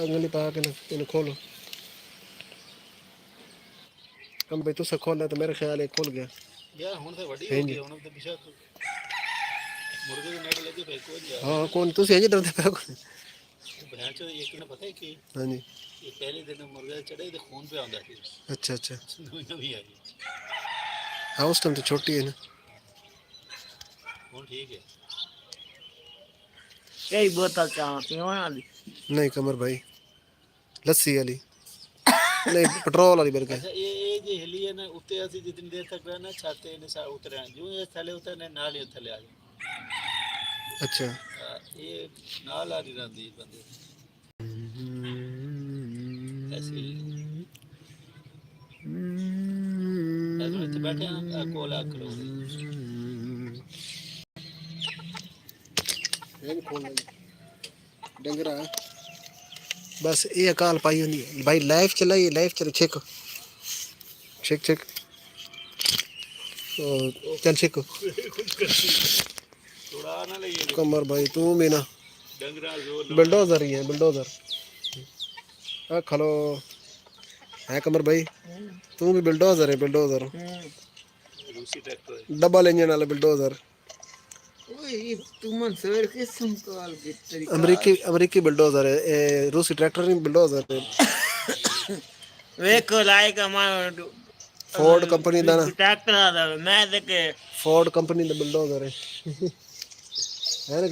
अंगली पा के इन खोलो कम भाई तुसा खोलना तो मेरे ख्याल है खुल गया यार हुन ते वड्डी हो गई हुन ते पिछा मुर्गे दे नेट लगे पे कोई जा हां कौन तुसी इंज डरदे पे भैंस चो एक ने पता है कि हां जी ये पहले दिन मुर्गा चढ़े ते खून पे आंदा सी अच्छा अच्छा नवी आ गई हां उस टाइम तो छोटी है ना हुन ठीक है कई बोतल चाह पियो वाली नहीं कमर भाई लस्सी वाली नहीं पेट्रोल वाली बर्गर अच्छा ये जे हिली है ना उत्ते असि जितनी देर तक रहना छाते ने सा उतरे जो ये थले उतरने नाल ही थले आ जाए अच्छा ये नाल आ रही रहती बंदे ऐसी ऐसे इतने बैठे हैं कोल आ खड़ो डंगरा बस ये अकाल पाई होनी भाई लाइफ चलाई लाइफ चल चेक चेक चेक चल चेक थोड़ा ना लगे कमर भाई तू भी ना डंगरा जोर बुलडोजर ही है बुलडोजर खलो है कमर भाई तू भी बुलडोजर है बुलडोजर रूसी ट्रैक्टर डबल इंजन वाला बुलडोजर ओए तुम सर के संकाल के तरीका अमेरिकी बुलडोजर है ये रूसी ट्रैक्टर नहीं बुलडोजर है वेखो लाइक हमारा फोर्ड कंपनी दा ना ट्रैक्टर दा मैं देखे फोर्ड कंपनी दा बुलडोजर है ना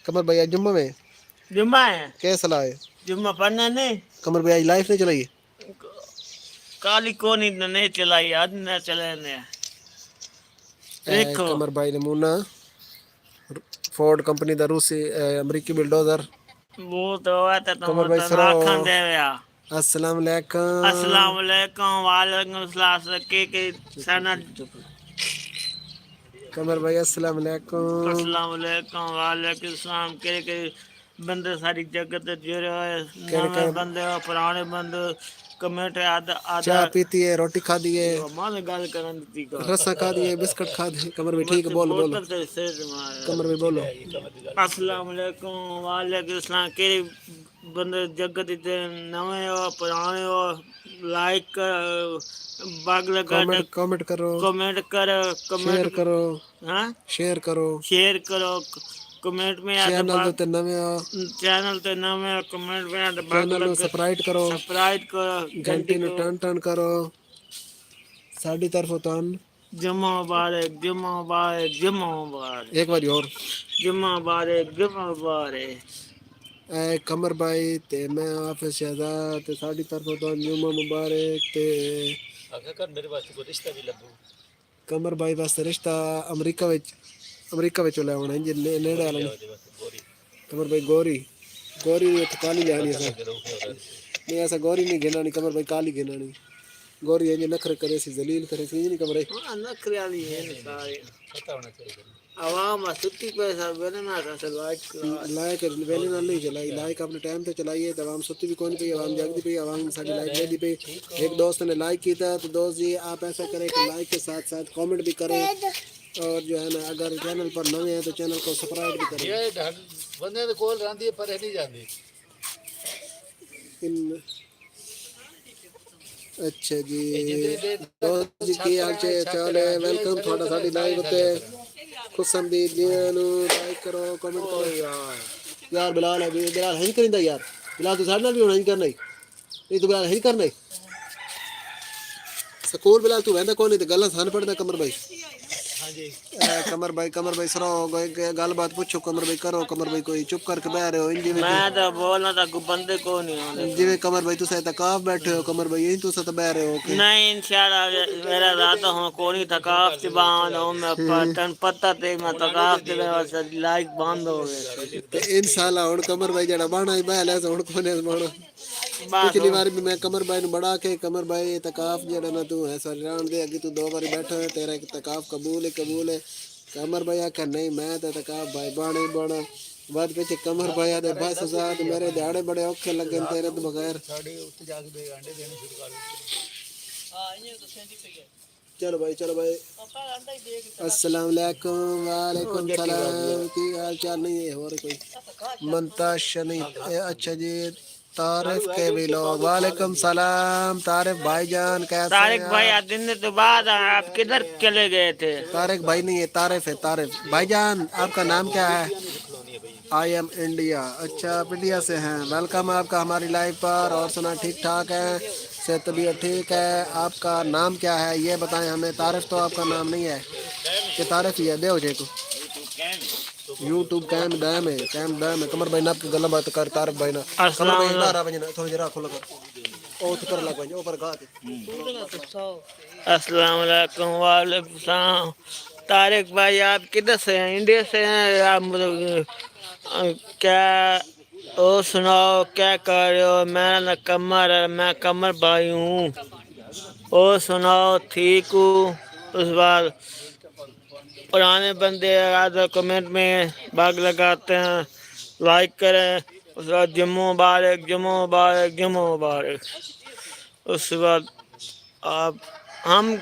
कमर भाई आज जुम्मा में जुम्मा है क्या सलाह है जुम्मा पढ़ना नहीं कमर भाई आज लाइफ नहीं चलाई काली कोनी नहीं चलाई आज न चलाने देखो कमर भाई ने मुन्ना फोर्ड कंपनी दा रूसी अमेरिकी बुलडोजर वो तो आता तो कमर भाई सरो आखन दे या अस्सलाम वालेकुम अस्सलाम वालेकुम वालेकुम सलाम के सना कमर भाई अस्सलाम वालेकुम अस्सलाम वालेकुम वालेकुम सलाम के बंदे सारी जगत जुड़े हुए नवे बंदे पुराने बंदे कमेंट आधा आधा चाय पीती है रोटी खा दी है मां गल करन दी का रसा खा दी है बिस्कुट खा दी कमर भाई ठीक है बोलो बोलो कमर भाई बोलो अस्सलाम वालेकुम वालेकुम सलाम के बंदे जगत दे नवे हो पुराने हो लाइक बाग लगा कमेंट करो कमेंट करो शेयर करो हां शेयर करो कमेंट में चैनल ते नवे हो चैनल ते नवे कमेंट में चैनल नु सब्सक्राइब करो घंटी नु टन टन करो साडी तरफों तन जुम्मा मुबारक जुम्मा मुबारक जुम्मा मुबारक एक बार और जुम्मा मुबारक जुम्मा मुबारक ए कमर भाई ते मैं हाफिज शहजाद ते साडी तरफों तन जुम्मा मुबारक ते आगे कर मेरे वास्ते कोई रिश्ता भी लभो कमर भाई वास्ते रिश्ता अमेरिका विच ले आना इंज नेड़े वाला कमर भाई गोरी गोरी काली लेनी है नहीं ऐसा गोरी नहीं गिना नहीं कमर भाई काली गिना नहीं गोरी इंज नखरे करे सी जलील करे सी नहीं कमर हां नखरे वाली है सारे पता होना चाहिए आवाम सुती पैसा वेले ना का लाइक वेले ना नहीं चलाई लाइक अपने टाइम पे चलाइए तो आवाम सुती भी कौन पे आवाम जागती पे आवाम साडी लाइक दे दी पे एक दोस्त ने लाइक किया तो दोस्त जी आप ऐसा करें कि लाइक के साथ साथ कमेंट भी करें और जो है ना अगर चैनल पर नए हैं तो चैनल को सब्सक्राइब भी करें ये बंदे दे कोल रहंदी है पर नहीं जांदी इन अच्छा जी दोस्त जी की हाल चाल है वेलकम थोड़ा साडी लाइव होते खुशमदीद जी नु लाइक करो कमेंट करो यार बिलाल है बिलाल है करिंदा यार बिलाल तू साडे नाल भी होना ही करना नहीं तू बिलाल है करना स्कूल बिलाल तू वेंदा कोनी ते गल्लां सन पढ़दा कमर भाई हां जी कमर भाई सरो गल बात पूछो कमर भाई करो कमर भाई कोई चुप करके बैठ रहे हो इंज मैं तो बोलना था को बंदे को नहीं आने जिवे कमर भाई तुसा तकाफ बैठे हो कमर भाई यही तुसा तो बैठ रहे हो नहीं इंशाल्लाह मेरा रात हो कोनी तकाफ से बांध हो मैं पतन पता ते मैं तकाफ ते लाइक बंद हो गए ते इंशाल्लाह हुन कमर भाई जड़ा बाणा ही बैल है हुन कोने बाणा पिछली बार भी मैं कमर भाई ने बढ़ा के कमर भाई तकाफ जड़ा ना तू है सारी रान दे अगे तू दो बार बैठा है तेरा एक तकाफ कबूल है कमर भाई आखा नहीं मैं तो तकाफ भाई बाणा ही बाणा बाद पीछे कमर भाई आदे बस आजाद मेरे दिहाड़े बड़े औखे लगे तेरे तो बगैर साडे उत्ते जाके बे अंडे देने शुरू कर हां ये तो सेंदी पे चलो भाई चलो भाई। अस्सलाम वालेकुम। वालेकुम सलाम। की हाल चाल नहीं है और कोई मंताशा नहीं अच्छा जी। तारिफ के भी लोग वालेकुम सलाम। तारिफ भाईजान कैसे तारिक हैं भाई आप? आज दिन तो बाद आए, आप किधर चले गए थे? तारिक भाई नहीं है तारिफ है तारिफ। भाईजान आपका नाम क्या है? I am India. अच्छा आप इंडिया से हैं। वेलकम आपका हमारी लाइव पर। और सुना ठीक ठाक है से तबीयत ठीक है। आपका नाम क्या है ये बताएं हमें। तारिफ तो आपका नाम नहीं है कि तारिफ ही है दे हो जे को यूट्यूब कैम डैम है। कमर भाई ना आपकी गला बात कर तारिफ भाई ना। कमर अस्सलाम भाई इधर आ भाई ना थोड़ी जरा खोलो कर ओ तो पर लग भाई ऊपर गा के अस्सलाम वालेकुम। वालेकुम सलाम। तारिक भाई आप किधर से हैं? इंडिया से हैं आप? मतलब क्या और सुनाओ क्या कर रहे हो? मेरा नाम कमर है, मैं कमर भाई हूँ। और सुनाओ ठीक हूँ। उस बाद पुराने बंदे आधा कमेंट में भाग लगाते हैं, लाइक करें। उसके बाद जुम्मो मुबारक जुम्मो मुबारक जुम्मो मुबारक। उसके बाद आप हम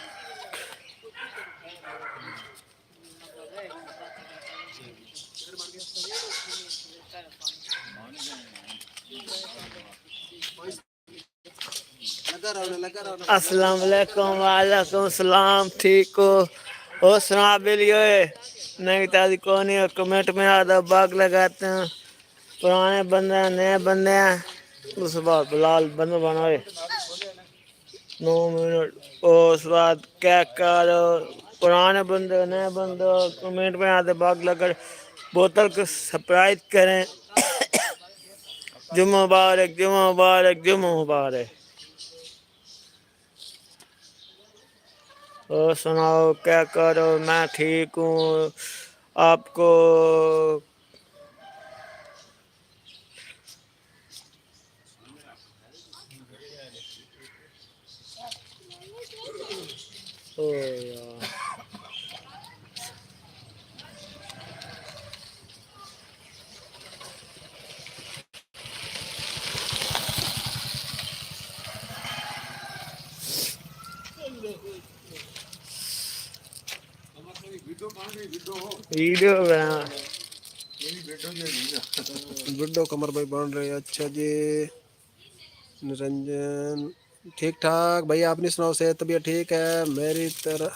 लगा रहो अस्सलाम वालेकुम। वालेकुम सलाम। ठीक हो? और सुना बिलियो नई ताजी कौन है? कमेंट में आधा भाग लगाते हैं। पुराने बंदे हैं, नए बंदे हैं। उस बाद बिलाल बंद बनाए 9 मिनट। और उस बाद क्या करो? पुराने बंदे नए बंदे कमेंट में आधे भाग लगा बोतल को सरप्राइज करें। जुम्मा मुबारक जुम्मा मुबारक जुम्मा मुबारक। और सुनाओ क्या करो? मैं ठीक हूँ। आपको ओ यार वीडियो बना बुड्ढो कमर भाई बन रहे अच्छा जी। निरंजन ठीक ठाक भैया अपनी सुनाओ सेहत तबीयत ठीक है? मेरी तरह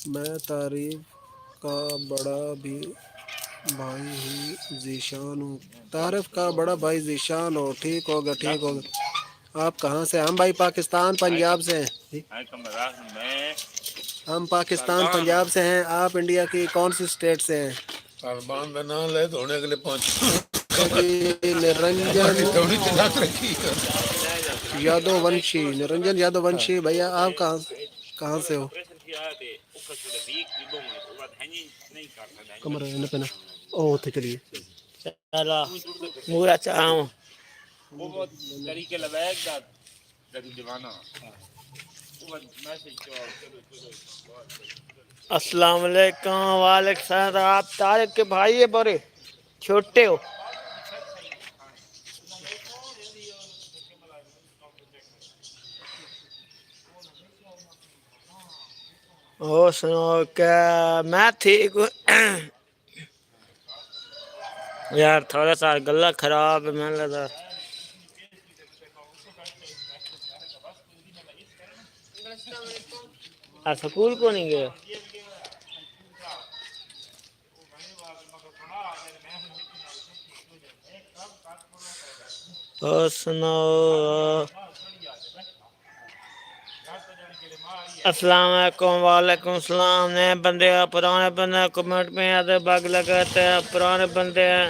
मैं तारीफ का बड़ा भी भाई ही जीशान हूँ। तारीफ का बड़ा भाई जीशान हो। ठीक होगा ठीक होगा। आप कहाँ से? हम भाई पाकिस्तान पंजाब से हैं। हम पाकिस्तान पंजाब से हैं। आप इंडिया की कौन सी स्टेट से हैं? तालिबान का नाम ले तो होने के लिए जी निरंजन यादववंशी। निरंजन यादववंशी भैया आप कहाँ से हो? कमर है पे ना ओ थे चलिए चला पूरा चाहूँ। अस्सलाम वालेकुम। वालेकुम सलाम। आप तारिक के भाई है? बड़े छोटे हो? और सुनो क्या? मैं ठीक हूँ। यार थोड़ा सा गला खराब है मैंने लगा। आज स्कूल को नहीं गए? और सुनो अस्सलाम वालेकुम। वालेकुम सलाम। नए बंदे पुराने बंदे कमेंट में आते भाग लगाते हैं। पुराने बंदे हैं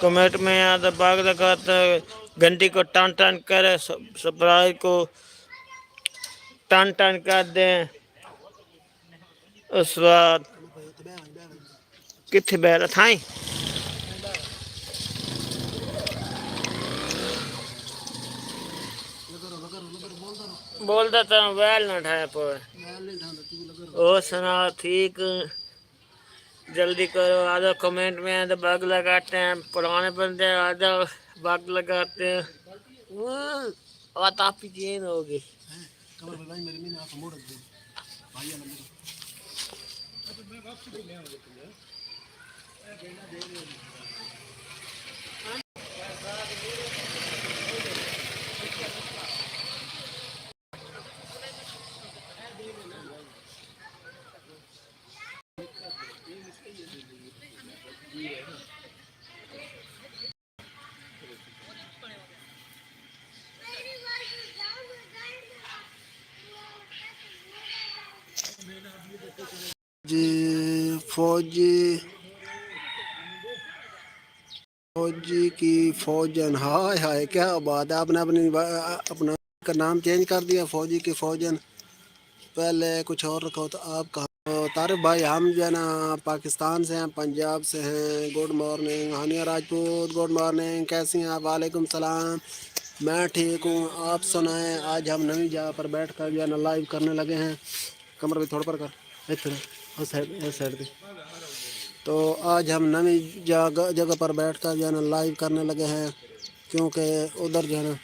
कमेंट में आते भाग लगाते हैं। घंटी को टन टन करे सब्सक्राइब को टन टन कर दें। उस बाद कितने बैल थाई बोलता था बैल ना उठाया पर। ओ सुना ठीक जल्दी करो। आधा कमेंट में आधा बग लगाते हैं। पुराने बंदे आधा बग लगाते हैं। और आप ही चेंज होगी। जी फौजी फौजी की फौजन, हाय हाय क्या बात है, आपने अपना का नाम चेंज कर दिया, फौजी की फौजन। पहले कुछ और रखा हो। तो आप कहाँ हो? तारिफ भाई हम जो है ना पाकिस्तान से हैं, पंजाब से हैं। गुड मॉर्निंग हानिया राजपूत, गुड मॉर्निंग, कैसी हैं आप? वालेकुम सलाम, मैं ठीक हूँ, आप सुनाएं। आज हम नई जगह पर बैठ कर जो है ना लाइव करने लगे हैं। कमर भी थोड़ा पर कर इधर, उस साइड पे। तो आज हम नई जगह पर बैठ कर जो है ना लाइव करने लगे हैं, क्योंकि उधर जो है ना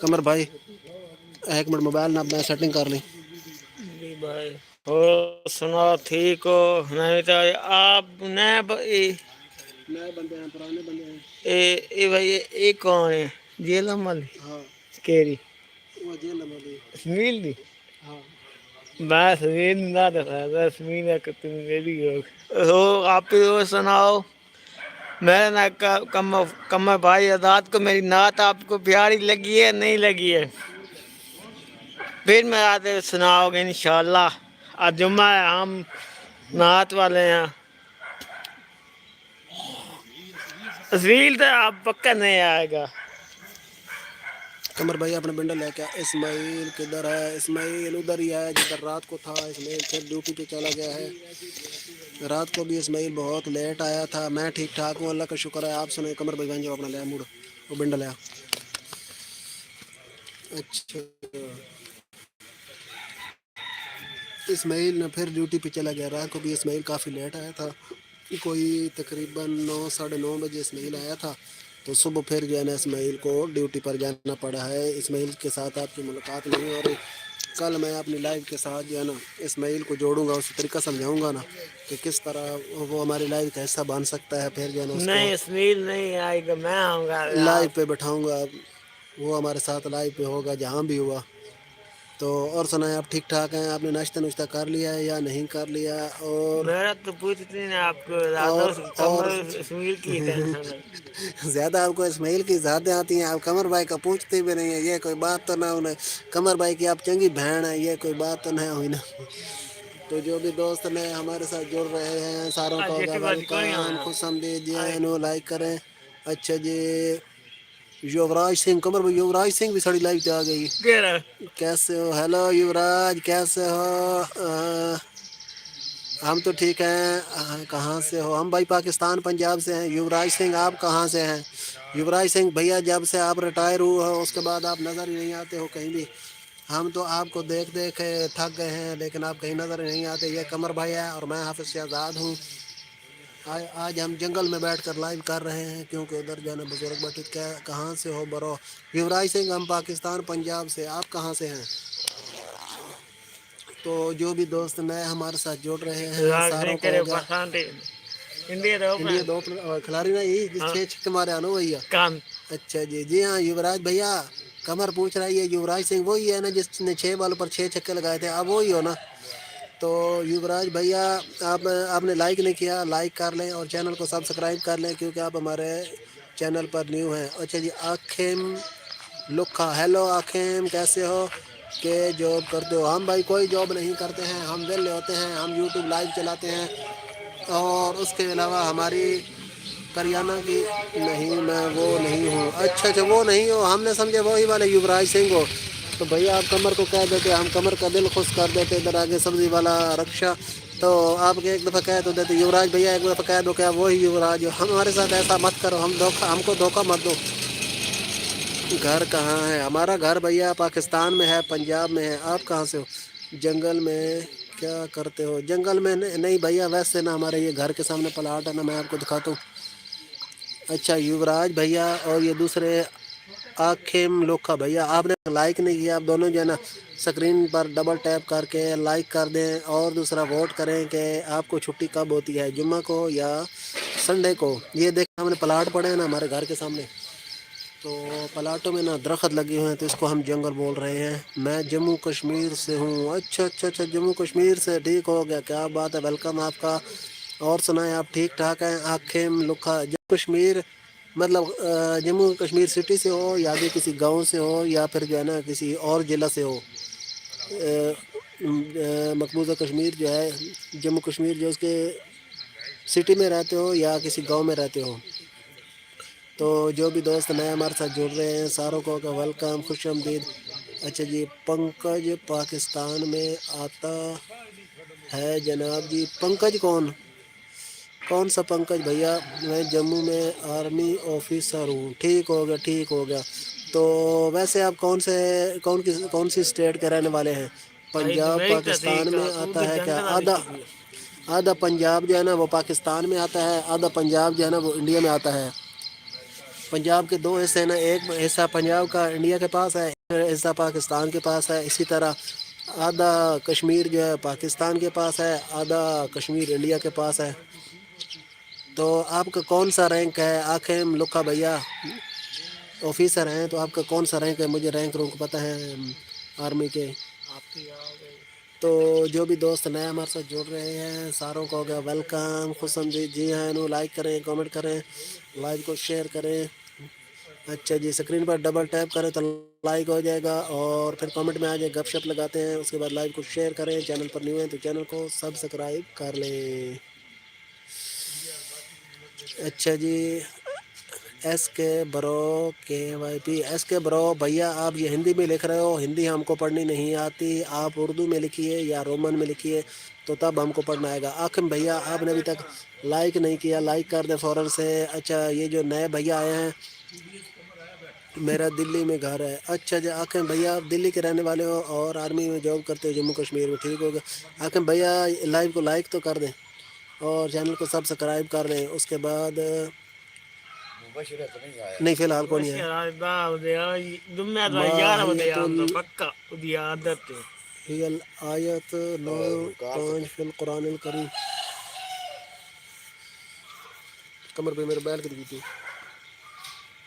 कमर भाई, एक मिनट मोबाइल ना मैं सेटिंग कर ली। जी भाई, हो सुनाओ, ठीक हो? नहीं तो आप नए नए बंदे हैं, पुराने बंदे हैं। ये भाई ये कौन है? जेलम वाली हाँ केरी वो जेल में भी। सुनील दी। हाँ मैं सुनील ना था, सुनील है कि तुम मेरी हो आप ही हो, सुनाओ। मेरा ना कमर भाई आजाद को मेरी नात आपको प्यारी लगी है नहीं लगी है? फिर मैं आते सुनाओगे इंशाल्लाह। आज जुम्मा है, हम नात वाले हैं। तस्वीर तो आप पक्का नहीं आएगा। कमर भाई अपने बंडल लेके आ। इस्माइल किधर है? इस्माइल उधर ही है जिधर रात को था। इस्माइल फिर ड्यूटी पे चला गया है। रात को भी इस्माइल बहुत लेट आया था। मैं ठीक ठाक हूँ, अल्लाह का शुक्र है। आप सुने कमर भाई जो अपना लिया मूड, वो बंडल लिया। अच्छा इस्माइल ने फिर ड्यूटी पे चला गया। रात को भी इस्माइल काफ़ी लेट आया था, कोई तकरीबन 9 साढ़े 9 बजे इस्माइल आया था। तो सुबह फिर जो है ना इस्माइल को ड्यूटी पर जाना पड़ा है। इस्माइल के साथ आपकी मुलाकात नहीं हो रही। कल मैं अपनी लाइफ के साथ जो है ना इस्माइल को जोड़ूंगा, उसी तरीका समझाऊंगा ना कि किस तरह वो हमारी लाइफ का हिस्सा बन सकता है। फिर जो है ना नहीं, उसको सुनील नहीं आएगा, मैं आऊँगा। लाइव पे बैठाऊंगा, वो हमारे साथ लाइव पे होगा जहाँ भी हुआ। तो और सुनाए, आप ठीक ठाक हैं? आपने नाश्ता नुश्ता कर लिया है या नहीं कर लिया? मेरा तो पूछते नहीं आपको, ज्यादा और और कमर सुनील की टेंशन है। ज़्यादा आपको इस्माइल की ज़्यादा आती हैं, आप कमर भाई का पूछते भी नहीं है। ये कोई बात तो ना उन्हें, कमर भाई की आप चंगी बहन है, ये कोई बात तो नहीं हुई ना। तो जो भी दोस्त ने हमारे साथ जुड़ रहे हैं सारों आज का जेटी बाजी कोई वेलकम, आना। खुश आमदीजिए, नो लाइक करें। अच्छा जी, युवराज सिंह, कमर भाई युवराज सिंह भी साड़ी लाइव पे आ गई। कह रहा कैसे हो? हेलो युवराज, कैसे हो? हम तो ठीक हैं। कहाँ से हो? हम भाई पाकिस्तान पंजाब से हैं। युवराज सिंह आप कहाँ से हैं? युवराज सिंह भैया जब से आप रिटायर हुए हो उसके बाद आप नज़र ही नहीं आते हो कहीं भी। हम तो आपको देख देख थक गए हैं, लेकिन आप कहीं नज़र नहीं आते। ये कमर भाई है और मैं हाफिज़ शहजाद हूँ। आज हम जंगल में बैठकर लाइव कर रहे हैं, क्योंकि उधर जाना बुजुर्ग बैठे। क्या कहाँ से हो बरो? युवराज सिंह हम पाकिस्तान पंजाब से, आप कहाँ से हैं? तो जो भी दोस्त नए हमारे साथ जुड़ रहे हैं राज सारों नहीं को करे हो गया। पसंद इंडिया दो इंडिया दो खिलाड़ी ना, ये हाँ। 6 छक्के मारे आनो भैया। काम अच्छा जी, जी हाँ युवराज भैया, कमर पूछ रहा है ये युवराज सिंह वही है ना जिसने 6 बॉल पर 6 छक्के लगाए थे? आप वही हो ना? तो युवराज भैया आपने लाइक नहीं किया, लाइक कर लें और चैनल को सब्सक्राइब कर लें, क्योंकि आप हमारे चैनल पर न्यू हैं। अच्छा जी, आखिम लुखा, हेलो आखिम, कैसे हो? के जॉब करते हो? हम भाई कोई जॉब नहीं करते हैं, हम वेले होते हैं, हम यूट्यूब लाइव चलाते हैं और उसके अलावा हमारी करियाना की। नहीं मैं वो नहीं हूँ। अच्छा अच्छा वो नहीं हो, हमने समझे वही वाले युवराज सिंह हो। तो भैया आप कमर को कह देते, हम कमर का दिल खुश कर देते। इधर आगे सब्जी वाला रक्षा, तो आपके एक दफ़ा कह तो देते युवराज भैया, एक दफ़ा कह दो क्या वही युवराज हो। हमारे साथ ऐसा मत करो, हमको धोखा मत दो। घर कहाँ है? हमारा घर भैया पाकिस्तान में है, पंजाब में है। आप कहाँ से हो? जंगल में क्या करते हो? जंगल में नहीं भैया, वैसे ना हमारे ये घर के सामने प्लाट है ना, मैं आपको दिखाता हूँ। अच्छा युवराज भैया और ये दूसरे आखिम लोखा भैया, आपने लाइक नहीं किया। आप दोनों जो है ना स्क्रीन पर डबल टैप करके लाइक कर दें और दूसरा वोट करें कि आपको छुट्टी कब होती है, जुम्मा को या संडे को। ये देख हमने प्लाट पड़े हैं ना हमारे घर के सामने, तो प्लाटों में ना दरख्त लगे हुए हैं तो इसको हम जंगल बोल रहे हैं। मैं जम्मू कश्मीर से हूँ। अच्छा अच्छा अच्छा, जम्मू कश्मीर से, ठीक हो गया, क्या बात है, वेलकम आपका। और सुनाएं आप ठीक ठाक हैं? आखेम लुखा जम्मू कश्मीर मतलब जम्मू कश्मीर सिटी से हो या भी किसी गांव से हो या फिर जो है ना किसी और ज़िला से हो। मकबूजा कश्मीर जो है जम्मू कश्मीर जो उसके सिटी में रहते हो या किसी गांव में रहते हो, तो जो भी दोस्त नए हमारे साथ जुड़ रहे हैं सारों को का वेलकम, खुश आमदीद। अच्छा जी, पंकज पाकिस्तान में आता है जनाब जी। पंकज कौन कौन सा पंकज भैया? मैं जम्मू में आर्मी ऑफिसर हूँ। ठीक हो गया ठीक हो गया। तो वैसे आप कौन सी स्टेट के रहने वाले हैं? भाई पंजाब दुबई तो सही पाकिस्तान का में तू आता तो है क्या? जंगल वाली आधा सिटी है। आधा पंजाब जो है ना वो पाकिस्तान में आता है, आधा पंजाब जो है ना वो इंडिया में आता है। पंजाब के दो हिस्से हैं ना, एक हिस्सा पंजाब का इंडिया के पास है, एक हिस्सा पाकिस्तान के पास है। इसी तरह आधा कश्मीर जो है पाकिस्तान के पास है, आधा कश्मीर इंडिया के पास है। तो आपका कौन सा रैंक है? आखिम लुखा भैया ऑफिसर हैं तो आपका कौन सा रैंक है? मुझे रैंक रूंक पता है आर्मी के। आपकी याद है। तो जो भी दोस्त नए हमारे साथ जुड़ रहे हैं सारों को हो गया वेलकम, खुशमदीद। जी हाँ, इन्हों लाइक करें, कमेंट करें, लाइव को शेयर करें। अच्छा जी, स्क्रीन पर डबल टैप करें तो लाइक हो जाएगा और फिर कमेंट में आ जाए, गपशप लगाते हैं। उसके बाद लाइव को शेयर करें, चैनल पर न्यू हैं तो चैनल को सब्सक्राइब कर लें। अच्छा जी, एस के ब्रो KYP, एस के ब्रो भैया आप ये हिंदी में लिख रहे हो, हिंदी हमको पढ़नी नहीं आती, आप उर्दू में लिखिए या रोमन में लिखिए तो तब हमको पढ़ना आएगा। आखिम भैया आपने अभी तक लाइक नहीं किया, लाइक कर दे फ़ौरन से। अच्छा, ये जो नए भैया आए हैं, मेरा दिल्ली में घर है। अच्छा जी, आखिम भैया आप दिल्ली के रहने वाले हो और आर्मी में जॉब करते हो जम्मू कश्मीर में, ठीक हो गया। आखिम भैया लाइव को लाइक तो कर दें और चैनल को सब्सक्राइब कर लें। उसके बाद नहीं, फिलहाल कौन है? दुनिया का 11 बजे माहियतुल आंदा पक्का उदी आदत है। हियल आयत 9:5 फिल कुरानिल करीम। कमर पे मेरे बैल की दी थी।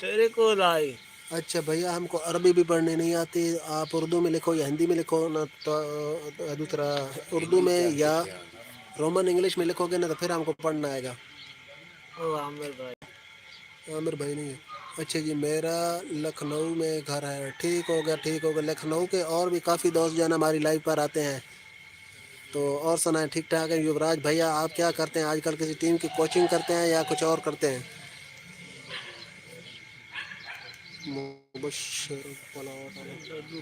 तेरे को लाई। अच्छा भैया, हमको अरबी भी पढ़ने नहीं आती, आप उर्दू में लिखो या हिंदी में लिखो ना, तो दूसरा उर्दू में या रोमन इंग्लिश में लिखोगे ना तो फिर हमको पढ़ना आएगा। ओ आमिर भाई। आमिर भाई नहीं है। अच्छा जी, मेरा लखनऊ में घर है। ठीक हो गया ठीक हो गया। लखनऊ के और भी काफ़ी दोस्त जो है ना हमारी लाइव पर आते हैं। तो और सुनाएं, ठीक ठाक है? युवराज भैया आप क्या करते हैं आजकल? किसी टीम की कोचिंग करते हैं या कुछ और करते हैं? मुबशर पलाट डड्डू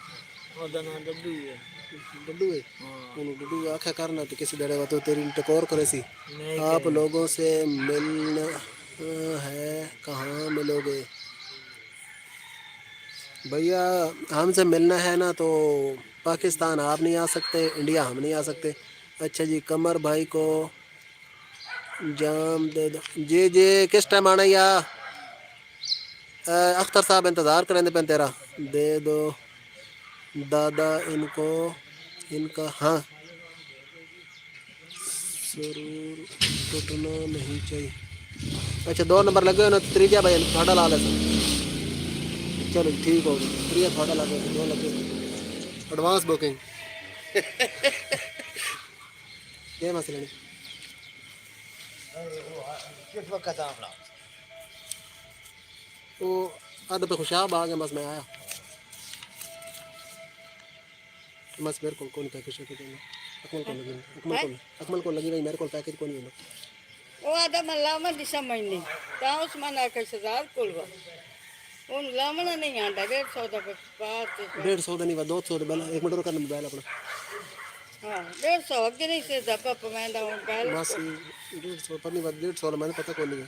ओदा ना डड्डू ही है। डड्डू है। हाँ। उन्होंने डड्डू आख्या करना तो किसी डरे तो तेरी टकोर करे सी। नहीं आप करेंगे। लोगों से मिलना है, कहाँ मिलोगे? भैया हमसे मिलना है ना तो पाकिस्तान आप नहीं आ सकते, इंडिया हम नहीं आ सकते। अच्छा जी, कमर भाई को जाम दे दो। जी जी, किस टाइम आना या अख्तर साहब इंतज़ार करेंगे पेन तेरा दे दो दादा इनको, इनका हाँ जरूर टूटना नहीं चाहिए। अच्छा, 2 नंबर लगे हुए ना तो त्रीजा भाई थोड़ा ला ले सर। चलो ठीक हो गया, त्रीजा थोड़ा लगे 2 लगे एडवांस बुकिंग। क्या मसला नहीं। वो आधे पे खुशाब आ गया, बस मैं आया, बस मेरे को कौन पैकेज है देना। अकमल को लगी भाई, मेरे को पैकेज कौन है? O ada lama di sama ini. Tahu mana ke sedar kulwa. उन लामना नहीं आता 150 तक बात। 150 नहीं, 200 पहले 1 मिनट करना मोबाइल अपना। हाँ 150 अगे नहीं से दबा पमांदा हूँ पहले। बस 150 पर नहीं, 150 मैंने पता कौन नहीं है।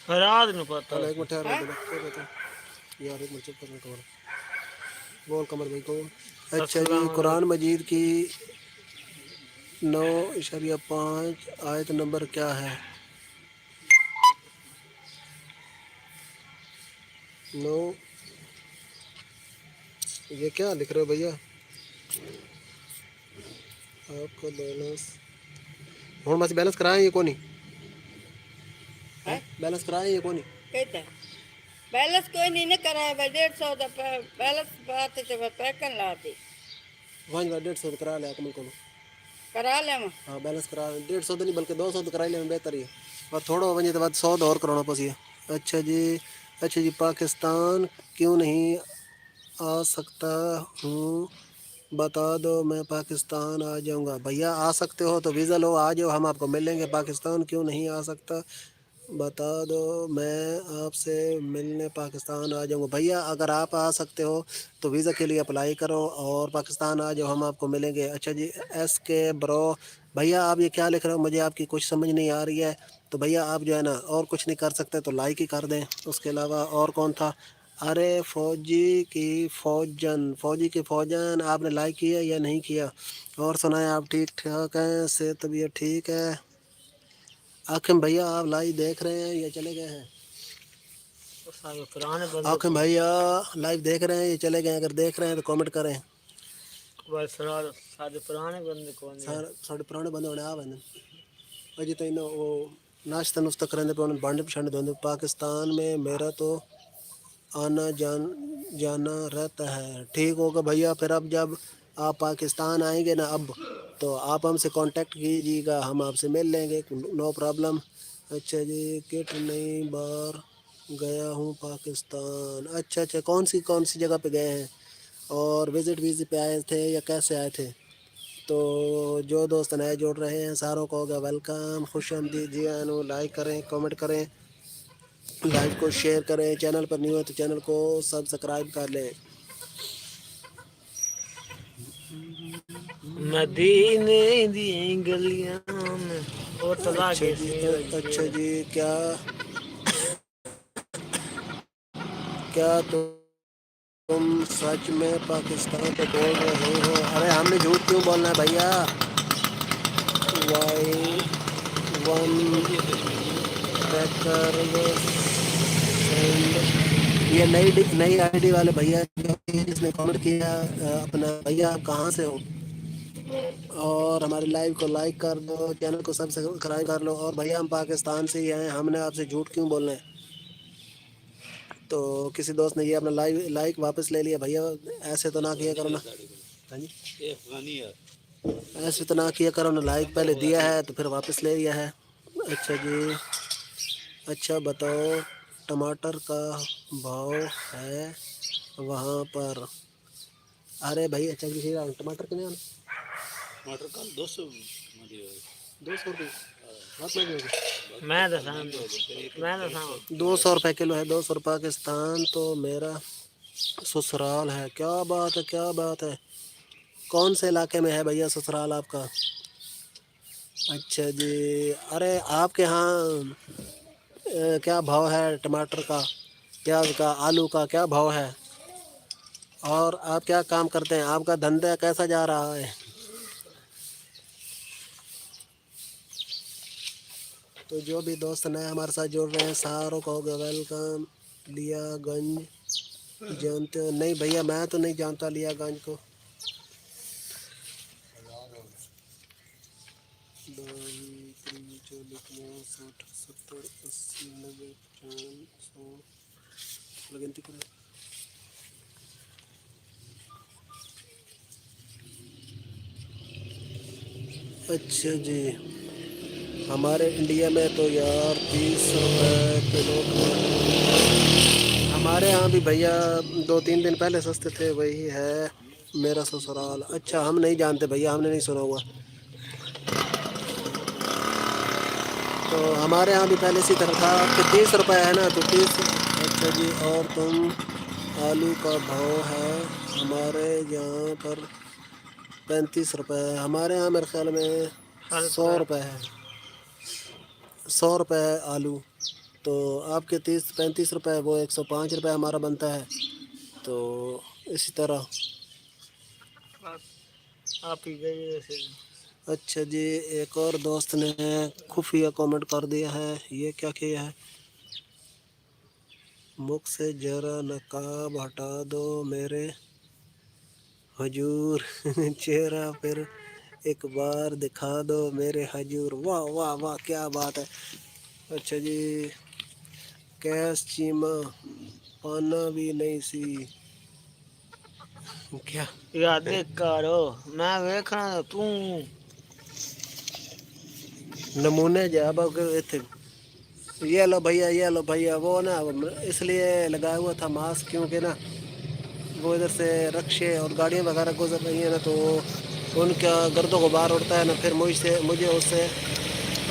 हाँ रात में पता पहले 1 मिनट ठहर दे बता यार, 1 मिनट चुप करने को बोल कमर भाई को। अच्छा जी, कुरान मजीद की 9.5 आयत नंबर क्या है? 9। ये क्या लिख रहे हो भैया? आपका बैलेंस हूँ बस बैलेंस कराएं ये कोनी है बैलेंस कराएं ये कोनी कहता बैलेंस कोई नहीं न कराया भाई 150 का बैलेंस बात है तो पैकन लाती वहाँ 150 करा ले कमल को करा ले मैं हाँ बैलेंस करा 150 तो नहीं बल्कि 200 तो करा ले बेहतर ही है और थोड़ा हो वजह तो बाद 100 और कराना पसी। अच्छा जी पाकिस्तान क्यों नहीं आ सकता हूँ बता दो मैं पाकिस्तान आ जाऊँगा। भैया आ सकते हो तो वीज़ा लो आ जाओ हम आपको मिलेंगे। पाकिस्तान क्यों नहीं आ सकता बता दो मैं आपसे मिलने पाकिस्तान आ जाऊँगा। भैया अगर आप आ सकते हो तो वीज़ा के लिए अप्लाई करो और पाकिस्तान आ जाओ हम आपको मिलेंगे। अच्छा जी SK ब्रो भैया आप ये क्या लिख रहे हो मुझे आपकी कुछ समझ नहीं आ रही है। तो भैया आप जो है ना और कुछ नहीं कर सकते तो लाइक ही कर दें। उसके अलावा और कौन था अरे फौजी की फौजन आपने लाइक किया या नहीं किया। और सुनाए आप ठीक ठाक हैं से तबीयत ठीक है। आखिम भैया आप लाइव देख रहे हैं या चले गए हैं। तो सारे पुराने बंदे आखिम भैया लाइव देख रहे हैं या चले गए अगर देख रहे हैं तो कमेंट करें। बस सारे पुराने बंदे कौन है साढ़े पुराने बंदे होने आ बंदे अजी तो इन्हों वो नाश्ता नुश्ता करेंगे पे बांडे पिछाड़े दोंदे। पाकिस्तान में मेरा तो आना जाना रहता है। ठीक होगा भैया फिर अब जब आप पाकिस्तान आएंगे ना अब तो आप हमसे कांटेक्ट कीजिएगा हम आपसे मिल लेंगे नो प्रॉब्लम। अच्छा जी कितनी बार गया हूँ पाकिस्तान। अच्छा कौन सी जगह पे गए हैं और विज़िट वीज़े पे आए थे या कैसे आए थे। तो जो दोस्त नए जुड़ रहे हैं सारों को होगा वेलकम खुश आमदीद जी आनो। लाइक करें कमेंट करें लाइव को शेयर करें। चैनल पर न्यू है तो चैनल को सब्सक्राइब कर लें। मदीने दी गलियां में और तला के अच्छा जी क्या क्या तुम सच में पाकिस्तान पे बोल रहे हो। अरे हमने झूठ क्यों बोलना है भैया। वाई वन ट्रैकर ये नई आईडी वाले भैया जिसने कमेंट किया अपना भैया आप कहाँ से हो और हमारे लाइव को लाइक कर दो चैनल को सब्सक्राइब कर लो। और भैया हम पाकिस्तान से ही हैं हमने आपसे झूठ क्यों बोलना है। तो किसी दोस्त ने ये अपना लाइक वापस ले लिया। भैया ऐसे तो ना किया करो ना। हाँ जी ये अफगानी है ऐसे तो ना किया करो ना। लाइक पहले दिया है तो फिर वापस ले लिया है। अच्छा जी अच्छा बताओ टमाटर का भाव है वहाँ पर। अरे भाई अच्छा जी टमाटर कितने आना टमाटर कल 200 ₹200 बहुत महंगे हो गए। मैं दसा 200 रुपये किलो है 200 रुपये पाकिस्तान तो मेरा ससुराल है। क्या बात है कौन से इलाके में है भैया ससुराल आपका। अच्छा जी अरे आपके यहाँ क्या भाव है टमाटर का प्याज का आलू का क्या भाव है और आप क्या काम करते हैं आपका धंधा कैसा जा रहा है। तो जो भी दोस्त नए हमारे साथ जुड़ रहे हैं सारों को होगा वेलकम। लियागंज जानते हो नहीं भैया मैं तो नहीं जानता लियागंज को। 60 70 80 90 100 गिनती करें। अच्छा जी हमारे इंडिया में तो यार 30 रुपये किलो हमारे यहाँ भी भैया 2-3 दिन पहले सस्ते थे वही है मेरा ससुराल। अच्छा हम नहीं जानते भैया हमने नहीं सुना हुआ। तो हमारे यहाँ भी पहले इसी तरह था कि 30 रुपये है ना तो 30। अच्छा जी और तुम आलू का भाव है हमारे यहाँ पर 35 रुपये है। हमारे यहाँ मेरे ख्याल में 100 रुपये है 100 रुपये है आलू। तो आपके 30-35 रुपये वो 105 रुपये हमारा बनता है। तो इसी तरह आप ही गए ऐसे। अच्छा जी एक और दोस्त ने खुफिया कमेंट कर दिया है ये क्या किया है। मुख से जरा नकाब हटा दो मेरे हजूर चेहरा फिर एक बार दिखा दो मेरे हजूर। वाह वाह वाह, क्या बात है। अच्छा जी, कैस चीमा पाना भी नहीं सी क्या या देख करो मैं वेखना तू नमूने जब थे। ये लो भैया, ये लो भैया, वो ना इसलिए लगाया हुआ था मास्क क्योंकि ना वो इधर से रक्शे और गाड़ियाँ वगैरह गुजर रही हैं ना, तो उनका गर्दो गुबार उड़ता है ना, फिर मुझे उससे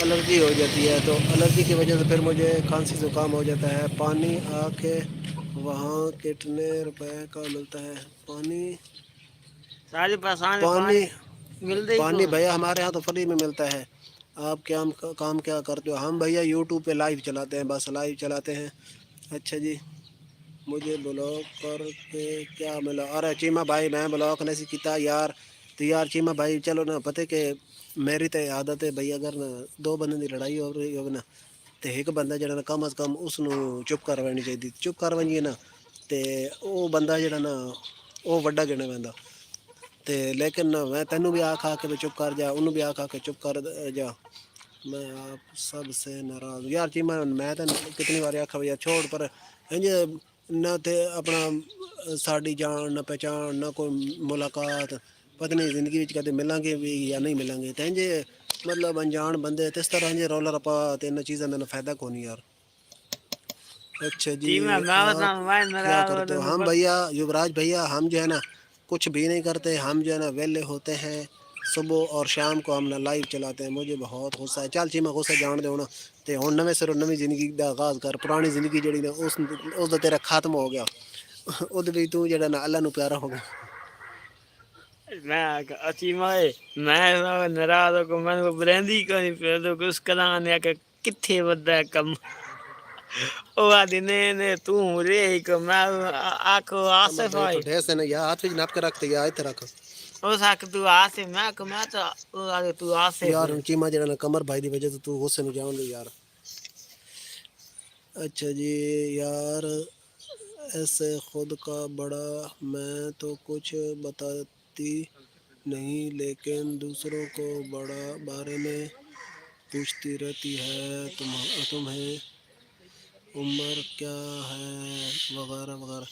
एलर्जी हो जाती है। तो एलर्जी की वजह से फिर मुझे खांसी ज़ुकाम हो जाता है। पानी आके वहाँ कितने रुपए का मिलता है पानी? सारी परेशानी पानी पानी मिलते ही पानी क्यों भैया हमारे यहाँ तो फ्री में मिलता है। आप क्या काम क्या करते हो? हम भैया यूट्यूब पे लाइव चलाते हैं, बस लाइव चलाते हैं। अच्छा जी, मुझे ब्लॉक करके क्या मिला? अरे चीमा भाई मैं ब्लॉक नहीं किया यार। तो यार चीमा भाई चलो ना, पता कि मेरी तो आदत है भई, अगर ना दो बंदे की लड़ाई हो रही होगी ना, तो एक बंदा जरा ना कम अज कम उसनों चुप करवानी चाहिए। चुप करवाइए ना तो वो बंदा जरा ना वो वड्डा गिने पैंदा। ते लेकिन ना मैं तेनू भी आख के भी चुप कर जा, उन्होंने भी आख के चुप कर जा। मैं आप सबसे नाराज यार चीमा, मैं तो कितनी बार आखा भैया छोड़ पर इंज ना थे अपना साड़ी जान ना पहचान ना कोई मुलाकात, पता नहीं जिंदगी विच कदे मिलांगे भी या नहीं मिलांगे। तो इंज मतलब अनजान बंदे तो इस तरह इंज रौला रपा तो इन चीज़ों में फायदा कौन यार। अच्छा जी, जी मैं बता आप मैं क्या नाराज करते हो? हो हम बस भैया युवराज भैया, हम जो है ना कुछ भी नहीं करते। हम जो है ना वेले होते हैं सुबह और शाम को, हम ना लाइव चलाते हैं। मुझे बहुत गुस्सा है। चल चीमा गुस्सा जान दे होना ते हुण नवें सिरों नवीं जिंदगी का आगाज़ कर। पुरानी जिंदगी जड़ी ना उस दा तेरा खत्म हो गया। उद भी तू जड़ा ना अल्लाह नू प्यारा हो गया। मैं अच्छी माए मैं नाराज हो मैं ब्रेंदी को नहीं पे तो कुछ कराने के किथे बदा कम ओ आदि ने तू रे को मैं आखो कमर आसिफ भाई तो भाई ढेर से ना यार, हाथ में नाप के रखते यार, इधर रख ओ साक तू आसिफ मैं तो ओ आदि तू आसिफ यार। चीमा जड़ा ना कमर भाई की वजह से तू गुस्से में जान दे यार। अच्छा जी यार, ऐसे खुद का बड़ा मैं तो कुछ बताती नहीं, लेकिन दूसरों को बड़ा बारे में पूछती रहती है। तुम्हें उम्र क्या है वगैरह वगैरह।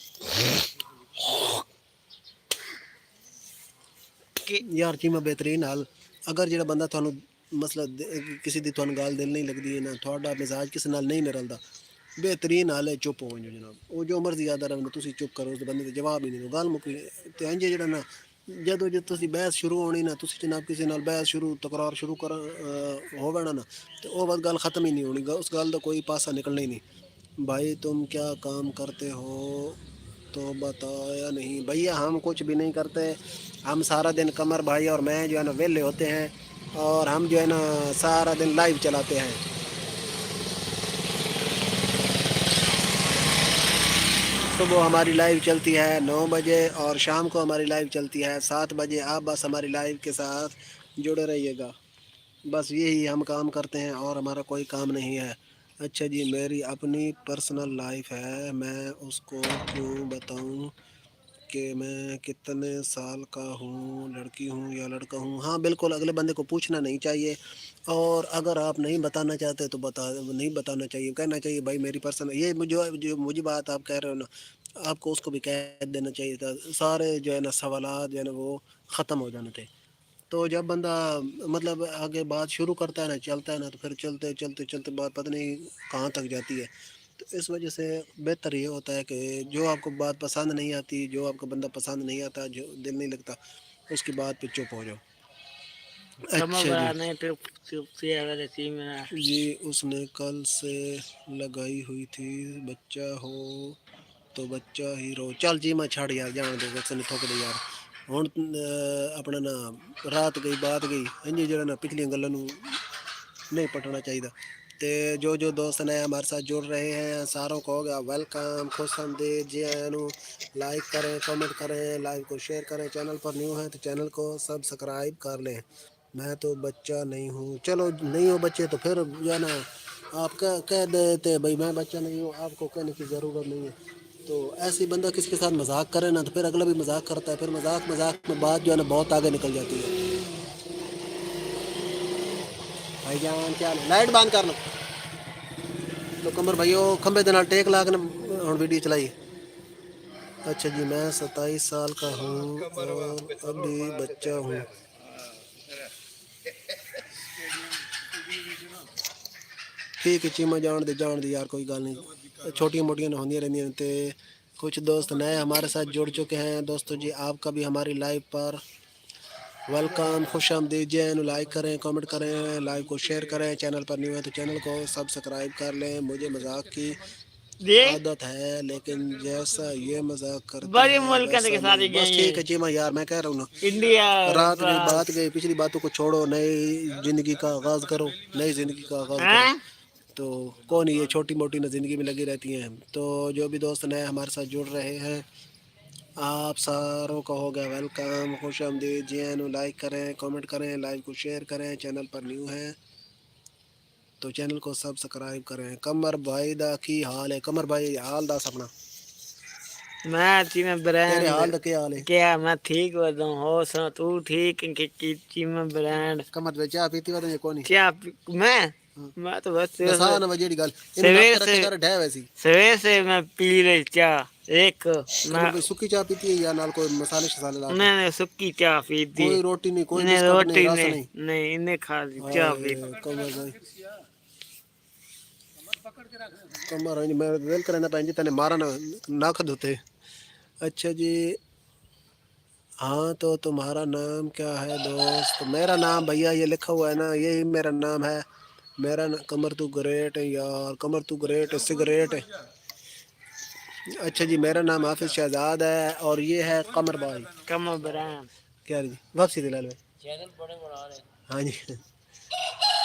कि यार चीमा बेहतरीन हाल। अगर जो बंदा थानू मसला किसी की थानू गाल दिल नहीं लगती है ना, थोड़ा मिजाज किसी नाल नहीं मिलता, बेहतरीन हाल है चुप हो जाओ जनाब। वो जो मर्जी याद रहा तुम चुप करो, उस बंदे जवाब ही नहीं दो, गल मुक्की। तो इंज जरा ना जदों जो तुम बहस शुरू होनी ना, तुम जनाब किसी नाल बहस शुरू तकरार शुरू कर हो बैना ना, तो वो बस गल खत्म ही नहीं होनी, उस गल का कोई पासा निकलना ही नहीं। भाई तुम क्या काम करते हो तो बताया नहीं? भैया हम कुछ भी नहीं करते। हम सारा दिन कमर भाई और मैं जो है ना वेले होते हैं, और हम जो है ना सारा दिन लाइव चलाते हैं। सुबह हमारी लाइव चलती है 9 बजे और शाम को हमारी लाइव चलती है 7 बजे। आप बस हमारी लाइव के साथ जुड़े रहिएगा। बस यही हम काम करते हैं और हमारा कोई काम नहीं है। अच्छा जी, मेरी अपनी पर्सनल लाइफ है, मैं उसको क्यों बताऊं कि मैं कितने साल का हूँ, लड़की हूँ या लड़का हूँ? हाँ बिल्कुल, अगले बंदे को पूछना नहीं चाहिए। और अगर आप नहीं बताना चाहते तो नहीं बताना चाहिए। कहना चाहिए भाई मेरी पर्सनल ये मुझे जो मुझे बात आप कह रहे हो ना, आपको उसको भी कह देना चाहिए था। सारे जो है ना सवालात जो है ना वो ख़त्म हो जाने थे। तो जब बंदा मतलब आगे बात शुरू करता है ना, चलता है ना, तो फिर चलते चलते चलते बात पता नहीं कहाँ तक जाती है। तो इस वजह से बेहतर ये होता है कि जो आपको बात पसंद नहीं आती, जो आपका बंदा पसंद नहीं आता, जो दिल नहीं लगता, उसकी बात पे चुप हो जाओ। कमर अच्छा जी। बड़ा नहीं चुप चुप से अगर सी में जी उसने कल से लगाई हुई थी, बच्चा हो तो बच्चा ही रो। चल जी मैं छड़ यार, जान दे वैसे नहीं ठोक दे यार। ਹੁਣ अपना ना रात गई बात गई इंज जो ना पिछलियां गल्लां नूं नहीं पटना चाहिए। तो जो जो दोस्त नए हमारे साथ जुड़ रहे हैं सारों को हो गया वेलकम, खुश आमदीद जी आयां नूं। लाइक करें, कमेंट करें, लाइव को शेयर करें। चैनल पर न्यू है तो चैनल को सब्सक्राइब कर लें। मैं तो बच्चा नहीं हूँ, चलो नहीं हो बच्चे तो फिर जो है ना आप कह देते भाई मैं बच्चा नहीं हूँ, आपको कहने की ज़रूरत नहीं है। तो ऐसे ही बंदा किसी के साथ मजाक करे ना तो फिर अगला भी मजाक करता है, फिर मजाक मजाक में बात जो है ना बहुत आगे निकल जाती है। भाईजान क्या हाल है? लाइट बंद कर लो। तो कमर भाइयों खंबे दे नाल टेक ला के हुण वीडियो चलाई। अच्छा जी, मैं 27 साल का हूँ और अभी बच्चा हूँ। ठीक है चीमा, जान दे यार, कोई गल नहीं, छोटियाँ मोटियाँ होंदियां रहंदियां ने। ते कुछ दोस्त नए हमारे साथ जुड़ चुके हैं। दोस्तों जी आपका भी हमारी लाइव पर वेलकम, खुश आमदीद। जैन लाइक करें, कमेंट करें, लाइव को शेयर करें। चैनल पर न्यू है तो चैनल को सब्सक्राइब कर लें। मुझे मजाक की देख आदत है लेकिन जैसा ये मजाक करते बड़े हैं मुल्क के वैसा साथ नहीं। बस गए ठीक है चीमा यार, मैं कह रहा हूँ ना, इंडिया रात गई फ्रांस। बात गई, पिछली बातों को छोड़ो, नई जिंदगी का आगाज करो, नई जिंदगी का आगाज करो। हैं? तो कौन ये छोटी मोटी ना ज़िंदगी में लगी रहती हैं। तो जो भी दोस्त नए हमारे साथ जुड़ रहे हैं आप सारों का हो गया वेलकम, खुश आमदीद। जी लाइक करें, कमेंट करें, लाइव को शेयर करें। चैनल पर न्यू है तो चैनल को सब्सक्राइब करें। कमर भाई दा की हाल है? कमर भाई हाल दस अपना, मैं चीमा तेरे ब्रांड हाल दा क्या हाल है? क्या मैं ठीक बता हो सुना तू ठीक की चीमा ब्रांड कमर भाई चाह पीती वा तो कोनी क्या मैं तो बस दसा ना वजेड़ी गल इन नक सवेर रखे से कर ढह वैसी। सवेर से मैं पी रही चाह एक कमर मैं भाई सुक्की चाह पीती है या नाल कोई मसाले शसाले ला के? मैंने सुक्की चाह पी दी। कोई रोटी नहीं, कोई इन्हें बिस्कुट नहीं, रोटी रस ने नहीं? नहीं इन्हें खा ली चाह पी। हाय कमर भाई, कमर भाई मैं दिल करे ना भैन जी तेने मारा ना, नख धोते। अच्छा जी, हाँ तो तुम्हारा नाम क्या है दोस्त? मेरा नाम भैया ये लिखा हुआ है ना, यही मेरा नाम है। कमर तू ग्रेट है यार, कमर तू ग्रेट है, सिगरेट है। अच्छा जी, मेरा नाम हाफिज शहजाद है और ये है कमर भाई। कम ब्रांड क्या जी वापसी दिलाल भाई? चैनल बड़े बना रहे। हाँ जी,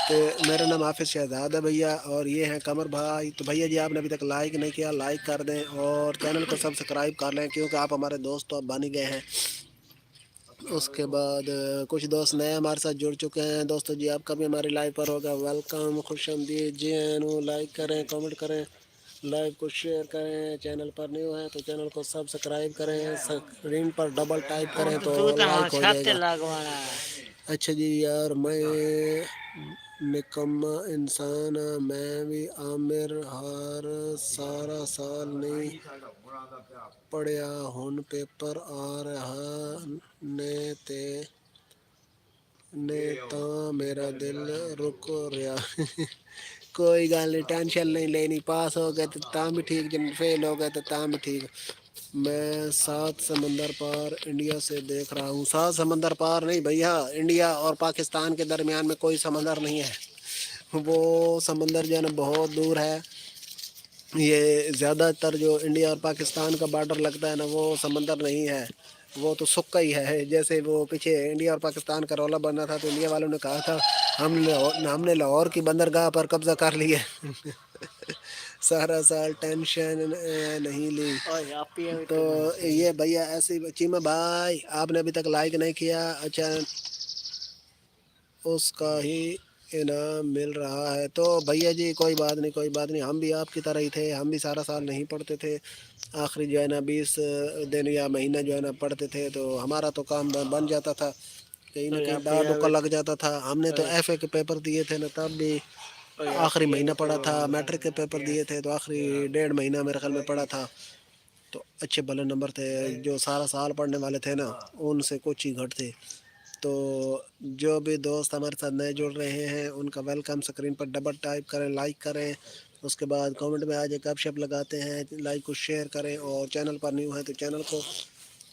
तो मेरा नाम हाफिज शहजाद है भैया और ये हैं कमर भाई। तो भैया जी आपने अभी तक लाइक नहीं किया, लाइक कर दें और चैनल को सब्सक्राइब कर लें क्योंकि आप हमारे दोस्त तो अब बन ही गए हैं। उसके बाद कुछ दोस्त नए हमारे साथ जुड़ चुके हैं। दोस्तों जी आपका भी हमारी लाइव पर होगा वेलकम, खुश आमदीद। जी लाइक करें, कमेंट करें, लाइव को शेयर करें। चैनल पर न्यू है तो चैनल को सब्सक्राइब करें, स्क्रीन पर डबल टाइप करें तो तू तो लाइक हो छत जाएगा। लगवाना है। अच्छा जी यार, मैं निकम्मा इंसान हाँ, मैं भी आमिर हर सारा साल नहीं पढ़िया हुन पेपर आ रहा ने तां मेरा दिल रुक रहा। कोई गल नहीं, टेंशन नहीं लेनी, पास हो गए तो तां भी ठीक, जब फेल हो गए तो तां भी ठीक। मैं 7 समंदर पार इंडिया से देख रहा हूँ। 7 समंदर पार नहीं भैया, इंडिया और पाकिस्तान के दरमियान में कोई समंदर नहीं है। वो समंदर जो है ना बहुत दूर है। ये ज़्यादातर जो इंडिया और पाकिस्तान का बॉर्डर लगता है ना वो समंदर नहीं है, वो तो सुक्का ही है। जैसे वो पीछे इंडिया और पाकिस्तान का रौला बना था तो इंडिया वालों ने कहा था हमने लाहौर की बंदरगाह पर कब्जा कर लिया। सारा साल टेंशन नहीं ली। तो ये भैया ऐसे चीमा भाई आपने अभी तक लाइक नहीं किया, अच्छा उसका ही इनाम मिल रहा है। तो भैया जी कोई बात नहीं, कोई बात नहीं, हम भी आपकी तरह ही थे, हम भी सारा साल नहीं पढ़ते थे। आखिरी जो है ना 20 दिन या महीना जो है ना पढ़ते थे तो हमारा तो काम बन जाता था, कहीं ना कहीं डाल डुक्का लग जाता था। हमने तो FA के पेपर दिए थे ना तब भी आखिरी महीना पढ़ा था। मैट्रिक के पेपर दिए थे तो आखिरी 1.5 महीना मेरे ख्याल में पढ़ा था। तो अच्छे भले नंबर थे, जो सारा साल पढ़ने वाले थे ना उनसे कुछ ही घट थे। तो जो भी दोस्त हमारे साथ नए जुड़ रहे हैं उनका वेलकम, स्क्रीन पर डबल टाइप करें, लाइक करें, उसके बाद कमेंट में आज गपशप लगाते हैं, लाइक को शेयर करें और चैनल पर न्यू है तो चैनल को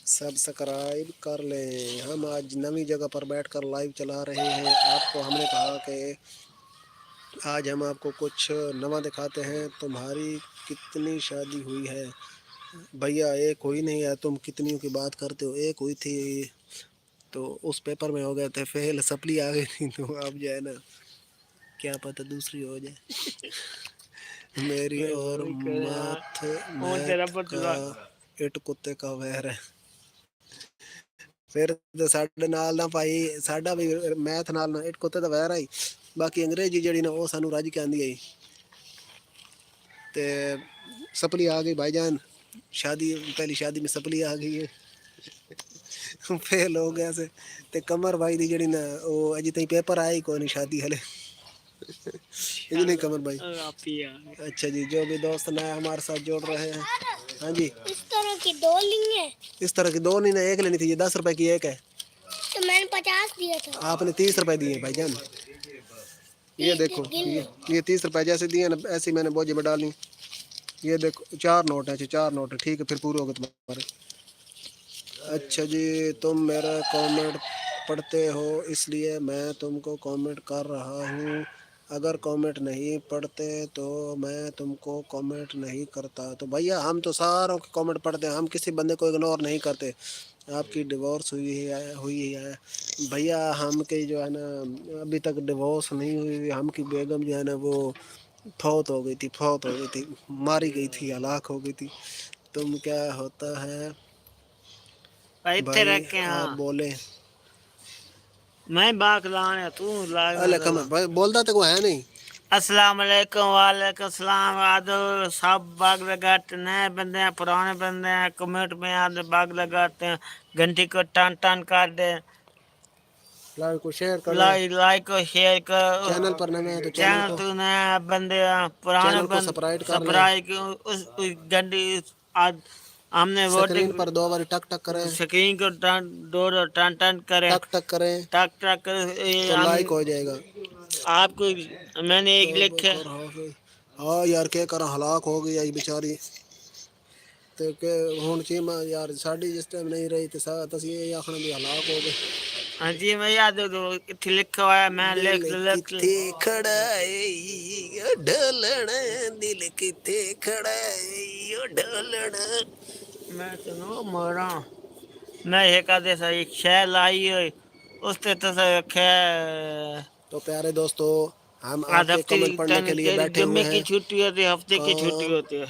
सब्सक्राइब कर लें। हम आज नवी जगह पर बैठकर लाइव चला रहे हैं। आपको हमने कहा कि आज हम आपको कुछ नवा दिखाते हैं। तुम्हारी कितनी शादी हुई है? भैया एक हुई नहीं है, तुम कितनियों की बात करते हो? एक हुई थी तो उस पेपर में हो गए थे फेल, सप्ली आ गई थी तो अब जो है ना क्या पता दूसरी हो जाए। मेरी और मैथ का इट कुत्ते का वैर है। फिर तो साडे नाल ना भाई, साडा भी मैथ नाल ना इट कुत्ते का वैर है। बाकी अंग्रेजी जड़ी ना वो सानू रज के आंदी आई ते सप्ली आ गई भाईजान। शादी पहली शादी में सपली आ गई है फेल हो गया से ते कमर भाई दी जड़ी ना वो अजे तई पेपर आया ही कोई नहीं शादी हले ये नहीं कमर भाई। आप ही आ गए। अच्छा जी, जो भी दोस्त नए हमारे साथ जोड़ रहे हैं, हाँ जी, इस तरह की 2 ली है इस तरह की 2 नहीं ना 1 लेनी थी, ये 10 रुपए की एक है, तो मैंने 50 दिया था। आपने 30 रुपए दिए भाईजान। ये देखो ये 30 रुपए जैसे दिए ना ऐसे ही मैंने बोझे में डाली। ये देखो 4 नोट है, 4 नोट है, ठीक है फिर पूरे हो गए तुम्हारे। अच्छा जी, तुम मेरा कमेंट पढ़ते हो इसलिए मैं तुमको कमेंट कर रहा हूँ, अगर कमेंट नहीं पढ़ते तो मैं तुमको कमेंट नहीं करता। तो भैया हम तो सारों के कमेंट पढ़ते हैं, हम किसी बंदे को इग्नोर नहीं करते। आपकी डिवोर्स हुई है भैया, हम के जो है ना अभी तक डिवोर्स नहीं हुई, हम की बेगम जो है ना वो फौत हो गई थी, मारी गई थी, हलाक हो गई थी। तुम क्या होता है भाई भाई तेरा क्या आप बोले। मैं बाक लाने तू लाग अले कमर भाई बोलता तो कोई है नहीं। अस्सलाम वालेकुम वालेकुम सलाम आदो सब बाग लगाते नए बंदे हैं पुराने बंदे हैं कमेंट में आते बाग लगाते हैं घंटी को टन टन कर दे लाइक को शेयर कर, लाइक को शेयर कर चैनल पर नए हैं तो चैनल तू नया बंदे हैं, पुराने चैनल को बंदे सब्सक्राइब कर लें। सब्सक्राइब उस घंटी आज हमने स्क्रीन वोटिंग पर 2 बार टक टक करें, स्क्रीन को दो टन टन करें टक टक करें टक टक तो लाइक हो जाएगा। आपको मैंने एक लिखा हाँ यार क्या करा, हलाक हो गई आई बेचारी ते के हुन चीमा यार साड़ी जिस टाइम नहीं रही ते तसी ये आखना भी हलाक हो गए। हाँ जी मैं याद इतने लिखा हुआ है मैं लिख लिख किथे खड़ा है ओ ढोलना, दिल किथे खड़ा है ओ ढोलना। मैं सुनो मोरा मैं एक आधे सा एक शय लाई हुई उससे तो से रखे तो प्यारे दोस्तों हम आज आपके हफ्ते कमेंट पढ़ने के लिए बैठे हुए जुम्मे की हैं। छुट्टी होती है हफ्ते की छुट्टी होती है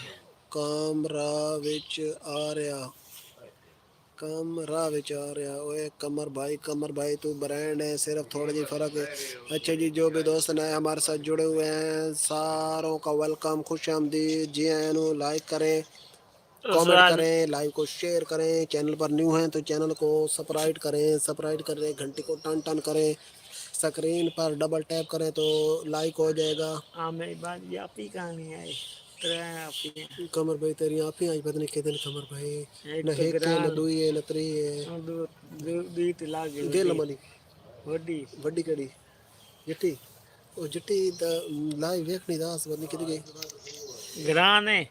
कमरा विच आ रहा, कमरा विच आ रहा ओए कमर भाई तू ब्रांड है, सिर्फ थोड़ा जी फर्क है। अच्छा जी, जो भी दोस्त नए हमारे साथ जुड़े हुए हैं सारों का वेलकम, खुश आमदीद जी आयन। लाइक करें, उस कमेंट बाद करें, लाइव को शेयर करें, चैनल पर न्यू हैं तो चैनल को सब्सक्राइब करें, घंटी को टन टन करें, स्क्रीन पर डबल टैप करें तो लाइक हो जाएगा। हाँ मेरी बात ये आप ही कहानी है तेरा आप ही कमर भाई तेरी आप ही आज पता नहीं कितने कमर भाई एक न तो एक है न ग्राल दुई है न त्री है दो दी लाग गे लमनी वड्डी वड्डी कड़ी जिट्टी ओ जिट्टी दा लाइव देखनी दास पता नहीं कितनी गई ग्रान है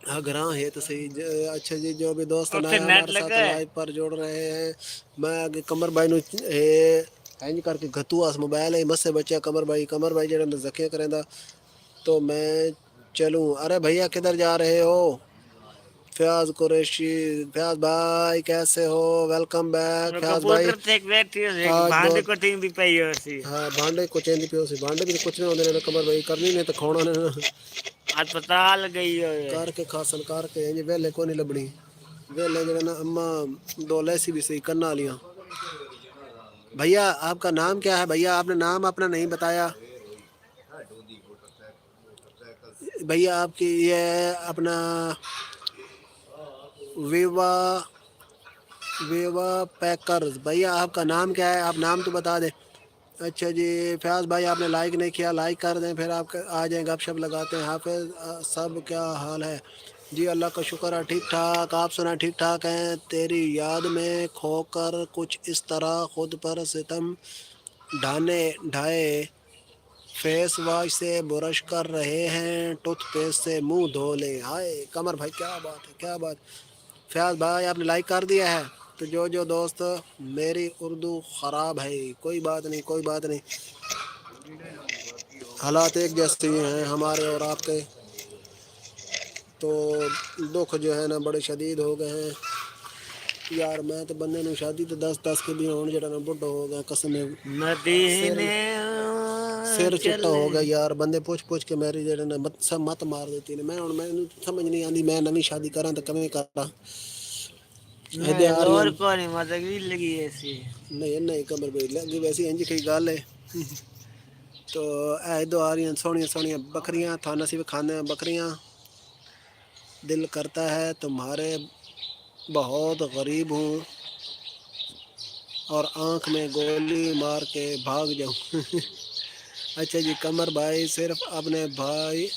हाँ ग्रां है तो सही अच्छा जी, जो भी दोस्त और नए फिर नेट हमारे साथ लगा है लाइव पर जोड़ रहे हैं, मैं आगे कमर भाई नु हैंज करके घतू आस मोबाइल है मस्से बच्चा कमर भाई जरा जखे करेंदा तो मैं चलूं। अरे भैया किधर जा रहे हो? फयाज कुरैशी, फयाज भाई कैसे हो? वेलकम बैक फयाज भाई। कंप्यूटर से एक बैठी है आज भांडे बहुत को टीम भी पई हो सी हाँ भांडे को चेंदी पियो से भांडे भी कुछ नहीं होंदे ने कमर भाई करनी नहीं तो खाना ने अस्पताल गई हो करके खासन करके इंज वेले को नहीं लबनी वेले जरा ना अम्मा 2 लैसी भी सही करना लिया। भैया आपका नाम क्या है? भैया आपने नाम अपना नहीं बताया। भैया आपकी ये अपना विवा विवा पैकर्स, भैया आपका नाम क्या है? आप नाम तो बता दें। अच्छा जी फयाज भाई आपने लाइक नहीं किया, लाइक कर दें फिर आप आ जाएं, गपशप लगाते हैं। हाफिज सब क्या हाल है? जी अल्लाह का शुक्र है ठीक ठाक, आप सुना ठीक ठाक हैं? तेरी याद में खोकर कुछ इस तरह खुद पर सितम ढाए, फेस वॉश से ब्रश कर रहे हैं, टूथपेस्ट से मुंह धो ले। हाय कमर भाई क्या बात है, क्या बात। फयाज भाई आपने लाइक कर दिया है तो जो दोस्त मेरी उर्दू ख़राब है कोई बात नहीं, कोई बात नहीं, हालात एक जैसे ही हैं हमारे और आपके, तो दुख जो है ना बड़े शदीद हो गए हैं यार। मैं तो बंदे ने शादी तो 10 के भी होने जरा ना बुढ़ा हो गया कसम मदीने सिर चिट्टा हो गया यार। बंदे पूछ के मेरी जरा ना मत मार देती ने। मैं मैनू समझ नहीं आती मैं नवी शादी करा तो कमें करा और कौन है मतलब की लगी ऐसी नहीं कमर भाई लगी वैसी इंज की गल है तो ऐ दो आ रही सोनिया सोनिया बकरियां थाना सी भी खाने बकरियां दिल करता है तुम्हारे बहुत गरीब हूँ और आँख में गोली मार के भाग जाऊँ। अच्छा जी, कमर भाई सिर्फ अपने भाई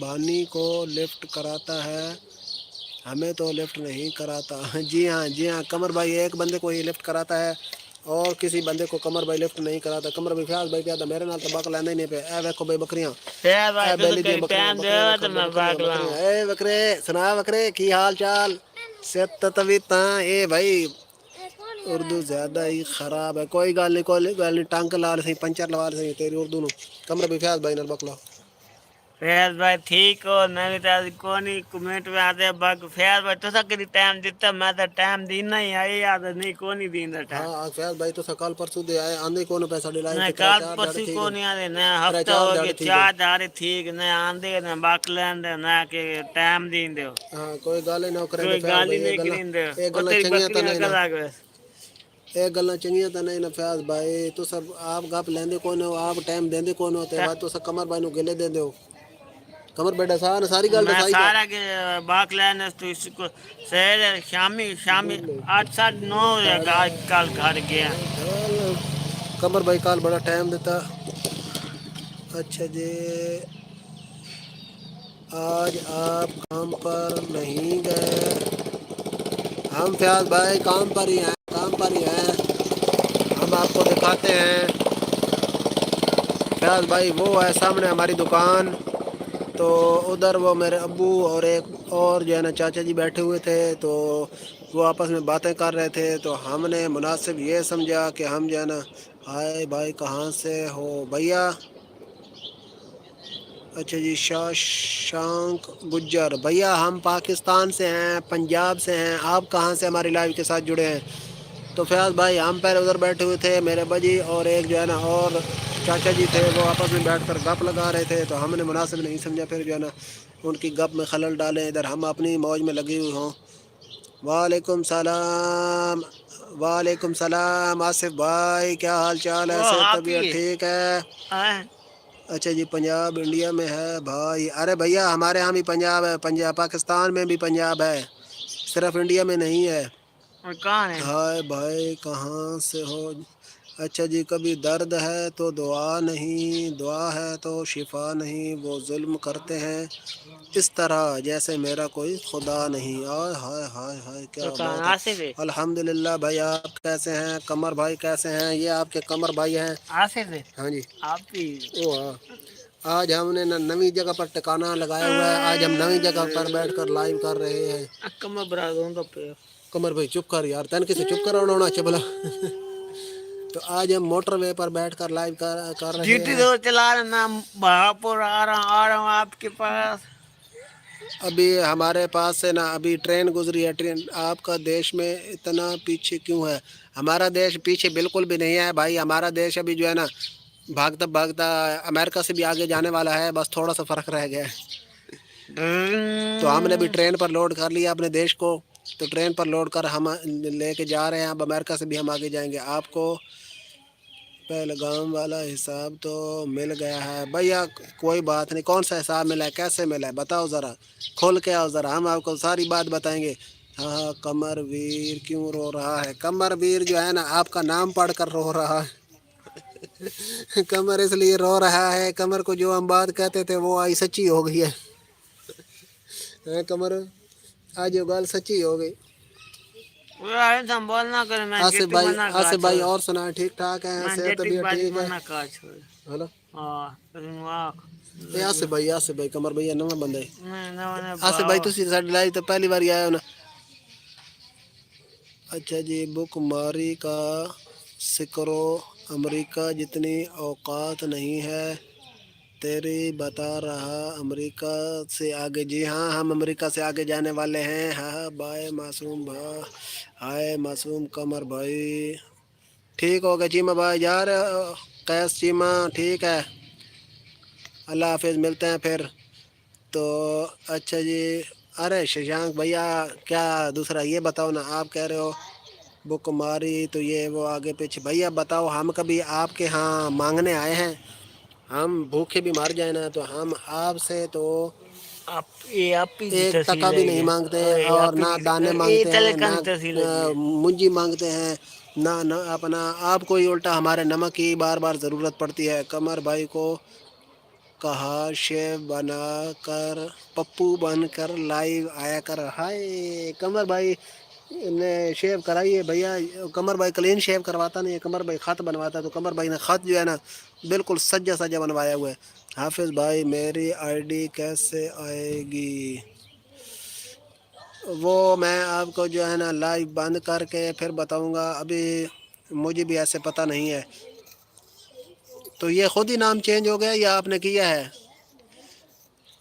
भानी को लिफ्ट कराता है, हमें तो लिफ्ट नहीं कराता। जी हाँ कमर भाई एक बंदे को ही लिफ्ट कराता है और किसी बंदे को कमर भाई लिफ्ट नहीं कराता। कमर भाई फ्याज भाई प्यादा मेरे नाल तो बक लेंदा ही नहीं पे। ए देखो भाई बकरियां, फिर भाई ए तो बैली दी कहीं बकरियां, टाइम देगा तो मैं भाग लाऊं। ए बकरे सुना बकरे की हाल चाल सेत तवीता। ए भाई उर्दू ज्यादा ही खराब है। कोई गल नहीं टांग ला सही पंचर लवा सही तेरी उर्दू नु। कमर भाई फ्याज भाई नाल बकला फिर भाई ठीक हो नवी ताजी कोनी कमेंट में आते बाग फिर भाई तुसा कदी टाइम दिता मैं तो टाइम देना ही आई याद नहीं कोनी दींदा टाइम। हाँ फ्याज भाई तो कल परसों दे आए आंदे कौन पैसा डिलाई नहीं के काल चार परसों ठीक को है। नहीं आते न हफ्ता चार हो ध्याड़े गया ठीक चार दारे ठीक न आंदे न बाक लेंदे न के टाइम दींदे हो हाँ कोई गल नहीं करे कोई फ्याज गाल ही भाई नहीं करेंदे ये ओ गल्ला तेरी चंगियां तो बकरियां नहीं ना। कदा गए ये गल्ला चंगियां तो नहीं ना फ्याज भाई तो सब आप गप लेंदे कौन हो आप टाइम देंदे कौन हो ते बाद तो सब कमर भाई नु गिले देंदे हो। कमर बेटा सारी गल मैं दसाई का सारा के बाक लेने तो इसको शहर शामी शामी 8 9 कल घर गया। कमर भाई कल बड़ा टाइम देता। अच्छा जी, आज आप काम पर नहीं गए। हम फ्याज भाई काम पर ही हैं, काम पर ही हैं। हम आपको दिखाते हैं फ्याज भाई वो है सामने हमारी दुकान। तो उधर वो मेरे अब्बू और एक और जो है ना चाचा जी बैठे हुए थे तो वो आपस में बातें कर रहे थे। तो हमने मुनासिब ये समझा कि हम जो है ना हाय भाई कहाँ से हो भैया। अच्छा जी, शाशांक गुज्जर भैया हम पाकिस्तान से हैं, पंजाब से हैं। आप कहाँ से हमारी लाइव के साथ जुड़े हैं? तो फयाज भाई हम पहले उधर बैठे हुए थे, मेरे बजी और एक जो है ना और चाचा जी थे वो आपस में बैठकर गप लगा रहे थे। तो हमने मुनासिब नहीं समझा फिर जो है ना उनकी गप में खलल डालें, इधर हम अपनी मौज में लगी हुई हों। वालेकुम सलाम, वालेकुम सलाम आसिफ भाई क्या हाल चाल है? ओ से आप तबीयत ही ठीक है? हैं? अच्छा जी, पंजाब इंडिया में है भाई। अरे भैया हमारे यहाँ भी पंजाब है, पंजाब पाकिस्तान में भी पंजाब है, सिर्फ इंडिया में नहीं है। और कौन है? हाय भाई कहाँ से हो? अच्छा जी, कभी दर्द है तो दुआ नहीं, दुआ है तो शिफा नहीं। वो जुल्म करते हैं इस तरह जैसे मेरा कोई खुदा नहीं। आय हाय हाय हाय क्या तो कौन बात है। आसिफ है? अल्हम्दुलिल्लाह भाई, आप कैसे हैं? कमर भाई कैसे हैं? ये आपके कमर भाई हैं। आसिफ है हाँ जी। आप ही ओ हाँ, आज हमने नवी जगह पर ठिकाना लगाया हुआ है। आज हम नवी जगह पर बैठकर लाइव कर रहे हैं। कम बरा दूंगा पे कमर भाई चुप कर यार, तन किसे चुप कराना होना चाहिए भला। तो आज हम मोटरवे पर बैठकर लाइव कर रहे जीटी हैं। तो चला रहा मैं बहापुर आ रहा हूँ आपके पास। अभी हमारे पास से ना अभी ट्रेन गुजरी है। ट्रेन आपका देश में इतना पीछे क्यों है? हमारा देश पीछे बिल्कुल भी नहीं है भाई। हमारा देश अभी जो है ना भागता भागता अमेरिका से भी आगे जाने वाला है, बस थोड़ा सा फर्क रह गया है। तो हमने भी ट्रेन पर लोड कर लिया अपने देश को। तो ट्रेन पर लोड कर हम लेके जा रहे हैं। अब अमेरिका से भी हम आगे जाएंगे। आपको पहलगाम वाला हिसाब तो मिल गया है भैया। कोई बात नहीं, कौन सा हिसाब मिला है, कैसे मिला है बताओ ज़रा, खोल के आओ ज़रा, हम आपको सारी बात बताएंगे। हाँ कमर वीर क्यों रो रहा है? कमर वीर जो है ना आपका नाम पढ़कर रो रहा है। कमर इसलिए रो रहा है, कमर को जो हम बात कहते थे वो आई सच्ची हो गई है। कमर आज ये गल सच्ची हो गई। बोलना करे मैं आसिफ जेटी भाई, मना आसिफ भाई और सुना ठीक ठाक है? मैं सेहत जेटी तबीयत बाजी ठीक है? मना कर छोड़ हेलो हां वाह आसिफ भाई कमर भैया नवा बंदा है। मैं नवाने आसिफ भाई तुसी साडी लाइव तो पहली बार आए हो ना? अच्छा जी, बुक मारी का सिकरो अमेरिका जितनी औकात नहीं है तेरी बता रहा अमेरिका से आगे। जी हाँ हम अमेरिका से आगे जाने वाले हैं। हाँ बाय मासूम भाई, हाय मासूम कमर भाई। ठीक हो गया चीमा भाई यार, कैस चीमा ठीक है, अल्लाह हाफिज़, मिलते हैं फिर। तो अच्छा जी, अरे शशांक भैया क्या दूसरा ये बताओ ना, आप कह रहे हो बुक मारी तो ये वो आगे पीछे। भैया बताओ हम कभी आपके यहाँ मांगने आए हैं? हम भूखे भी मर जाए ना तो हम आपसे तो आप ये आप ही की एक तहसील टका भी है नहीं ये। मांगते ओए, और आप ही ना की दाने ये मांगते हैं, तलकन ना तहसील है जी। मुंजी मांगते हैं, ना अपना आपको ही उल्टा हमारे नमक की बार बार ज़रूरत पड़ती है। कमर भाई को कहा शेफ बना कर, पप्पू बनकर लाइव आया कर। हाय कमर भाई ने शेव कराई है भैया। कमर भाई क्लीन शेव करवाता नहीं है, कमर भाई खत बनवाता है। तो कमर भाई ने खत जो है ना बिल्कुल सजा सजा बनवाया हुआ है। हाफिज़ भाई मेरी आईडी कैसे आएगी? वो मैं आपको जो है ना लाइव बंद करके फिर बताऊंगा, अभी मुझे भी ऐसे पता नहीं है। तो ये खुद ही नाम चेंज हो गया या आपने किया है?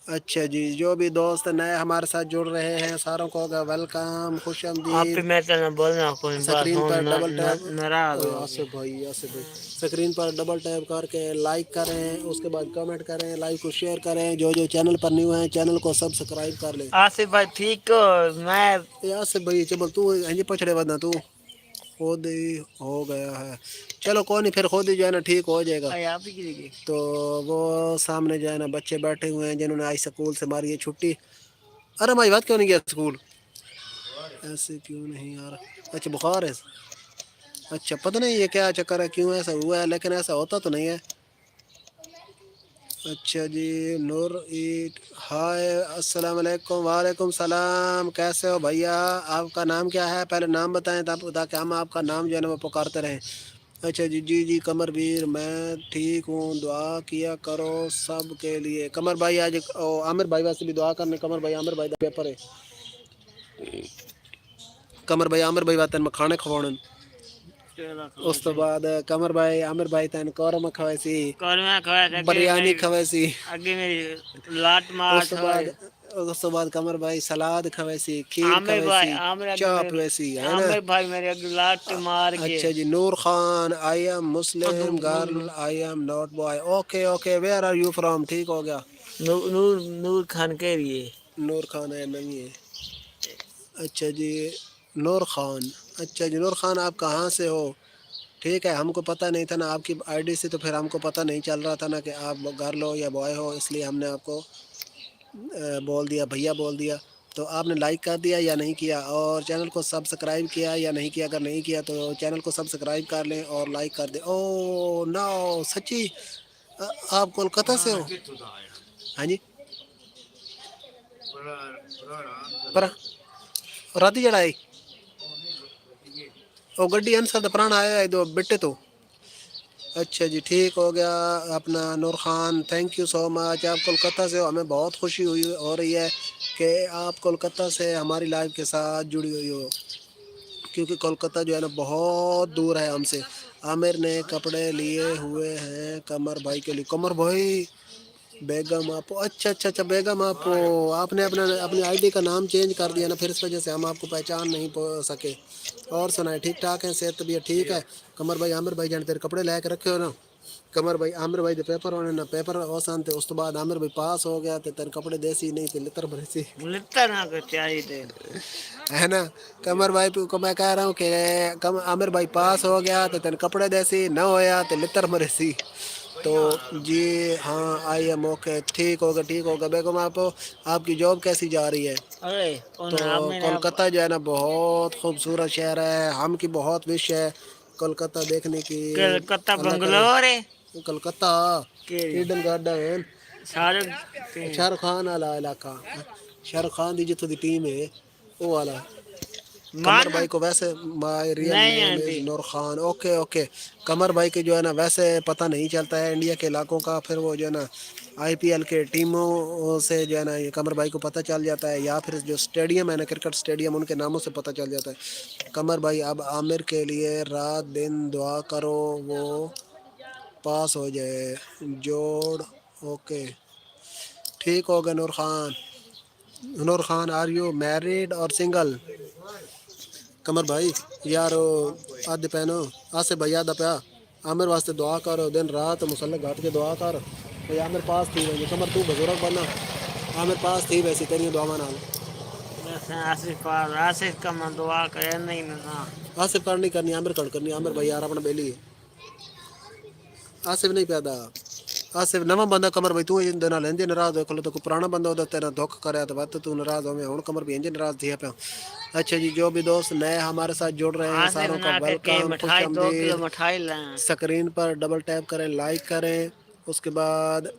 अच्छा जी, जो भी दोस्त नए हमारे साथ जुड़ रहे हैं सारों को वेलकम, खुश आप ही आमदीद। मैं तो बोलना कोई बात स्क्रीन हो पर डबल टैप, नाराज ओए हो गया। आसिफ भाई, आसिफ भाई स्क्रीन पर डबल टैप करके लाइक करें, उसके बाद कमेंट करें, लाइक को शेयर करें। जो जो चैनल पर न्यू है चैनल को सब्सक्राइब कर लें। आसिफ भाई ठीक हो? मैं ए आसिफ भाई चबल तू इंज पछड़े वरना तू खुद ही हो गया है। चलो कोई नहीं, फिर खुद ही जो है ना ठीक हो जाएगा। आप ही की देखिए। तो वो सामने जो है ना बच्चे बैठे हुए हैं जिन्होंने आज स्कूल से मारी है छुट्टी। अरे भाई बात क्यों नहीं गया स्कूल? ऐसे क्यों नहीं यार? अच्छा बुखार है। अच्छा पता नहीं ये क्या चक्कर है, क्यों ऐसा हुआ है, लेकिन ऐसा होता तो नहीं है। अच्छा जी, नूर ईट हाय अस्सलाम वालेकुम। वालेकुम सलाम, कैसे हो भैया? आपका नाम क्या है? पहले नाम बताएं तब ताकि हम आपका नाम जो है ना वो पुकारते रहें। अच्छा जी जी जी कमरवीर मैं ठीक हूँ, दुआ किया करो सब के लिए। कमर भाई आज आमिर भाई वास्ते भी दुआ करने। कमर भाई आमिर भाई का पेपर है। कमर भाई आमिर भाई वास्ते मैं खाने खवाने। उस तो बाद कमर भाई आमिर भाई तैन कौरमा खवासी, कौरमा खवा के बिरयानी मेरी खवासी। आगे मेरी लाट मार उस तो बाद कमर भाई सलाद खवासी, खीर भाई खवासी, आमिर आगे चाप मेरे वैसी है ना। आमिर भाई मेरे आगे लाट मार के अच्छा जी, नूर खान आई एम अदू Muslim girl, I am not boy. Okay okay, where are you from? ठीक हो गया। नूर नूर नूर खान के लिए नूर खान है नहीं है। अच्छा जी नूर खान, अच्छा जी नूर खान आप कहाँ से हो? ठीक है, हमको पता नहीं था ना आपकी आईडी से, तो फिर हमको पता नहीं चल रहा था ना कि आप गर्ल हो या बॉय हो, इसलिए हमने आपको बोल दिया, भैया बोल दिया। तो आपने लाइक कर दिया या नहीं किया, और चैनल को सब्सक्राइब किया या नहीं किया? अगर नहीं किया तो चैनल को सब्सक्राइब कर लें और लाइक कर दें। ओह नो सच्ची आप कोलकाता से हो? हाँ जी, पर राती जड़ा आई वो गड्डी आंसर तो पुराना आया है दो बेटे तो। अच्छा जी ठीक हो गया। अपना Noor Khan thank you so much, आप कोलकाता से हो, हमें बहुत खुशी हुई हो रही है कि आप कोलकाता से हमारी लाइव के साथ जुड़ी हुई हो, क्योंकि कोलकाता जो है ना बहुत दूर है हमसे। आमिर ने कपड़े लिए हुए हैं कमर भाई के लिए। कमर भाई बेगम आपो, अच्छा अच्छा अच्छा बेगम आपो, आपने अपना अपनी आईडी का नाम चेंज कर दिया ना, फिर इस वजह से हम आपको पहचान नहीं सके। और सुनाए ठीक ठाक है, सेहत तबीयत ठीक है? कमर भाई आमिर भाई जान तेरे कपड़े ला के रखे हो ना? कमर भाई आमिर भाई दे पेपर होने ना, पेपर औसान थे, उस तो बाद आमिर भाई पास हो गया, तो तेरे कपड़े देसी नहीं थे लितर भरे सी लिखता ना को चाहिए है ना। कमर भाई को मैं कह रहा हूँ कि आमिर भाई पास हो गया तो तेरे कपड़े देसी न होया तो लितर मरे सी। तो जी हाँ आई एम ओके, ठीक होगा ठीक होगा। बेगम आप आपकी जॉब कैसी जा रही है? अरे तो कोलकाता जो है ना बहुत खूबसूरत शहर है, हम की बहुत विश है कोलकाता देखने की। कलकत्ता अल्लाह करे बंगलोर है कोलकाता के ईडन गार्डन सारे शाहरुख खान वाला इलाका, शाहरुख खान की जितों की टीम है वो वाला। कमर मान भाई को वैसे माय रियल नहीं नेम आती is Noor Khan. Okay okay, Qamar भाई के जो है ना वैसे पता नहीं चलता है इंडिया के इलाकों का, फिर वो जो है ना आईपीएल के टीमों से जो है ना ये कमर भाई को पता चल जाता है, या फिर जो स्टेडियम है ना क्रिकेट स्टेडियम उनके नामों से पता चल जाता है। कमर भाई अब आमिर के लिए रात दिन दुआ करो वो पास हो जाए जोड़। ओके ठीक हो गया। नूर खान, नूर खान आर यू मैरिड और सिंगल? कमर भाई यार अद पैनो आसे भाई आदा प्या आमिर वास्ते दुआ कर, दिन रात मुसल्ले घाट के दुआ कर भाई आमिर पास थी वही। कमर तू बुजुर्ग बना, आमिर पास थी वैसी तेरी दुआ नाल। आसिफ का मैं दुआ करे नहीं ना आसिफ कर नहीं करनी, आमिर कर करनी। आमिर भाई यार अपना बेली है, आसिफ नहीं पैदा। सिर्फ नवा बंदा कमर भाई तू इंदे नाल इंज नाराज हो तो कोई पुराना बंदा उधर तेरा दुख करे तो बात तू नाराज हो हुन कमर भी इंज नाराज थी पे। अच्छा जी, जो भी दोस्त नए हमारे साथ जुड़ रहे हैं आसिफ सारों का ना के वेलकम, खुश मिठाई 2 किलो आमदीद। मिठाई लाए। स्क्रीन पर डबल टैप करें, लाइक करें। उसके बाद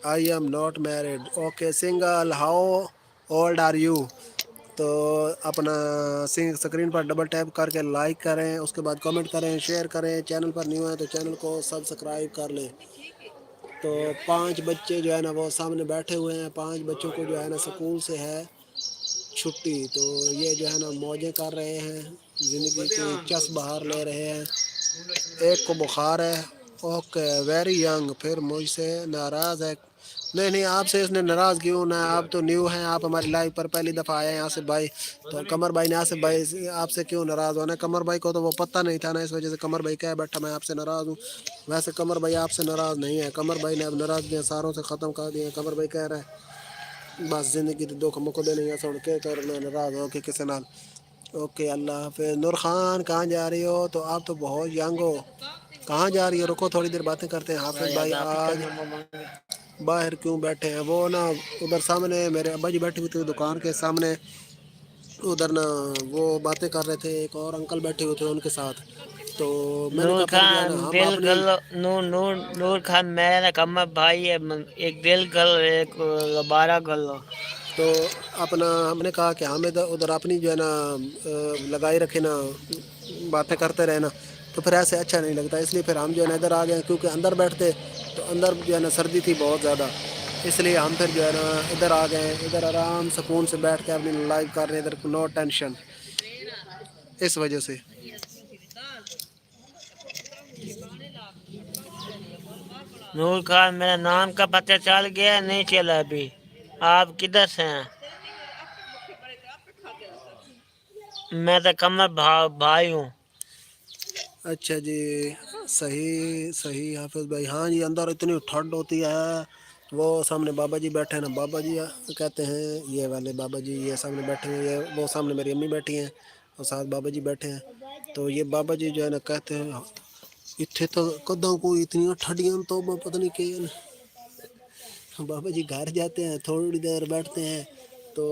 I am not married, okay single, how old are you. तो अपना स्क्रीन पर डबल टैप करके लाइक करें, उसके बाद कमेंट करें, शेयर करें। चैनल पर न्यू है तो चैनल को सब्सक्राइब कर लें। तो 5 बच्चे जो है ना वो सामने बैठे हुए हैं। 5 बच्चों को जो है ना स्कूल से है छुट्टी, तो ये जो है ना मौजें कर रहे हैं, ज़िंदगी की चस बहार ले रहे हैं। एक को बुखार है, ओके वेरी यंग, फिर मुझसे नाराज़ है। नहीं नहीं, आपसे इसने नाराज़ क्यों ना, आप तो न्यू हैं, आप हमारी लाइव पर पहली दफ़ा आए हैं आसिफ भाई। तो कमर भाई ने आसिफ भाई आपसे क्यों नाराज़ होना है? कमर भाई को तो वो पता नहीं था ना, इस वजह से कमर भाई कह बैठा मैं आपसे नाराज़ हूँ। वैसे कमर भाई आपसे नाराज़ नहीं है, कमर भाई ने अब नाराज़गियाँ सारों से ख़त्म कर दी हैं। कमर भाई कह रहा है बस ज़िंदगी तो दुख मुक देनी है, सुन के करना नाराज़ हो के किसी नाल। ओके अल्लाह हाफिज़। नूर खान कहाँ जा रही हो? तो आप तो बहुत यंग हो, कहाँ जा रही हो? रुको थोड़ी देर बातें करते हैं। हाफिज़ भाई आज बाहर क्यों बैठे हैं? वो ना उधर सामने मेरे अब्बा जी बैठे हुए थे दुकान के सामने, उधर ना वो बातें कर रहे थे, एक और अंकल बैठे हुए थे उनके साथ। तो मैंने नूर कहा फिर जो है खान ना हम दिल अपनी गल नूर नूर नूर खान मेरा ना कमर भाई है। एक दिल गल एक 12 गल। तो अपना हमने कहा कि हमें तो उधर अपनी जो है ना लगाई रखे ना, बातें करते रहे ना, तो फिर ऐसे अच्छा नहीं लगता। इसलिए फिर हम जो है ना इधर आ गए, क्योंकि अंदर बैठते तो अंदर जो है ना सर्दी थी बहुत ज़्यादा, इसलिए हम फिर जो है ना इधर आ गए। इधर आराम सुकून से बैठ के अपनी लाइव कर रहे हैं, इधर नो टेंशन, इस वजह से। नूर खान मेरा नाम का पता चल गया नहीं चला अभी? आप किधर से हैं? मैं तो कमर भाई हूँ। अच्छा जी, सही सही हाफिज़ भाई। हाँ जी, अंदर इतनी ठंड होती है। वो सामने बाबा जी बैठे हैं ना, बाबा जी कहते हैं, ये वाले बाबा जी ये सामने बैठे हैं, ये वो सामने मेरी अम्मी बैठी हैं और साथ बाबा जी बैठे हैं। तो ये बाबा जी जो है ना कहते हैं इतने तो कदों को इतनी ठंडियाँ तो पता नहीं कि बाबा जी घर जाते हैं, थोड़ी देर बैठते हैं तो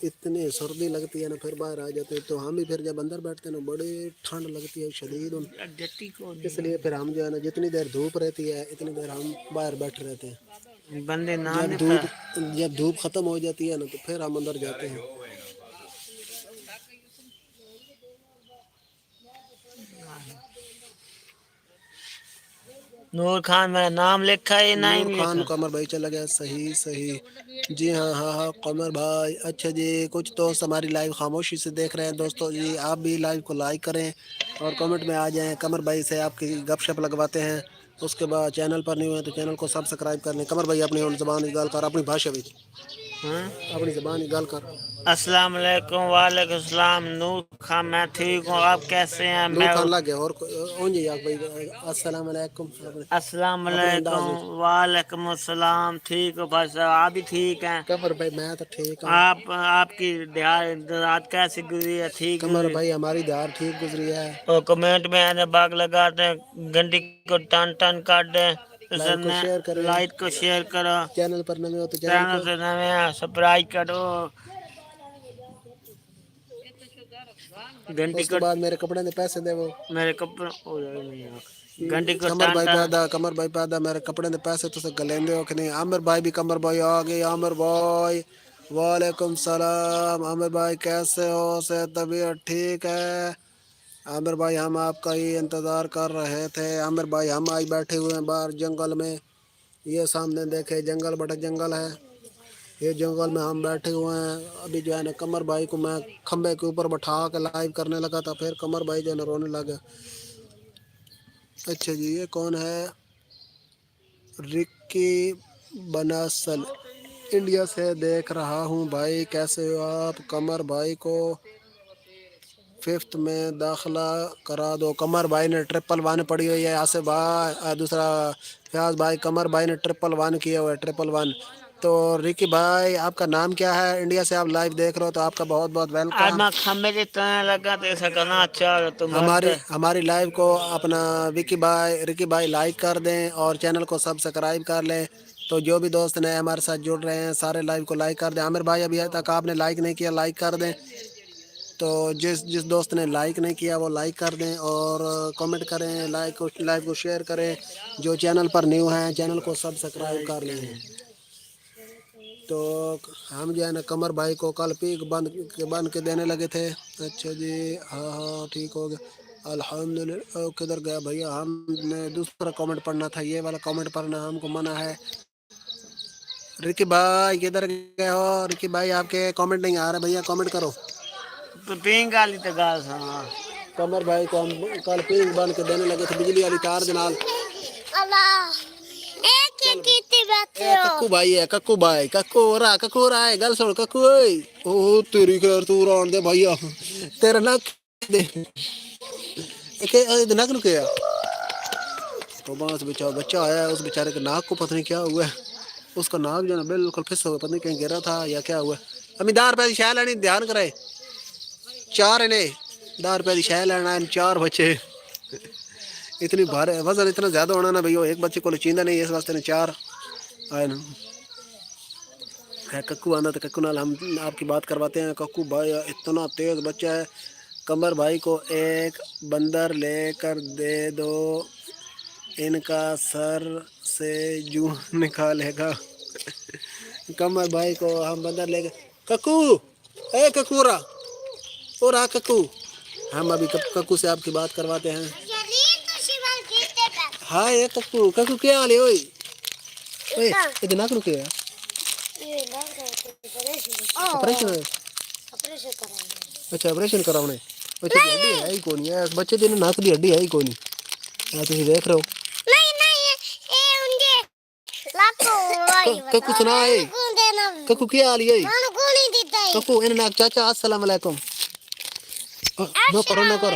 इतनी सर्दी लगती है ना, फिर बाहर आ जाते हैं। तो हम भी फिर जब अंदर बैठते हैं ना बड़ी ठंड लगती है शदीद। इसलिए फिर हम जो है ना जितनी देर धूप रहती है इतनी देर हम बाहर बैठे रहते हैं। बंदे नाम जब नहीं धूप पता। जब धूप ख़त्म हो जाती है ना तो फिर हम अंदर जाते हैं। नूर खान मेरा नाम लिखा है नहीं नूर खान लिखा? कमर भाई चला गया, सही सही। जी हाँ हाँ हाँ कमर भाई। अच्छा जी, कुछ दोस्त हमारी लाइव खामोशी से देख रहे हैं। दोस्तों जी आप भी लाइव को लाइक करें और कमेंट में आ जाएं, कमर भाई से आपकी गपशप लगवाते हैं। उसके बाद चैनल पर नहीं हुए तो चैनल को सब्सक्राइब कर लें। कमर भाई अपनी ज़बान की गाल कर, अपनी भाषा भी हाँ? अपनी ज़बान की गाल कर। अस्सलाम वालेकुम। वालेकुम सलाम। नूर खान मैं ठीक हूँ, आप कैसे हैं? नूर मैं खान लग गया और जी याक भाई अस्सलाम वालेकुम अस्सलाम अपने अंदाज वालेकुम। में। वालेकुम सलाम। ठीक हो भाई साहब? आप भी ठीक हैं? कमर भाई मैं तो ठीक हूँ। आपकी रात कैसी गुजरी है? ठीक कमर गुजरी? भाई हमारी दार ठीक गुजरी है। और कमेंट में आने बाग लगाते हैं, घंटी को टन टन कर दे। लाइव को शेयर करें, लाइक को शेयर करो, चैनल पर नए हो तो चैनल चैनल को। से नए सब्सक्राइब करो, घंटी उसके को। बाद मेरे कपड़े ने पैसे दे वो। मेरे कपड़े घंटी को कमर टन भाई टन। पैदा, कमर भाई पैदा, मेरे कपड़े ने पैसे तो से गलेंदे हो कि नहीं? आमिर भाई भी, कमर भाई आ गए। आमिर भाई वालेकुम सलाम। आमिर भाई कैसे हो? से तबीयत ठीक है? आमिर भाई हम आपका ही इंतज़ार कर रहे थे। आमिर भाई हम आज बैठे हुए हैं बाहर जंगल में, ये सामने देखे जंगल, बड़ा जंगल है ये जंगल में हम बैठे हुए हैं। अभी जो है ना कमर भाई को मैं खंबे के ऊपर बैठा के लाइव करने लगा था, फिर कमर भाई जो है ना रोने लगा। अच्छा जी, ये कौन है? रिक्की बनासल, इंडिया से देख रहा हूँ भाई, कैसे हो आप? कमर भाई को 5th में दाखिला करा दो। कमर भाई ने 111 पड़ी हुई है। आसिफ भाई दूसरा फयाज भाई, कमर भाई ने 111 किया हुआ है, 111। तो रिकी भाई आपका नाम क्या है? इंडिया से आप लाइव देख रहे हो तो आपका बहुत बहुत आज वेलकम। मैं खम्बे जितना लगा तो ऐसा करना अच्छा है तो मस्त है। हमारी लाइव को अपना रिकी भाई लाइक कर दें और चैनल को सब्सक्राइब कर लें। तो जो भी दोस्त नए हमारे साथ जुड़ रहे हैं सारे लाइव को लाइक कर दें। आमिर भाई अभी तक आपने लाइक नहीं किया, लाइक कर दें। तो जिस जिस दोस्त ने लाइक नहीं किया वो लाइक कर दें और कमेंट करें, लाइव को शेयर करें। जो चैनल पर न्यू हैं चैनल को सब्सक्राइब कर लें। तो हम जो है ना कमर भाई को कल पीक बंद के देने लगे थे। अच्छा जी, हाँ हाँ ठीक हो गया अल्हम्दुलिल्लाह। किधर गया भैया? हमने दूसरा कमेंट पढ़ना था, ये वाला कमेंट पढ़ना हमको मना है। रिकी भाई किधर गए हो? रिकी भाई आपके कमेंट नहीं आ रहे भैया, कमेंट करो। तो तीन गाली तो गाल सुना। कमर भाई को हम कल पीक बंद के देने लगे थे बिजली वाली तार के नाल। अल्लाह एक एक कितने बैठे ए हो कक्कू भाई है, कक्कू भाई, कक्कू रहा है। गल सुन कक्कू ओए, ओ तेरी खैर तू रान दे भैया तेरा नक दे नक नु क्या? तो बस बेचारा बच्चा आया, उस बेचारे के नाक को पता नहीं क्या हुआ है। उसका नाक जो है ना बिल्कुल फिस हो गया, पता नहीं कहीं गिरा था या क्या हुआ। अमी 10 रुपए की शह लेनी, ध्यान करे। 4 ने 10 रुपए की शह लेना है, 4 बच्चे। इतनी भारे वजन इतना ज्यादा होना ना भैया, एक बच्चे को चींदा नहीं, इस वास्ते ने 4 आए ना। है कक्कू आंदा तो कक्कू नाल हम आपकी बात करवाते हैं। कक्कू भाई इतना तेज बच्चा है। कमर भाई को एक बंदर लेकर दे दो, इनका सर से जूं निकालेगा। कमर भाई को हम बंदर लेकर कक्कू, ए कक्कू रहा कक्कू। हम अभी कक्कू से आपकी बात करवाते हैं। हाँ ये कक्कू क्या हाल है? ओए ये नाक रुके है ऑपरेशन है। अच्छा ऑपरेशन कराने। अच्छा हड्डी है ही कोनी है बच्चे दी नाक दी हड्डी है ही कोनी। तुम देख रहे हो कक्कू सुना है? कक्कू क्या हाल है? कक्कू इन नाक चाचा अस्सलाम वालेकुम नो करो।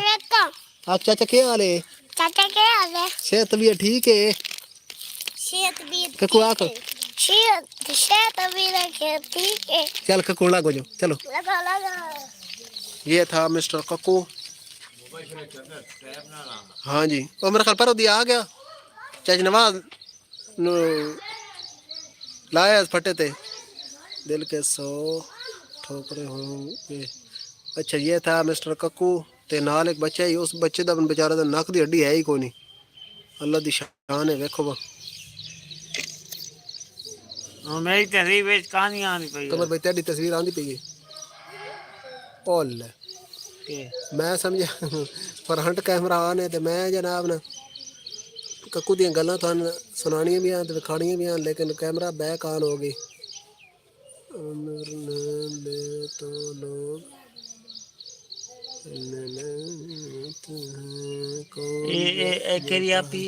आप चाचा क्या हाल है? चाचा क्या हाल है? सेहत भी ठीक है? सेहत भी कक्कू आको सेहत भी ठीक है। चल कक्कू लागो जो चलो। लगा ये था मिस्टर कक्कू। हाँ जी वो मेरा ख्याल पर दिया आ गया। चाचा नवाज लाया फटे थे दिल के 100 ठोकरे होंगे। अच्छा ये था मिस्टर कक्कू ते नाल एक बच्चा ही, उस बच्चे दा बेचारे दा नक दी हड्डी है ही कोनी। अल्लाह दी शान है। देखो बा मेरी तस्वीर बेच कहानी आनी पई कमर भाई तेरी तस्वीर आंदी पई है। ओले मैं समझा फ्रंट कैमरा आन है ते मैं जनाब ना कक्कू दी गल्लां थान सुनानियां भी हैं ते दिखानियां भी हैं, लेकिन कैमरा बैक ऑन हो गई। ले तो लोग ये केरी आपी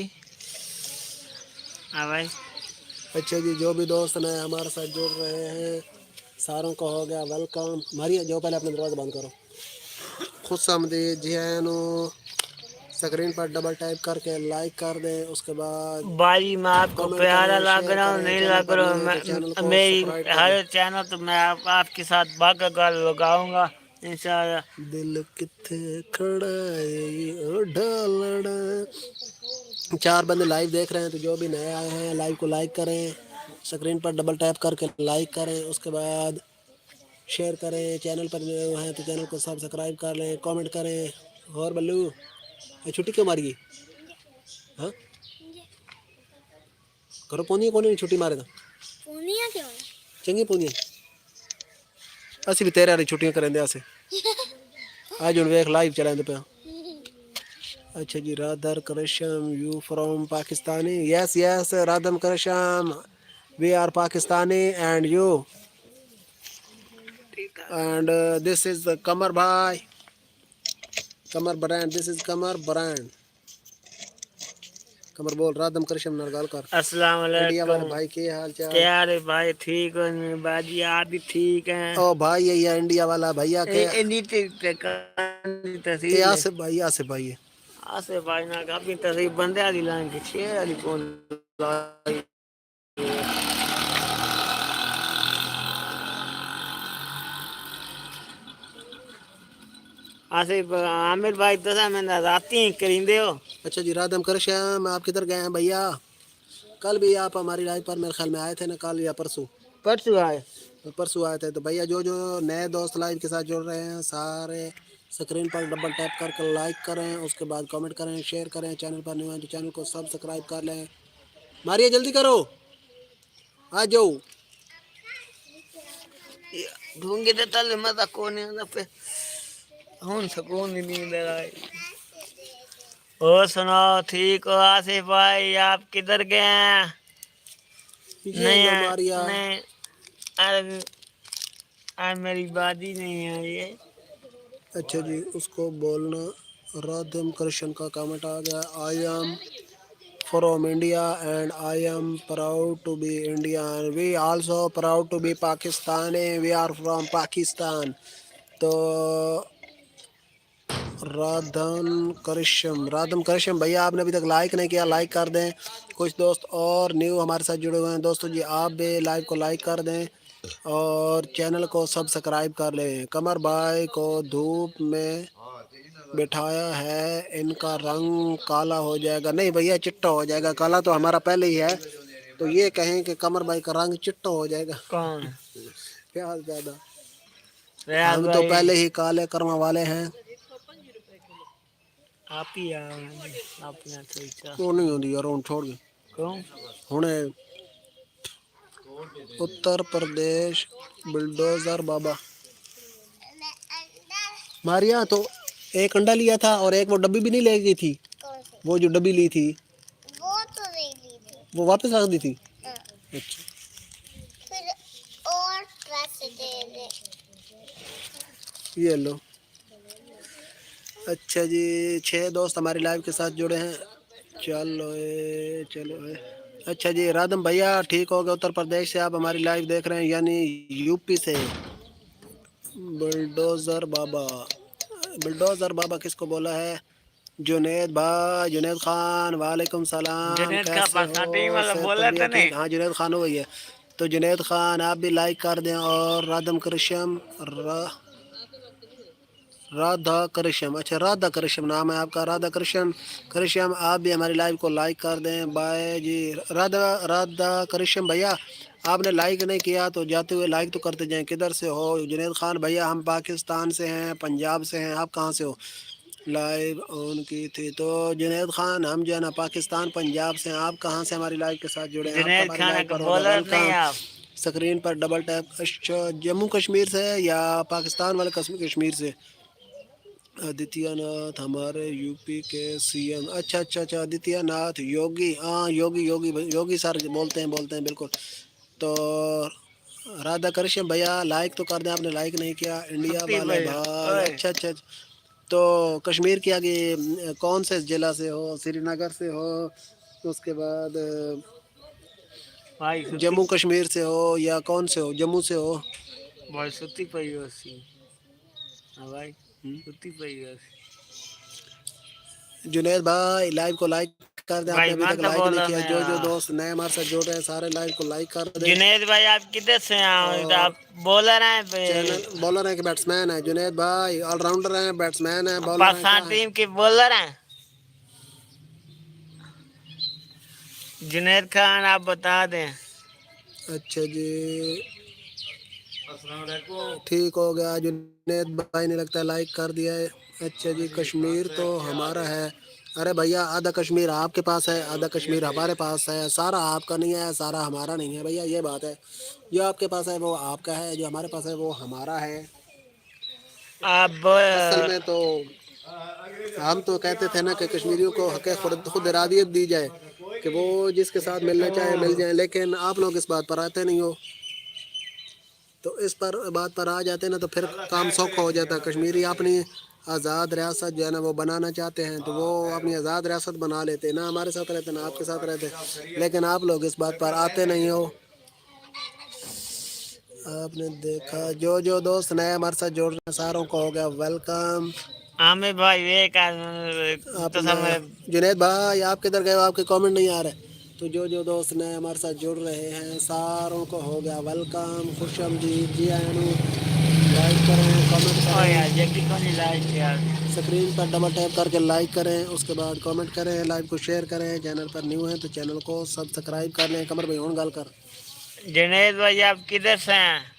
हाँ भाई। अच्छा जी जो भी दोस्त नए हमारे साथ जुड़ रहे हैं सारों को हो गया वेलकम। मारिए जो पहले अपने दरवाजा बंद करो। खुश आमदीद जी है स्क्रीन पर डबल टाइप करके लाइक कर दें। उसके बाद भाई मैं आपको प्यारा लग रहा हूँ नहीं लग रहा हूँ मेरी हर चैनल तो मैं आपके साथ बागा गाल लगाऊंगा इंशाल्लाह। दिल किथे खड़ा है ढालड़ा। 4 बंदे लाइव देख रहे हैं तो जो भी नए आए हैं लाइव को लाइक करें, स्क्रीन पर डबल टैप करके लाइक करें। उसके बाद शेयर करें। चैनल पर नए हैं तो चैनल को सब्सक्राइब कर लें, कमेंट करें। और बल्लू ये छुट्टी क्यों मारी? हाँ करो पौनी कौन छुट्टी मारे चंगी पौनी असि भी तेरे छुट्टियां करेंगे अस आज हम वेख लाइव चलाते पे। अच्छा जी राधर करशम यू फ्रॉम पाकिस्तानी? यस राधम करशम we are Pakistani and you and this is Qamar भाई Qamar brand. This is Qamar brand. Qamar बोल राधम करशम नाल गल कर। अस्सलाम इंडिया वाले वालेकुम भाई के हाल चाल? क्या रे भाई ठीक हो बाजी आप भी ठीक हैं? ओ भाई ये इंडिया वाला भैया के तस्वीर आसिफ भाई है। आसिफ भाई ना काफी तस्वीर बंदे वाली लाइन के शेर वाली कौन आसिफ आमिर भाई दसा मैं राती ही करींदे हो। अच्छा जी, राधम कर श्याम, आप किधर गए हैं भैया? कल भी आप हमारी लाइव पर मेरे ख्याल में आए थे ना, कल या परसों? परसों आए। तो परसों आए थे। तो भैया जो जो नए दोस्त लाइव के साथ जुड़ रहे हैं सारे स्क्रीन पर डबल टैप करके लाइक करें, उसके बाद कमेंट करें, शेयर करें। चैनल पर न्यू है तो चैनल को सब्सक्राइब कर लें। मारिए जल्दी करो, आ जाओ। ढूंढे तो तल मजा कोने ना पे हुन सुकून ही नींद आई। और सुनाओ ठीक हो आसिफ भाई, आप किधर गए हैं? ये लो मारिया। नहीं आज मेरी बाजी नहीं आई है। अच्छा जी, उसको बोलना। राधम कृष्ण का कमेंट आ गया। I am from India and I am proud to be Indian. We also proud to be Pakistani. We are from Pakistan. तो राधम कृष्ण भैया आपने अभी तक लाइक नहीं किया, लाइक कर दें। कुछ दोस्त और न्यू हमारे साथ जुड़े हुए हैं दोस्तों जी, आप भी लाइव को लाइक कर दें और चैनल को सब्सक्राइब कर लें। कमर भाई को धूप में बिठाया है, इनका रंग काला हो जाएगा। नहीं भैया, चिट्टा हो जाएगा, काला तो हमारा पहले ही है। तो ये कहें कि कमर भाई का रंग चिट्टा हो जाएगा, कौन? क्या ज्यादा। रियाज हम तो भाई पहले ही काले कर्म वाले हैं। आप ही अपना सोचा वो नहीं होती यार, उन छोड़ के क्यों? हुणे उत्तर प्रदेश बुलडोजर बाबा। मारिया तो एक अंडा लिया था और एक वो डब्बी भी नहीं ले गई थी। कौन सी? वो जो डब्बी ली थी वो तो नहीं ली थी। वो वापस रख दी थी। हाँ। अच्छा, फिर और पैसे दे दे। ये लो। अच्छा जी, 6 दोस्त हमारी लाइव के साथ जुड़े हैं। चलो चलो। अच्छा जी, राधम भैया ठीक हो गए? उत्तर प्रदेश से आप हमारी लाइव देख रहे हैं, यानी यूपी से। बुलडोजर बाबा, बुलडोजर बाबा किसको बोला है? जुनेद भाई, जुनेद खान, वालेकुम सलाम, जुनेद का कैसे पाकिस्तान टीम हो? वाला सेहत बोला था तबीयत नहीं। ठीक? हाँ जुनेद खान हो गई है। तो जुनेद खान आप भी लाइक कर दें और राधा कृष्ण, अच्छा राधा कृष्ण नाम है आपका, राधा कृष्ण। कृष्ण आप भी हमारी लाइव को लाइक कर दें। बाय जी। राधा कृष्ण भैया आपने लाइक नहीं किया तो जाते हुए लाइक तो करते जाएं। किधर से हो? जुनेद खान भैया हम पाकिस्तान से हैं, पंजाब से हैं। आप कहाँ से हो? लाइव ऑन की थी। तो जुनेद खान हम जो है ना पाकिस्तान पंजाब से हैं। आप कहाँ से हमारी लाइव के साथ जुड़े हैं? आपका जुनेद हमारी खान लाइव का पर होगा बॉलर नहीं वेलकम। आप? स्क्रीन पर डबल टैप। अच्छा, जम्मू कश्मीर से या पाकिस्तान वाले कश्मीर से? आदित्यनाथ हमारे यूपी के सीएम। अच्छा अच्छा अच्छा, आदित्यनाथ योगी, हाँ योगी योगी योगी सर बोलते हैं बिल्कुल। तो राधा कृष्ण भैया लाइक तो कर दें, आपने लाइक नहीं किया। इंडिया सुत्ती वाले भाई भाई, ओए अच्छा अच्छा। तो कश्मीर के आगे कौन से जिला से हो? श्रीनगर से हो? उसके बाद भाई सुत्ती जम्मू कश्मीर से हो या कौन से हो? जम्मू से हो? भाई सुत्ती पई हो सी। हाँ भाई सुत्ती पई हो सी। जुनेद भाई लाइव को लाइक कर दें, आपने भाई अभी मैं तक तो लाइक नहीं बॉलर किया। नहीं जो जो आ। दोस्त नए हमारे साथ जुड़ रहे हैं सारे लाइव को लाइक कर दें। जुनेद भाई आप किधर से आए? तो और आप बॉलर हैं चैनल बॉलर है कि बैट्समैन है? जुनेद भाई ऑलराउंडर हैं, बैट्समैन है, बॉलर है, क्या पाकिस्तान है? टीम के बॉलर हैं? जुनेद खान आप बता दें। अच्छा जी, ठीक हो गया। जुनेद भाई ने लगता है लाइक कर दिया है। अच्छा जी, कश्मीर तो हमारा है। अरे भैया आधा कश्मीर आपके पास है, आधा कश्मीर हमारे पास है। सारा आपका नहीं है, सारा हमारा नहीं है भैया, ये बात है। जो आपके पास है वो आपका है, जो हमारे पास है वो हमारा है। आप असल में तो हम तो कहते थे ना कि कश्मीरियों को हक खुद इरादियत दी जाए कि वो जिसके साथ मिलना चाहे मिल जाए, लेकिन आप लोग इस बात पर आते नहीं हो। तो इस पर बात पर आ जाते ना तो फिर काम सौखा हो जाता। कश्मीरी अपनी आज़ाद रियासत जो है ना वो बनाना चाहते हैं तो वो अपनी आज़ाद रियासत बना लेते, ना हमारे साथ रहते ना आपके साथ रहते, लेकिन आप लोग इस बात पर आते नहीं हो। आपने देखा जो जो दोस्त नए हमारे साथ जुड़ रहे हैं सारों को हो गया वेलकम। आमिर भाई एक तो अपना समय जुनेद भाई आप किधर गए हो? आपके कमेंट नहीं आ रहे। तो जो जो दोस्त नए हमारे साथ जुड़ रहे हैं सारों को हो गया वेलकम, खुश आमदीद, जी आनू। लाइक करें, कमेंट ओ करें। यार जल्दी कौन लाइक यार। स्क्रीन पर डबल टैप करके लाइक करें, उसके बाद कमेंट करें, लाइव को शेयर करें। चैनल पर न्यू है तो चैनल को सब्सक्राइब कर लें। कमर भाई गल कर। जुनेद भाई आप किधर से हैं?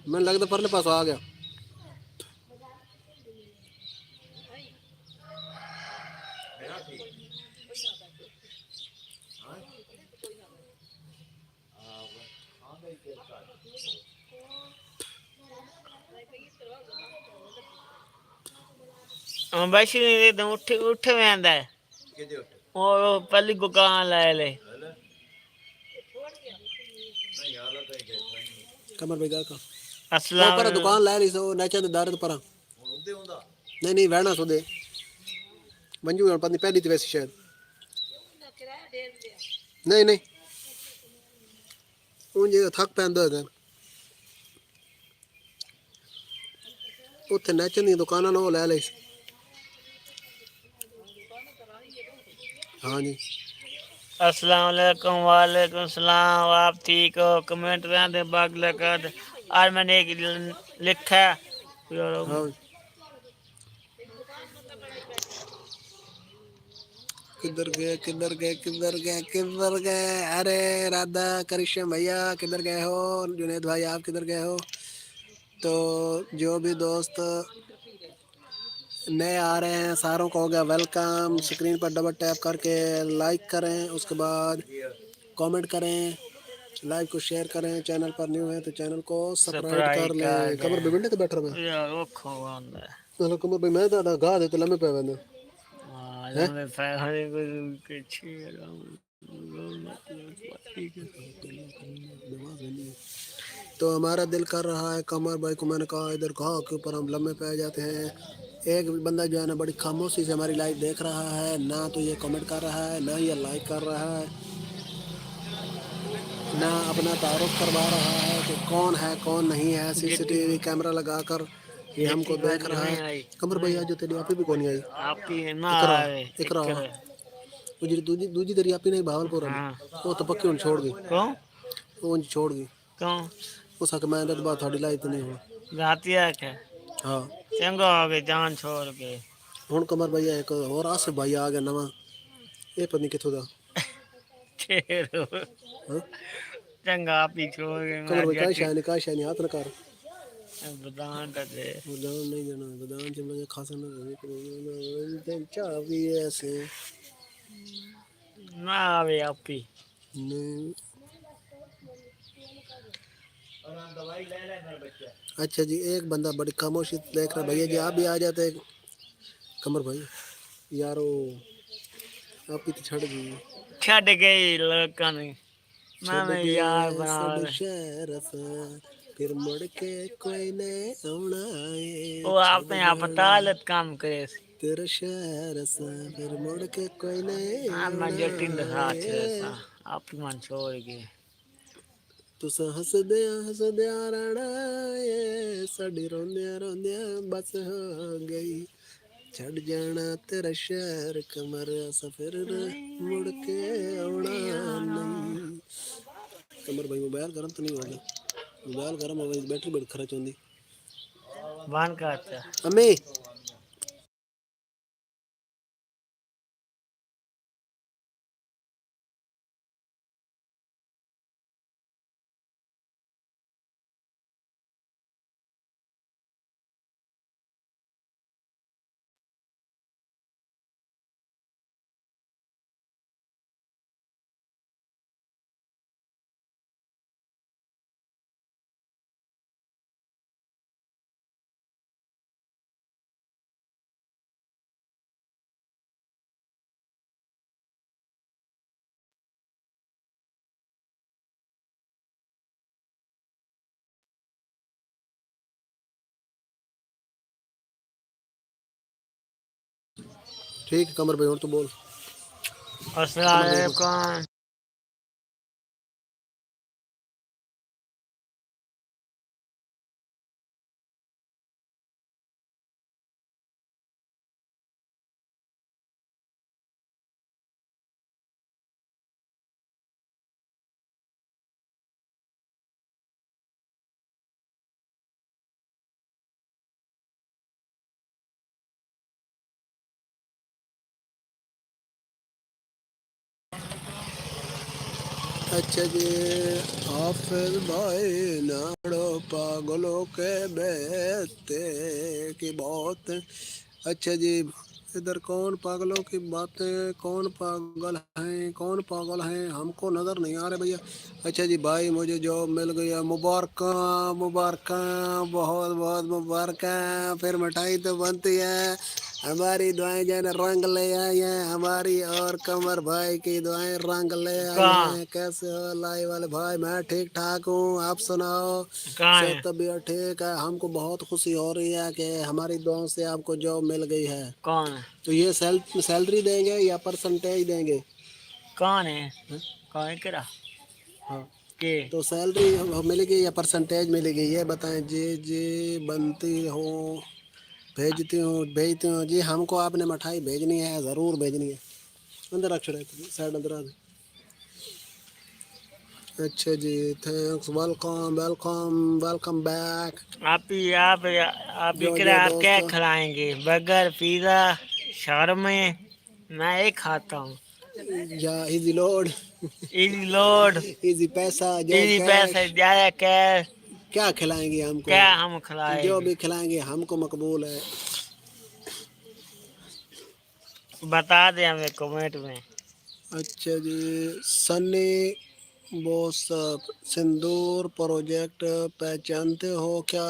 मैंने लगता परले पास आ गया। बशी तो उठ वेंदा है और पहली दुकान ले ले। कमर भाई गा का वो अस्सलाम पर दुकान लै रही सो नेचा दे दार पर। नहीं नहीं वहना सो दे मंजू पत्नी पहली थी वैसी शायद। नहीं नहीं उन जे थक पैंदा है उत्थे नेचन दी दुकानां ने वो लै ली। हाँ जी अस्सलाम वालेकुम। वालेकुम सलाम। आप ठीक हो? कमेंट रहते बाग लगा। आज मैंने एक लिखा है। हाँ किधर गए किधर गए किधर गए किधर गए। अरे राधा करिश्म भैया किधर गए हो। जुनेद भाई आप किधर गए हो। तो जो भी दोस्त नए आ रहे हैं सारों को हो गया वेलकम। स्क्रीन पर डबल टैप करके लाइक करें, उसके बाद कमेंट करें, लाइव को शेयर करें। चैनल पर न्यू है तो चैनल को सब्सक्राइब सरप्राइज कर कर लें। दे कमर पे बिंडे तो बैठ रहा मैं। यार वो खोंदा है। चलो कमर पे मैं तो गा दे तो लम्बे पे बंदे आज हैं। हमें फैसले के छे तो हमारा दिल कर रहा है कमर भाई को मैंने कहा इधर घाव के ऊपर हम लम्बे पे आ जाते हैं। एक बंदा जो है ना बड़ी खामोशी से हमारी लाइव देख रहा है, ना तो ये कमेंट कर रहा है ना ये लाइक कर रहा है ना अपना तारुफ करवा रहा है कि कौन है कौन नहीं है। सीसीटीवी कैमरा लगाकर ये हमको जितनी देख बारी रहा है। नहीं आई कमर भैया जो तेरी आपी भी कौन आई। आप ही ना इकरा आए इकरा इकर। वो जी दूजी दूजी तेरी आपी नहीं भावलपुर वाली हाँ वो तो पक्की उन छोड़ गई। कौन वो उन छोड़ गई कौन उस हक मैं तो बात थोड़ी लाई तो नहीं हो। जाती है क्या? हाँ चंगा हो गए जान छोड़ के। ਹੁਣ ਕਮਰ ਭਈਆ ਇੱਕ ਹੋਰ ਆਸਿਫ ਭਾਈ ਆ ਗਿਆ ਨਵਾਂ। ਇਹ ਪਤਾ ਨਹੀਂ ਕਿੱਥੋਂ ਦਾ। ਹਾਂ चंगा आप ही छोड़ के ਕਮਰ मैं ਭਾਈ जट ਕਾਹ ਸ਼ਾਇ ਨਹੀਂ ਹੱਥ ਨਾ ਕਰ। बदान कर दे। ਬਦਾਨ ਨਹੀਂ ਜਾਣਾ ਬਦਾਨ ਚ ਮੈਂ ਖਾਸਾ ਨਾ ਤੇ ਚਾਹ ਵੀ ऐसे ना आवे आप ही। नहीं। अच्छा जी एक बंदा बड़ी खामोशी देख रहा भैया जी आप भी आ जाते। कमर भाई यारो आप ही तो छड़ गई। छड़ गई लोगों ने ਛੱਡ मैं यार ਗਏ बना ਸਾਡੇ ले। ਸ਼ਹਿਰ ਅਸਾਂ ਫਿਰ ਮੁੜ ਕੇ ਕੋਈ ਨੇ ਆਉਣਾ ਏ। वो ਛੱਡ आपने आप ਜਾਣਾ तालत काम करे सी। ਤੇਰਾ ਸ਼ਹਿਰ ਅਸਾਂ ਫਿਰ ਮੁੜ ਕੇ ਕੋਈ ਨੇ हाँ मैं ਆਉਣਾ जटिन के साथ ਏ। रहता। आप ही मन छोड़ के ਤੁਸਾਂ ਹੱਸਦਿਆਂ ਰਹਿਣਾ ਏ ਸਾਡੀ ਰੋਂਦਿਆਂ ਰੋਂਦਿਆਂ ਬਸ ਹੋ ਗਈ। ਛੱਡ ਜਾਣਾ ਤੇਰਾ ਸ਼ਹਿਰ ਕਮਰ ਅਸਾਂ ਫਿਰ ਮੁੜ ਕੇ ਆਉਣਾ ਨਹੀਂ। कमर भाई मोबाइल गर्म तो नहीं हो गया। मोबाइल गर्म हो गई बैटरी बड़ी खर्च होती। बंद करता। अम्मी ठीक है कमर भाई और तो बोल। अस्सलाम कमर भाई वालेकुम। अच्छा जी, हाफिज भाई नाड़ो पागलों के बेते की बहुत। अच्छा जी, इधर कौन पागलों की बातें, कौन पागल हैं हमको नज़र नहीं आ रहे भैया। अच्छा जी भाई, मुझे जॉब मिल गई है, मुबारक मुबारक, बहुत बहुत मुबारक। फिर मिठाई तो बनती है, हमारी दुआएं जो है ना रंग ले आई हैं, हमारी और कमर भाई की दुआएं रंग ले आई कहाँ हैं। कैसे हो लाई वाले भाई? मैं ठीक ठाक हूँ, आप सुनाओ? कहाँ सब है? तबीयत ठीक है? हमको बहुत खुशी हो रही है कि हमारी दुआओं से आपको जॉब मिल गई है। कौन है? तो ये सैलरी देंगे या परसेंटेज देंगे? कौन है? हैं? कौन है केरा? हाँ, के तो सैलरी मिलेगी या परसेंटेज मिलेगी, ये बताएं जी। जी बनती हो, भेजती हूँ जी। हमको आपने मिठाई भेजनी है, ज़रूर भेजनी है। अंदर रख छोड़े साइड अंदर आ। अच्छा जी, thanks, welcome welcome welcome back. आप जो इकरा जो आप क्या दोस्त, खिलाएंगे? Burger, pizza, shawarma? मैं एक खाता हूँ। या easy load, easy load, easy पैसा, जो इजी कैश। पैसे, ज्यादा कैश। क्या खिलाएंगे हमको? क्या हम जो खिलाएंगे? भी खिलाएंगे हमको मकबूल है। बता दे हमें कमेंट में। अच्छा जी, सनी बोस, सिंदूर प्रोजेक्ट पहचानते हो क्या?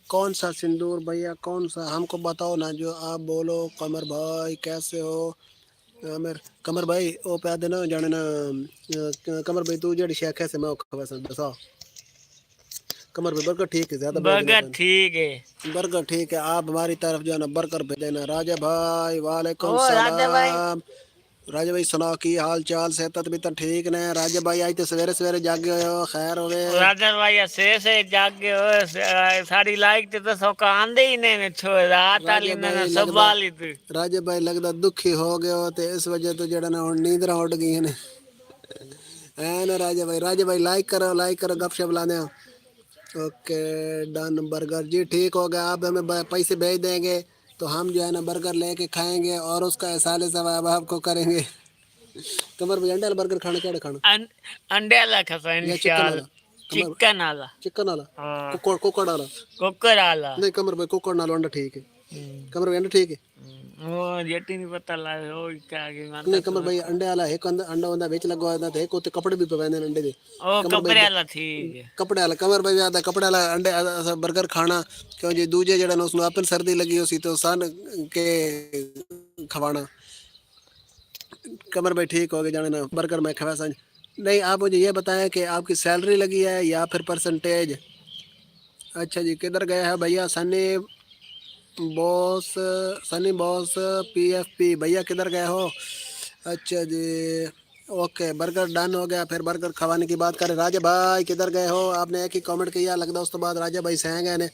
कौन सा सिंदूर भैया, कौन सा? हमको बताओ ना, जो आप बोलो। कमर भाई कैसे हो? आमिर, कमर भाई ओ पे देना जाने ना। कमर भाई तू जड़ी शेख है से मैं खवा दसा। कमर भाई बर्गर ठीक है, ज़्यादा भेज देना बर्गर पैन। ठीक है। बर्गर ठीक है, आप हमारी तरफ जो है ना बर्गर भेज देना। राजा भाई वालेकुम ओ राजा भाई, सलाम। राजा भाई सुनाओ की हाल चाल, सेहत भी तो ठीक ने? राजा भाई आज तो सवेरे सवेरे जागे हो, खैर हो गए? राजा भाई से जागे हो सारी लाइक ते तो सौका आंदे ही ने छो रात राजा आली ने भाई सब लगदा, वाली तू। राजा भाई लगदा दुखी हो गए हो, ते इस वजह तो जड़ा ना हुण नींदरा उड़ गई ने। है ना राजा भाई लाइक करो, गपशप लाने। ओके डन, बर्गर जी ठीक हो गया। आप हमें पैसे भेज देंगे तो हम जो है ना बर्गर लेके खाएंगे और उसका एहसास सवाब आपको करेंगे। कमर भाई अंडा वाला बर्गर खाना, क्या खाना? अंडे वाला खाता या चिकन इंशाल्लाह। वाला? कमर, चिकन वाला। चिकन वाला? हाँ, कुकड़ वाला? कुकर वाला। नहीं कमर भाई, कुकड़ नाल अंडा ठीक है। कमर भाई अंडा ठीक है? वो जेटी नहीं पता लगे ओ क्या की मानता नहीं कमर भाई, अंडे वाला एक अंडा वंदा बेच लगवा है, तो एक उत्ते कपड़े भी पवाने अंडे दे। ओ कमर भाई कपड़े वाला ठीक है। कपड़े वाला, कमर भाई ज्यादा कपड़े वाला अंडे बर्गर खाना। क्यों जी दूजे जड़ा ना उसमें अपन सर्दी लगी उसी तो सन के खवाना। कमर भाई ठीक हो गए जाने ना, बर्गर मैं खवा सा। नहीं आप मुझे ये बताएं कि आपकी सैलरी लगी है या फिर परसेंटेज? अच्छा जी, किधर गया है भैया? बॉस सनी बॉस PFP भैया किधर गए हो? अच्छा जी, ओके बर्गर डन हो गया। फिर बर्गर खवाने की बात करें। राजा भाई किधर गए हो? आपने एक ही कमेंट किया लगता, उस तो बाद राजा भाई सह गए ने।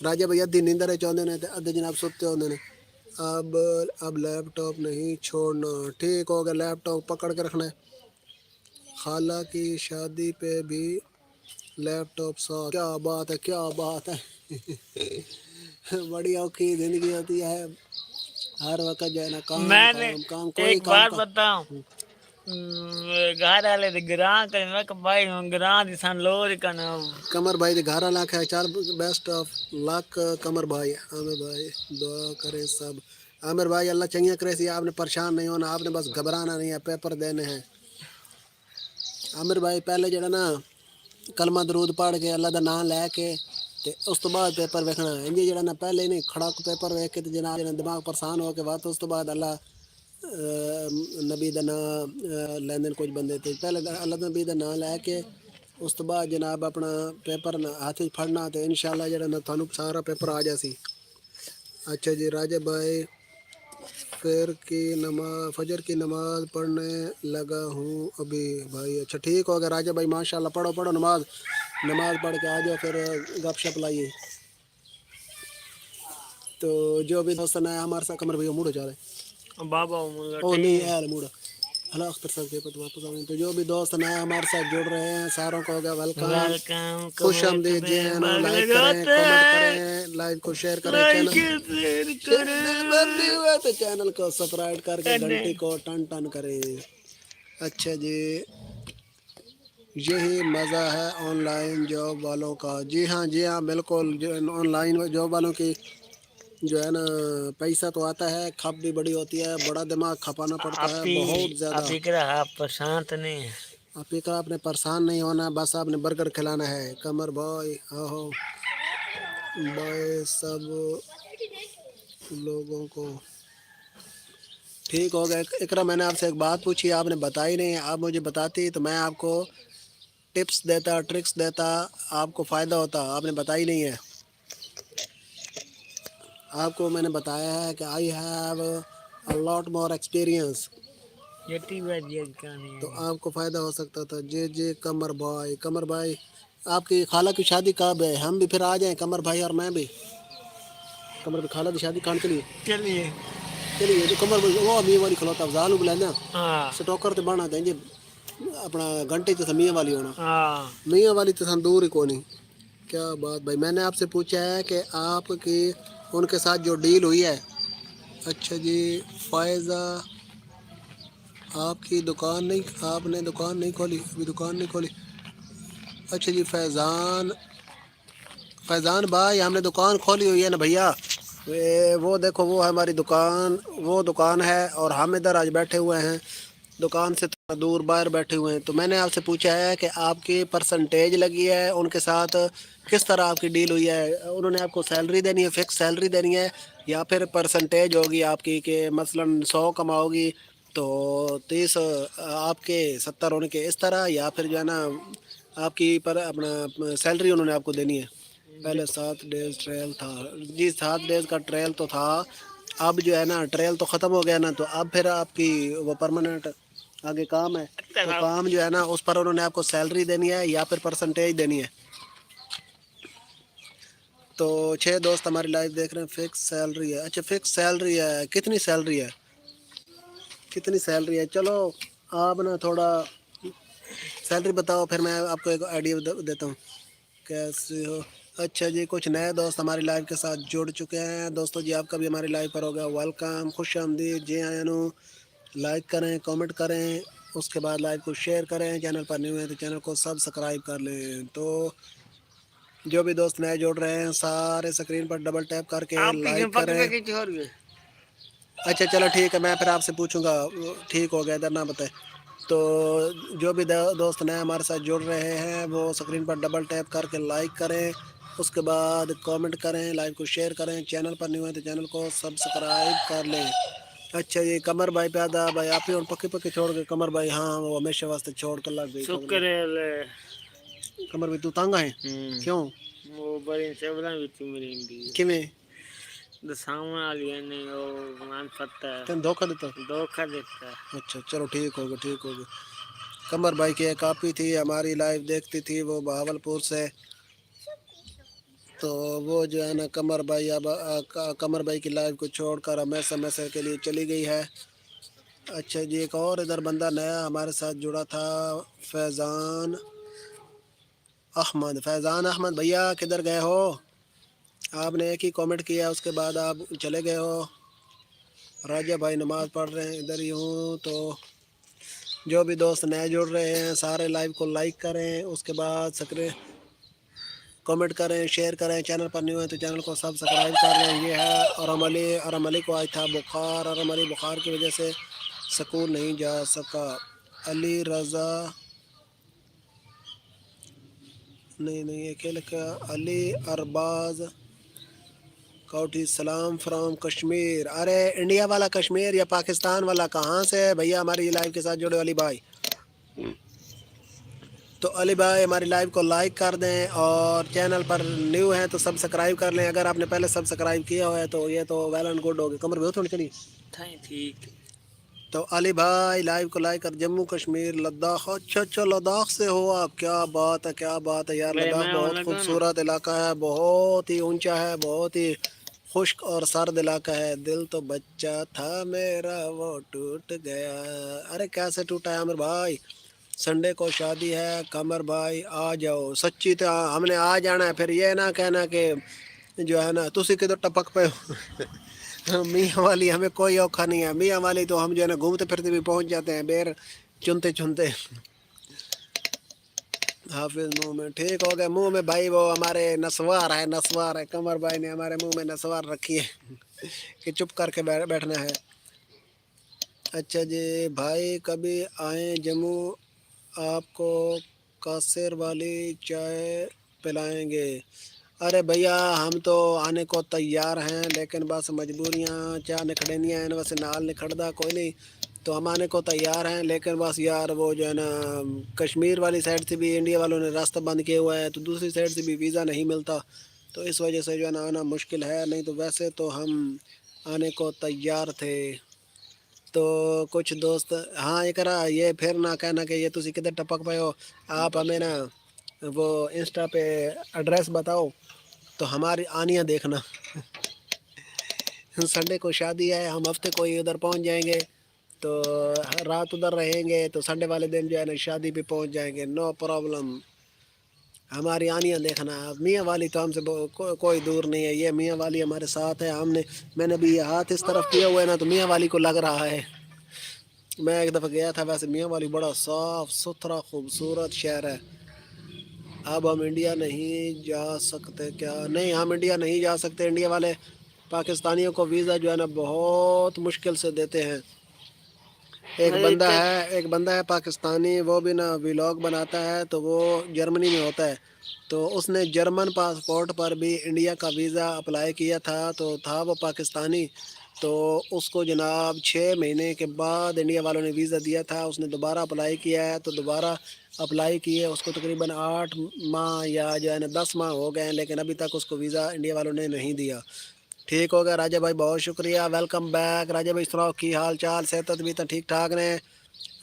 राजा भाई अद्धी नींदर चाहते ने, अद्धे जनाब सुते होंगे ने। अब लैपटॉप नहीं छोड़ना, ठीक हो गया, लैपटॉप पकड़ के रखना है। खाला की शादी पे भी लैपटॉप साथ, क्या बात है, क्या बात है। बड़ी औखी जिंदगी होती है, हर वक्त जो है ना काम मैंने काम काम, कोई एक काम बार का। बताऊं, घर वाले दे ग्रां कर मैं कि भाई ग्रां दी सन लोर कन कमर भाई 11 लाख है, चार बेस्ट ऑफ लक कमर भाई। आमिर भाई दुआ करे सब। आमिर भाई अल्लाह चंगिया करे सी, आपने परेशान नहीं होना, आपने बस घबराना नहीं है, पेपर देने हैं। आमिर भाई पहले जड़ा ना कलमा दरूद पढ़ के अल्लाह का नाम लैके ते उस तो बाद पेपर वेखना है। इंजे जड़ा ना पहले नहीं खड़ा पेपर वेख के ते जनाब दिमाग परेशान हो के बाद उस तो बाद अल्लाह नबी का नाम लैंदे कुछ बंदे ते पहले अल्लाह नबी का नाम लैके उस तो बाद जनाब अपना पेपर हाथ च फड़ना तो इंशाल्लाह जड़ा ना थानू सारा पेपर आ जासी। अच्छा जी राजा भाई, फजर की नमाज पढ़ने लगा हूँ अभी भाई। अच्छा ठीक हो गया राजा भाई, माशाल्लाह पढ़ो पढ़ो नमाज, नमाज पढ़ के आ जाओ, फिर गपशप लाइए। तो जो भी दोस्त नया हमारे साथ, कमर भैया मूड जा रहे बाबा ओ नहीं यार मूड हला अख्तर साहब के पता वापस आए। तो जो भी दोस्त नया हमारे साथ जुड़ रहे हैं सारों को हो गया वेलकम, वेलकम। खुश आमदीद जी। लाइक करें, कमेंट करें, लाइक को शेयर करें, चैनल तो चैनल को सब्सक्राइब करके घंटी को टन टन करें। अच्छा जी, यही मज़ा है ऑनलाइन जॉब वालों का। जी हाँ बिल्कुल, जो ऑनलाइन जॉब वालों की जो है ना, पैसा तो आता है, खप भी बड़ी होती है, बड़ा दिमाग खपाना पड़ता है बहुत ज़्यादा। आप ही करा आप प्रशांत नहीं है। आप ही का आपने परेशान नहीं होना, बस आपने बर्गर खिलाना है। कमर भाई आहो भाई सब लोगों को ठीक हो गया। इकरा मैंने आपसे एक बात पूछी, आपने बताई नहीं, आप मुझे बताती तो मैं आपको टिप्स देता, ट्रिक्स देता, आपको फ़ायदा होता, आपने बताई नहीं है। आपको मैंने बताया है कि I have a lot more experience, jetty बाजी कहानी तो है। आपको फ़ायदा हो सकता था। जे कमर भाई, कमर भाई आपकी खाला की शादी कब है? हम भी फिर आ जाएं, कमर भाई और मैं भी। कमर भाई खाला की शादी खान के लिए चलिए। चलिए, जो कमर भाई वो अमीर वाली खिलौता अफजाल बुलाना हाँ स्टोकर तो बना देंगे अपना घंटे तो मियाँ वाली होना, हाँ। मियाँ वाली तो तंदूर ही कोनी। क्या बात भाई, मैंने आपसे पूछा है कि आपकी उनके साथ जो डील हुई है। अच्छा जी, फायज़ा आपकी दुकान नहीं, आपने दुकान नहीं खोली, अभी दुकान नहीं खोली। अच्छा जी, फैज़ान भाई हमने दुकान खोली हुई है ना भैया। वो देखो वो है हमारी दुकान, वो दुकान है और हम इधर आज बैठे हुए हैं, दुकान से थोड़ा दूर बाहर बैठे हुए हैं। तो मैंने आपसे पूछा है कि आपकी परसेंटेज लगी है उनके साथ, किस तरह आपकी डील हुई है? उन्होंने आपको सैलरी देनी है, फिक्स सैलरी देनी है, या फिर परसेंटेज होगी आपकी कि मसलन 100 कमाओगी तो 30 आपके 70 उनके, इस तरह, या फिर जो है ना आपकी पर अपना सैलरी उन्होंने आपको देनी है? पहले 7 डेज ट्रायल था जी, 7 डेज का ट्रायल तो था। अब जो है ना ट्रायल तो ख़त्म हो गया ना, तो अब फिर आपकी वो परमानेंट आगे काम है, तो काम जो है ना उस पर उन्होंने आपको सैलरी देनी है या फिर परसेंटेज देनी है? तो 6 दोस्त हमारी लाइव देख रहे हैं, फिक्स सैलरी है। अच्छा फिक्स सैलरी है, कितनी सैलरी है, कितनी सैलरी है? चलो आप ना थोड़ा सैलरी बताओ, फिर मैं आपको एक आइडिया देता हूँ कैसे हो। अच्छा जी, कुछ नए दोस्त हमारी लाइव के साथ जुड़ चुके हैं। दोस्तों जी आपका भी हमारी लाइव पर होगा वेलकम, खुश आमदीद। जी आयानो, लाइक करें, कमेंट करें, उसके बाद लाइव को शेयर करें। चैनल पर न्यू है तो चैनल को सब्सक्राइब कर लें। तो जो भी दोस्त नए जुड़ रहे हैं सारे स्क्रीन पर डबल टैप करके आप पीछे लाइक पक पे करें। की छोड़ गए। अच्छा चलो ठीक है, मैं फिर आपसे पूछूंगा, ठीक हो गया इधर ना बताए। तो जो भी दोस्त नए हमारे साथ जुड़ रहे हैं वो स्क्रीन पर डबल टैप करके लाइक करें, उसके बाद कमेंट करें, लाइव को शेयर करें। चैनल पर न्यू है तो चैनल को सब्सक्राइब कर लें। अच्छा ये कमर भाई पैदा भाई आप ही और पक्के पक्के छोड़ गए कमर भाई, हाँ वो हमेशा वास्ते छोड़ कर लग गई कमर शुक्र है। भाई। कमर भाई तू तंग है क्यों? वो बड़ी सेवला भी थी मेरी इंडी किमें दसावन वाली है नहीं, वो मान पता है तेन धोखा देता? धोखा देता है। अच्छा चलो ठीक हो गया, ठीक हो गया। कमर भाई की एक कापी थी हमारी लाइव देखती थी, वो बहावलपुर से, तो वो जो है ना कमर भाई अब कमर भाई की लाइव को छोड़कर हमेशा हमेशा के लिए चली गई है। अच्छा जी, एक और इधर बंदा नया हमारे साथ जुड़ा था, फैज़ान अहमद। फैज़ान अहमद भैया किधर गए हो? आपने एक ही कमेंट किया उसके बाद आप चले गए हो। राजा भाई नमाज़ पढ़ रहे हैं, इधर ही हूँ। तो जो भी दोस्त नए जुड़ रहे हैं सारे लाइव को लाइक करें, उसके बाद सक्रिय कमेंट करें, शेयर करें। चैनल पर न्यू है तो चैनल को सब्सक्राइब कर लें। ये है अरम अली को आज था बुखार, अरम अली बुखार की वजह से स्कूल नहीं जा सका। अली रज़ा नहीं ये क्या लिखा, अली अरबाज काउटी सलाम फ्रॉम कश्मीर। अरे इंडिया वाला कश्मीर या पाकिस्तान वाला, कहाँ से है भैया हमारी लाइव के साथ जुड़े अली भाई? तो अली भाई हमारी लाइव को लाइक कर दें और चैनल पर न्यू हैं तो सब्सक्राइब कर लें। अगर आपने पहले सब्सक्राइब किया हुआ है तो ये तो वेल एंड गुड हो गया। कमर भी थोड़ी चली। ठीक। तो अली भाई लाइव को लाइक कर, जम्मू कश्मीर लद्दाख, अच्छा लद्दाख से हो आप, क्या बात है, क्या बात है यार। लद्दाख बहुत खूबसूरत इलाका है, बहुत ही ऊंचा है, बहुत ही खुश्क और सर्द इलाका है। दिल तो बच्चा था मेरा वो टूट गया। अरे कैसे टूटा है आमिर भाई? संडे को शादी है कमर भाई आ जाओ। सच्ची तो हमने आ जाना है, फिर ये ना कहना कि जो है ना तुसी किधर टपक पे हो। मियाँ वाली हमें कोई औखा नहीं है, मियाँ वाली तो हम जो है ना घूमते फिरते भी पहुंच जाते हैं। बेर चुनते चुनते हाफिज मुंह में ठीक हो गए। मुंह में भाई वो हमारे नस्वार है, कमर भाई ने हमारे मुंह में नस्वार रखी है कि चुप करके बैठना है। अच्छा जी भाई, कभी आए जम्मू, आपको कासिर वाली चाय पिलाएंगे। अरे भैया हम तो आने को तैयार हैं, लेकिन बस मजबूरियां चाह निखड़नियाँ हैं, वैसे नाल निखड़दा कोई नहीं, तो हम आने को तैयार हैं, लेकिन बस यार वो जो है ना कश्मीर वाली साइड से भी इंडिया वालों ने रास्ता बंद किया हुआ है, तो दूसरी साइड से भी वीज़ा नहीं मिलता, तो इस वजह से जो है ना आना मुश्किल है। नहीं तो वैसे तो हम आने को तैयार थे। तो कुछ दोस्त हाँ ये करा, ये फिर ना कहना कि ये तुसी किधर टपक पाए हो, आप हमें ना वो इंस्टा पे एड्रेस बताओ तो हमारी आनियाँ देखना। संडे को शादी है, हम हफ्ते को ही उधर पहुंच जाएंगे, तो रात उधर रहेंगे, तो संडे वाले दिन जो है ना शादी पे पहुंच जाएंगे, नो प्रॉब्लम। हमारी आनियाँ देखना। मियाँ वाली तो हमसे कोई दूर नहीं है, ये मियाँ वाली हमारे साथ है। मैंने भी ये हाथ इस तरफ किया हुआ है ना, तो मियाँ वाली को लग रहा है। मैं एक दफ़ा गया था, वैसे मियाँ वाली बड़ा साफ़ सुथरा खूबसूरत शहर है। अब हम इंडिया नहीं जा सकते क्या? नहीं, हम इंडिया नहीं जा सकते। इंडिया वाले पाकिस्तानियों को वीज़ा जो है ना बहुत मुश्किल से देते हैं। एक बंदा है पाकिस्तानी, वो भी ना व्लॉग बनाता है, तो वो जर्मनी में होता है, तो उसने जर्मन पासपोर्ट पर भी इंडिया का वीज़ा अप्लाई किया था, तो था वो पाकिस्तानी, तो उसको जनाब 6 महीने के बाद इंडिया वालों ने वीज़ा दिया था। उसने दोबारा अप्लाई किया है, तो दोबारा अप्लाई किए, उसको तकरीबन 8 माह या जो है ना 10 माह हो गए हैं, लेकिन अभी तक उसको वीज़ा इंडिया वालों ने नहीं दिया। ठीक हो गया राजा भाई, बहुत शुक्रिया, वेलकम बैक। राजा भाई सुनाओ की हाल चाल, सेहत भी तो ठीक ठाक ने?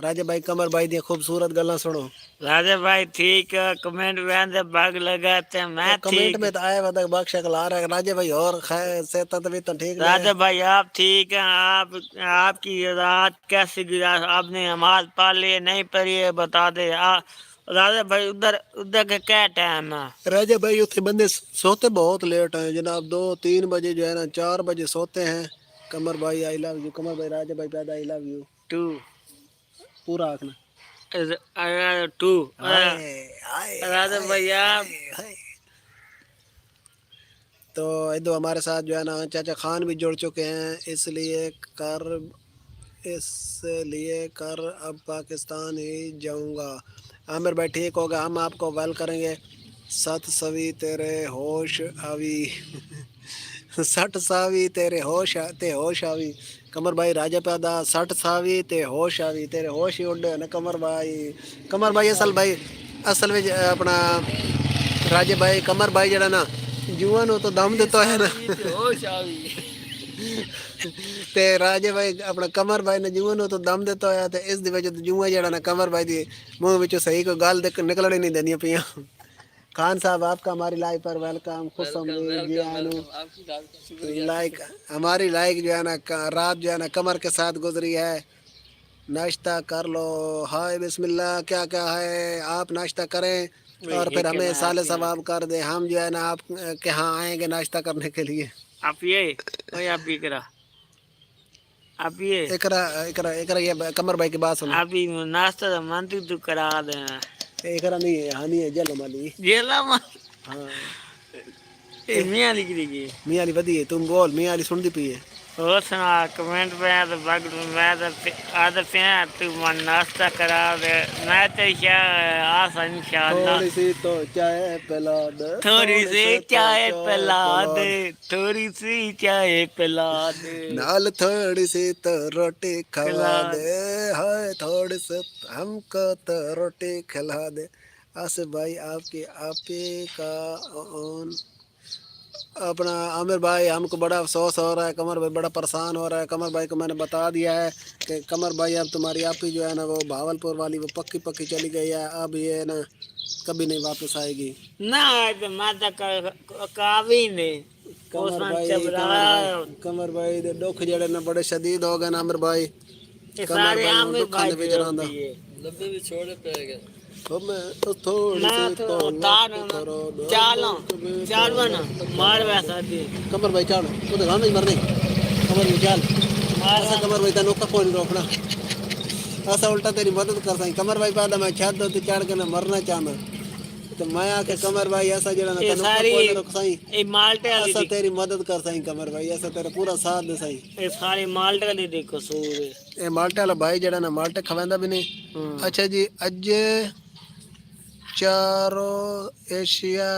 राजा भाई कमर भाई दी खूबसूरत गल्ला सुनो। राजा भाई ठीक है, कमेंट में दे बाग लगाते हैं, मैं कमेंट ठीक। में तो आए बता बाग शक्ल आ रहा है। राजा भाई और खैर सेहत भी तो ठीक ने? राजा भाई आप ठीक हैं? आपकी रात कैसी गुजरा? आपने नमाज पढ़ ली नहीं पढ़ी है बता दे। राजा भाई उधर उधर का क्या टाइम है? राजा भाई उथे बंदे सोते बहुत लेट हैं जनाब, 2-3 बजे जो है ना 4 बजे सोते हैं। कमर भाई आई लव यू। कमर भाई राजा भाई पैदा आई लव यू 2 पूरा आखना। 2 हाय राजा भाई आप हाय। तो इधर हमारे साथ जो है ना चाचा खान भी जुड़ चुके हैं, इसलिए कर अब पाकिस्तान ही जाऊंगा। आमिर भाई ठीक होगा, हम आपको वेल करेंगे। सत सवी तेरे होश आवी सठ सावी तेरे होश आवी। कमर भाई राजा पैदा 60 सावी ते होश आवी, तेरे होश ही उड़े ना कमर भाई असल में अपना राजे भाई कमर भाई जड़ा ना जुआ नु तो दम दिता है ना ते राजे भाई अपना कमर भाई ने जुआ नु तो दम दिता है, ते इस दी वजह तो जुआ जड़ा ना कमर भाई दी मुंह विचों सही कोई गल निकलने नहीं देनी पियां। खान साहब आपका हमारी लाइव पर वेलकम, खुश लाइक हमारी लाइक जो है ना रात जो है ना कमर के साथ गुजरी है। नाश्ता कर लो। हाय बिस्मिल्लाह, क्या क्या है आप नाश्ता करें और फिर हमें साले सवाब कर दे। हम जो है ना आप के यहाँ आएंगे नाश्ता करने के लिए। आप ये आप भी करा आप ये एकरा ये कमर भाई की बात सुनो। आप ही नाश्ता तो मानती तू करा देना। एकरा नहीं है, हाँ नहीं है जेल माली जेला हाँ हाँ मियाँ लिख दी मियाँ अली वधी है, तुम बोल मियाँ अली सुन दी पी है। और सुना कमेंट पे तो बग मैं तो आदत पे तू मन नाश्ता करा दे। मैं तो आसा इंशाल्लाह थोड़ी सी तो चाय पिला दे, थोड़ी सी चाय पिला दे, थोड़ी सी चाय पिला दे, नाल थोड़ी सी तो रोटी खिला दे। हाय थोड़ी सी हमको तो रोटी खिला दे। आसिफ भाई आपकी आपी का ऑन अपना आमिर भाई हमको बड़ा अफसोस हो रहा है, कमर भाई बड़ा परेशान हो रहा है। कमर भाई को मैंने बता दिया है कि कमर भाई अब तुम्हारी आपी जो है ना वो भावलपुर वाली वो पक्की चली गई है, अब ये ना कभी नहीं वापस आएगी ना तो मैं तो कावी नहीं। कमर भाई दे दुख जड़े ना बड़े शदीद हो गए ना आमिर भाई। कमर भाई ਨੂੰ ਦੁੱਖਾਂ ਦੇ ਵਿੱਚ ਰਹਿੰਦਾ ਲੱਭੇ ਵੀ ਛੋੜੇ ਪੈ ਗਏ तो मैं तो थोड़ी सी तो चाल मार वैसा दी कमर भाई चाल तो दुकान नहीं मरनी कमर भाई चाल ऐसा कमर भाई तेन कोई नहीं रोकना असा उल्टा तेरी मदद कर सही कमर भाई पैदा मैं छत ते चढ़ के ना मरना चाहना तो मैं आके कमर भाई ऐसा जड़ा ना ये तनु सारी कोई रख सही ये माल्टे वाली ऐसा दी तेरी मदद कर सही कमर भाई ऐसा तेरा पूरा साथ दे सही ये सारी माल्टे वाली दी कसूर है। ये माल्टे वाला भाई जड़ा ना माल्टे खवांदा भी नहीं अच्छा जी अज चारों एशिया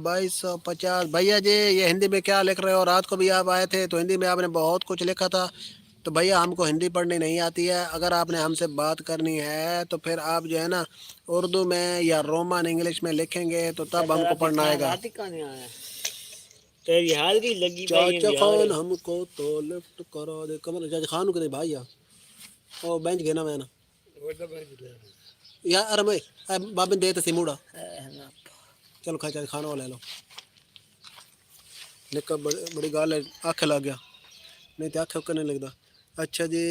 2250 भैया जी ये हिंदी में क्या लिख रहे हो रात को भी आप आए थे तो हिंदी में आपने बहुत कुछ लिखा था तो भैया हमको हिंदी पढ़नी नहीं आती है अगर आपने हमसे बात करनी है तो फिर आप जो है ना उर्दू में या रोमन इंग्लिश में लिखेंगे तो तब हमको पढ़ना आएगा रात ही कहाँ आया तेरी हाजिरी लगी भाई चाचा खान हमको तो लिफ्ट करा दे कमर चाचा खान को दे भाई या ओ बेंच घेना मैं ना या अरे मैं बाबे दे तो सिमुड़ा चलो खा चाचा खाना ले लो निका बड़ी गाल है आँख लग गया नहीं तो आँख करने लगता अच्छा जी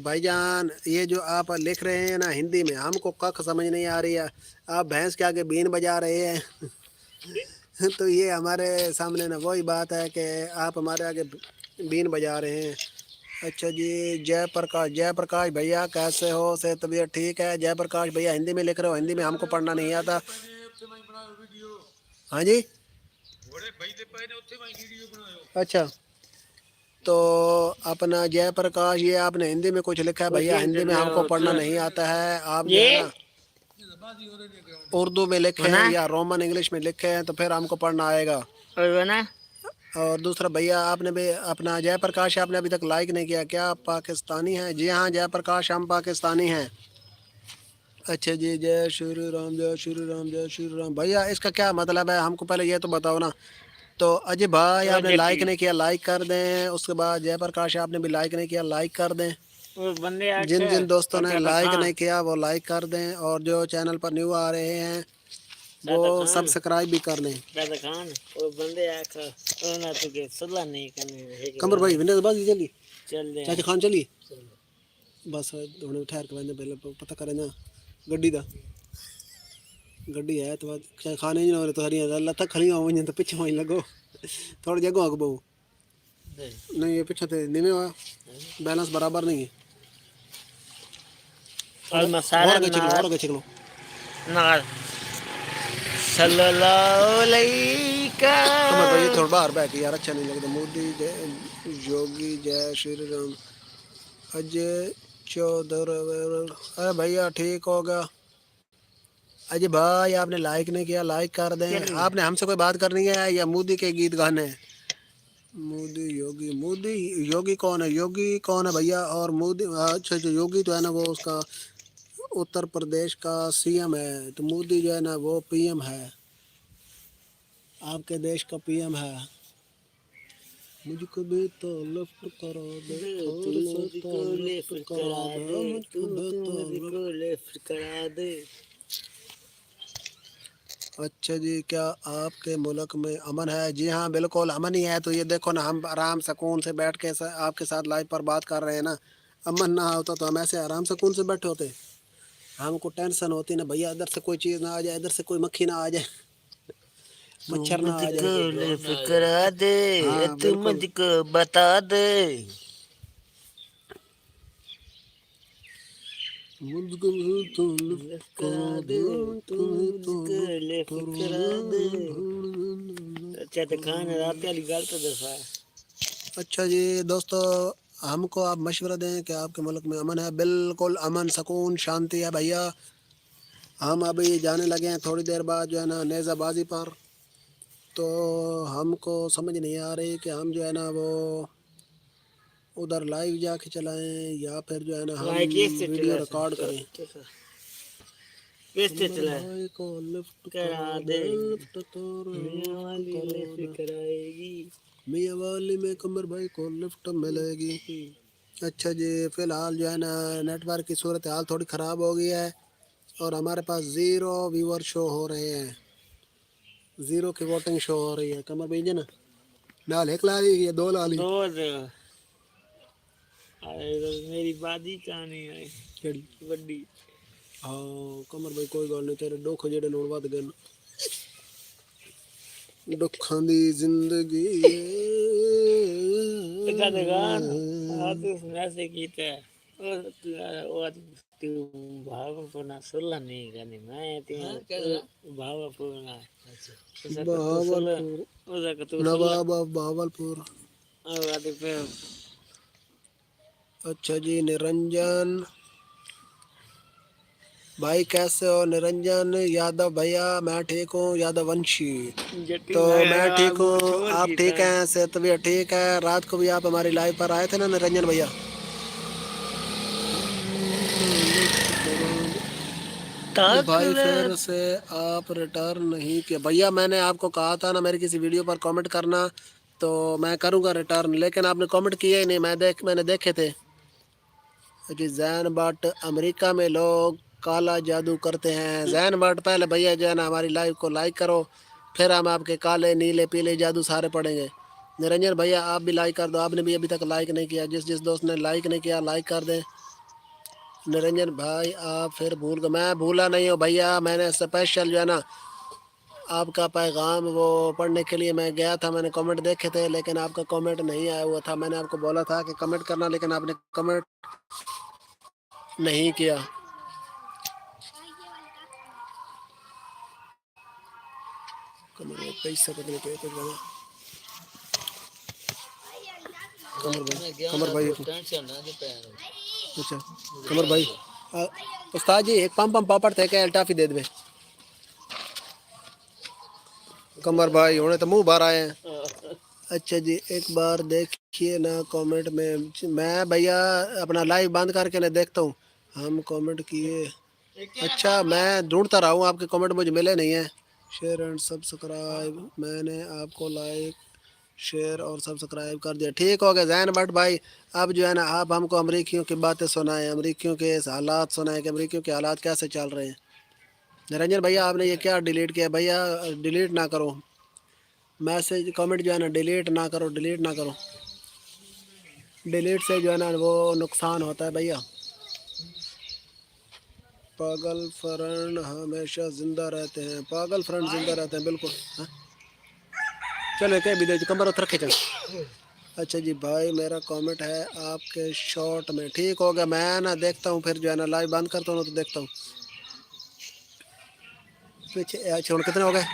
भाईजान ये जो आप लिख रहे हैं ना हिंदी में हमको कख समझ नहीं आ रही है आप भैंस के आगे बीन बजा रहे हैं तो ये हमारे सामने ना वही बात है कि आप हमारे आगे बीन बजा रहे हैं अच्छा जी जय प्रकाश भैया कैसे हो से तबीयत ठीक है जय प्रकाश भैया हिंदी में लिख रहे हो हिंदी में हमको पढ़ना नहीं आता हाँ जी अच्छा तो अपना जय प्रकाश ये आपने हिंदी में कुछ लिखा है भैया हिंदी में हमको पढ़ना नहीं आता है आप जो है ना उर्दू में लिखे हैं या रोमन इंग्लिश में लिखे हैं तो फिर हमको पढ़ना आएगा और दूसरा भैया आपने भी अपना जय प्रकाश आपने अभी तक लाइक नहीं किया क्या आप पाकिस्तानी हैं जी हाँ जय प्रकाश हम पाकिस्तानी हैं अच्छा जी जय श्री राम जय श्री राम जय श्री राम भैया इसका क्या मतलब है हमको पहले ये तो बताओ ना तो अजय भाई आपने लाइक नहीं किया लाइक कर दें उसके बाद जय प्रकाश आपने भी लाइक नहीं किया लाइक कर दें जिन जिन दोस्तों ने लाइक नहीं किया वो लाइक कर दें और जो चैनल पर न्यू आ रहे हैं वो सब्सक्राइब भी कर लें कमर भाई विंडोज बाजी चली चाचा खान चली बस हुणे ठहर के बंदे पहले पता करें ना गड्डी दा गड्डी है तो चाहे खाने नहीं हो तो हरी अल्लाह तक खड़ी हो वहीं तो पीछे वहीं लगो थोड़ी जगह आग बहु नहीं ये पीछे थे निमे हुआ बैलेंस बराबर नहीं है और मसाला और गचलो नार सल्लल्लाहु अलैका कमर भाई थोड़ा बाहर बैठ यार अच्छा नहीं लगता मोदी जय योगी जय श्री राम अजय चौधरी अरे भैया ठीक होगा अजय भाई आपने लाइक नहीं किया लाइक कर दें आपने हमसे कोई बात करनी है या मोदी के गीत गाने मोदी योगी कौन है भैया और मोदी अच्छा जो योगी तो है ना वो उसका उत्तर प्रदेश का सीएम है तो मोदी जो है ना वो पीएम है आपके देश का पीएम है मुझको भी तो लिफ्ट करा दे मुझको लिफ्ट करा दे अच्छा जी क्या आपके मुल्क में अमन है जी हाँ बिल्कुल अमन ही है तो ये देखो ना हम आराम सुकून से बैठ के आपके साथ लाइव पर बात कर रहे हैं ना अमन ना होता तो हम ऐसे आराम सुकून से बैठे होते हमको टेंशन होती ना भैया इधर से कोई चीज़ ना आ जाए इधर से कोई मक्खी ना आ जाए मच्छर ना आ जाए लिफ्ट करा दे तू मुझको बता दे मुझको तो लिफ्ट करा दे लिफ्ट करा दे अच्छा तो खान रात वाली गल तो दसा अच्छा जी दोस्तों हमको आप मशवरा दें कि आपके मुल्क में अमन है बिल्कुल अमन सुकून शांति है भैया हम अभी जाने लगे हैं थोड़ी देर बाद जो है ना नेज़ाबाजी पर तो हमको समझ नहीं आ रही कि हम जो है ना वो उधर लाइव जाके चलाएं या फिर जो है ना हम वीडियो रिकॉर्ड करें कैसे चलाए भाई को लिफ्ट करा दे लिफ्ट कराएगी मियाँ वाली में कमर भाई को लिफ्ट मिलेगी अच्छा जी फ़िलहाल जो है ना नेटवर्क की सूरत हाल थोड़ी ख़राब हो गई है और हमारे पास 0 व्यूअर शो हो रहे हैं 0 की वोटिंग शो हो रही है कमर भाई जी ना ना एक ला रही है 2 ला ली मेरी बाजी चाहनी है केड़ी बड़ी हाँ कमर भाई कोई गल नहीं तेरे दुख जेडे लोड़ वध गए दुखां दी जिंदगी गान आज मैसेज कीता है तू भावपूर्ण सुनला नहीं करनी मैं ती भावपूर्ण उसका तू सुनला बहावलपुर उसका तू सुनला नवाब ऑफ बहावलपुर। और आदि पे अच्छा जी निरंजन भाई कैसे हो? निरंजन यादव भैया मैं ठीक हूँ, यादव वंशी। जट्टी तो लगा मैं ठीक वो हूँ, छोड़ आप जीता ठीक हैं? सेहत तबीयत ठीक है? रात को भी आप हमारी लाइव पर आए थे ना निरंजन भैया? तो भाई फिर से आप रिटर्न नहीं किया भैया? मैंने आपको कहा था ना मेरी किसी वीडियो पर कमेंट करना, तो मैं करूँगा रिटर्न, लेकिन आपने कमेंट किया ही नहीं। मैंने देखे थे कि जैन बट अमेरिका में लोग काला जादू करते हैं। जैन बट पहले भैया जो है ना हमारी लाइव को लाइक करो, फिर हम आपके काले नीले पीले जादू सारे पढ़ेंगे। निरंजन भैया आप भी लाइक कर दो, आपने भी अभी तक लाइक नहीं किया। जिस जिस दोस्त ने लाइक नहीं किया लाइक कर दें। निरंजन भाई आप फिर भूल गए? मैं भूला नहीं हूँ भैया, मैंने स्पेशल जो है ना आपका पैगाम वो पढ़ने के लिए मैं गया था। मैंने कमेंट देखे थे लेकिन आपका कमेंट नहीं आया हुआ था। मैंने आपको बोला था कि कमेंट करना, लेकिन आपने कमेंट नहीं किया। पैसा पता नहीं क्या कुछ बना। कमर भाई टेंशन ना दे पैर अच्छा कमर भाई उस्ताद जी एक पम पापड़ थे क्या टाफी दे दे। कमर भाई होने तो मुंह बाहर आए हैं। अच्छा जी एक बार देखिए ना कमेंट में। मैं भैया अपना लाइव बंद करके ना देखता हूँ हम कमेंट किए। अच्छा मैं ढूंढता रहा हूँ, आपके कमेंट मुझे मिले नहीं है। शेयर एंड सब्सक्राइब, मैंने आपको लाइक शेयर और सब्सक्राइब कर दिया। ठीक हो गया जैन भट्ट भाई। अब जो है ना आप हमको अमरीकियों की बातें सुनाएं, अमरीकियों के हालात सुनाएं कि अमरीकियों के हालात कैसे चल रहे हैं। निरंजन भैया आपने ये क्या डिलीट किया? भैया डिलीट ना करो, मैसेज कमेंट जो है ना डिलीट ना करो, डिलीट ना करो। डिलीट से जो है ना वो नुकसान होता है भैया। पागल फ्रेंड हमेशा जिंदा रहते हैं, पागल फ्रेंड जिंदा रहते हैं बिल्कुल। हाँ? चलो क्या विदेश कमर उतर रखे चल। अच्छा जी भाई मेरा कमेंट है आपके शॉर्ट में। ठीक हो गया मैं ना देखता हूँ, फिर जो है ना लाइव बंद करता हूँ तो देखता हूँ। पीछे छोड़ कितने हो गए?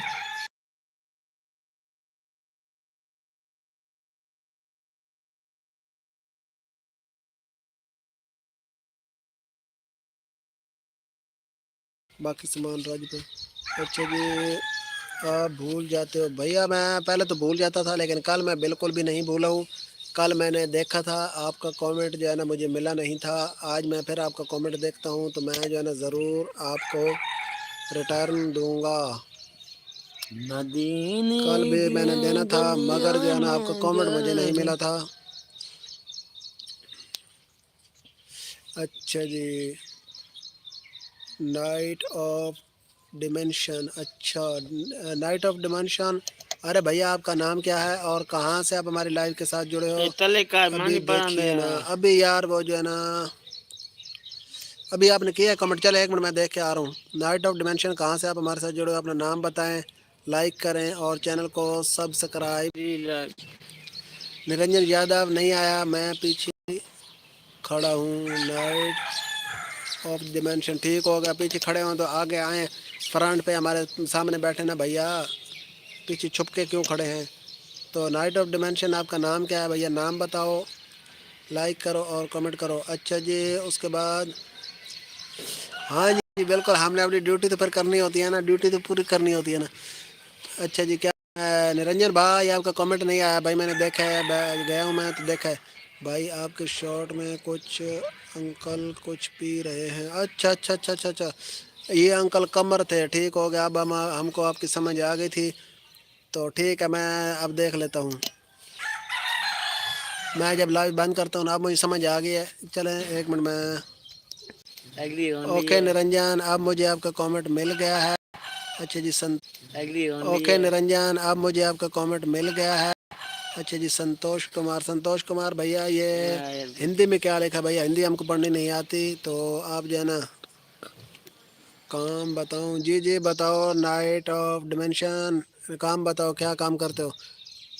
बाकी सामान राज पे। अच्छा जी आप भूल जाते हो भैया? मैं पहले तो भूल जाता था लेकिन कल मैं बिल्कुल भी नहीं भूला हूँ। कल मैंने देखा था आपका कमेंट जो है ना मुझे मिला नहीं था। आज मैं फिर आपका कमेंट देखता हूँ तो मैं जो है ना ज़रूर आपको रिटर्न दूंगा। मदीने कल भी की मैंने देना था मगर जो है ना आपका गलियां कमेंट मुझे नहीं जा मिला था। अच्छा जी नाइट ऑफ डिमेंशन। अच्छा नाइट ऑफ डिमेंशन। अरे भैया आपका नाम क्या है और कहाँ से आप हमारी लाइव के साथ जुड़े हो? तले का अभी मानी पड़ा देखिए ना अभी यार वो जो है ना अभी आपने किया कमेंट। चलो एक मिनट मैं देख के आ रहा हूँ। नाइट ऑफ डिमेंशन कहाँ से आप हमारे साथ जुड़े हो? अपना नाम बताएं, लाइक करें और चैनल को सब्सक्राइब। में निरंजन यादव नहीं आया, मैं पीछे खड़ा हूँ। नाइट ऑफ डिमेंशन ठीक हो गया। पीछे खड़े हों तो आगे आए, फ्रंट पे हमारे सामने बैठे ना भैया, पीछे छुप के क्यों खड़े हैं? तो नाइट ऑफ डिमेंशन आपका नाम क्या है भैया? नाम बताओ, लाइक करो और कमेंट करो। अच्छा जी उसके बाद हाँ जी बिल्कुल हमने अपनी ड्यूटी तो फिर करनी होती है ना, ड्यूटी तो पूरी करनी होती है ना। अच्छा जी क्या निरंजन भाई आपका कमेंट नहीं आया भाई? मैंने देखा है, गया हूँ मैं तो देखा है भाई आपके शॉर्ट में कुछ अंकल कुछ पी रहे हैं। अच्छा अच्छा अच्छा अच्छा अच्छा ये अंकल कमर थे। ठीक हो गया अब हम हमको आपकी समझ आ गई थी तो ठीक है मैं अब देख लेता हूँ। मैं जब लाइव बंद करता हूँ ना अब मुझे समझ आ गई है। चलें एक मिनट में। एग्री ओनली ओके निरंजन अब मुझे आपका कमेंट मिल गया है। अच्छा जी एग्री ओनली ओके निरंजन अब मुझे आपका कमेंट मिल गया है। अच्छा जी संतोष कुमार भैया ये हिंदी में क्या लिखा भैया? हिंदी हमको पढ़नी नहीं आती तो आप जो है ना काम बताऊं? जी जी बताओ। नाइट ऑफ डिमेंशन काम बताओ क्या काम करते हो?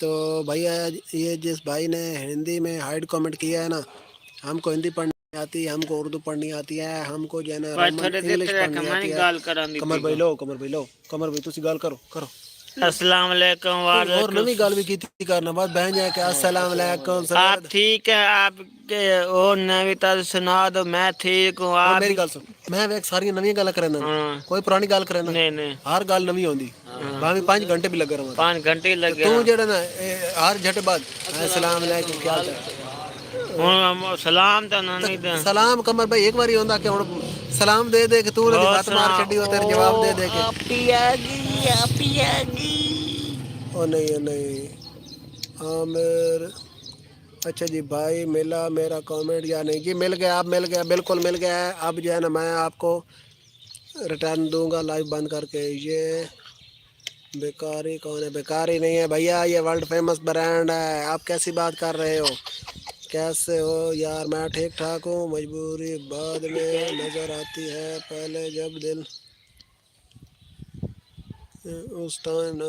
तो भैया ये जिस भाई ने हिंदी में हाइड कमेंट किया है ना हमको हिंदी पढ़नी आती है, हमको उर्दू पढ़नी आती है, हमको जो है ना भाई रोमन थोड़े देर इंग्लिश तक पढ़नी मैं आती है। गाल करा दी कमर भाई लो, कमर भाई लो, कमर भाई तुसी गाल करो करो। अस्सलाम वालेकुम और वालेकुम। नवी गाल भी की थी करना बस बहन जाए के अस्सलाम वालेकुम आप ठीक है, आपके और नवी ताज सुना दो, मैं ठीक हूँ। और आप मेरी गल सुन, मैं वेख सारी नवी गल करना, हाँ। कोई पुरानी गल करना, नहीं नहीं हर गल नवी होंदी, भाਵੇਂ 5 घंटे भी लगे रहा 5 घंटे तो लगे। तू जेड़ा ना हर झट बाद अस्सलाम वालेकुम क्या हाल है हूँ सलाम तो नहीं दे। सलाम कमर भाई एक बारी होंदा कि हुन सलाम दे दे के तू ने बात मार छड़ी हो तेरे जवाब दे दे के आपी आ गई। ओ नहीं आमिर। अच्छा जी भाई मिला मेरा कमेंट या नहीं जी? मिल गया, आप मिल गया, बिल्कुल मिल गया है। अब जो है ना मैं आपको रिटर्न दूंगा लाइव बंद करके। ये बेकारी कौन है? बेकारी नहीं है भैया, ये वर्ल्ड फेमस ब्रांड है। आप कैसी बात कर रहे हो? कैसे हो यार? मैं ठीक ठाक हूँ, मजबूरी बाद में नज़र आती है, पहले जब दिल उस टाइम।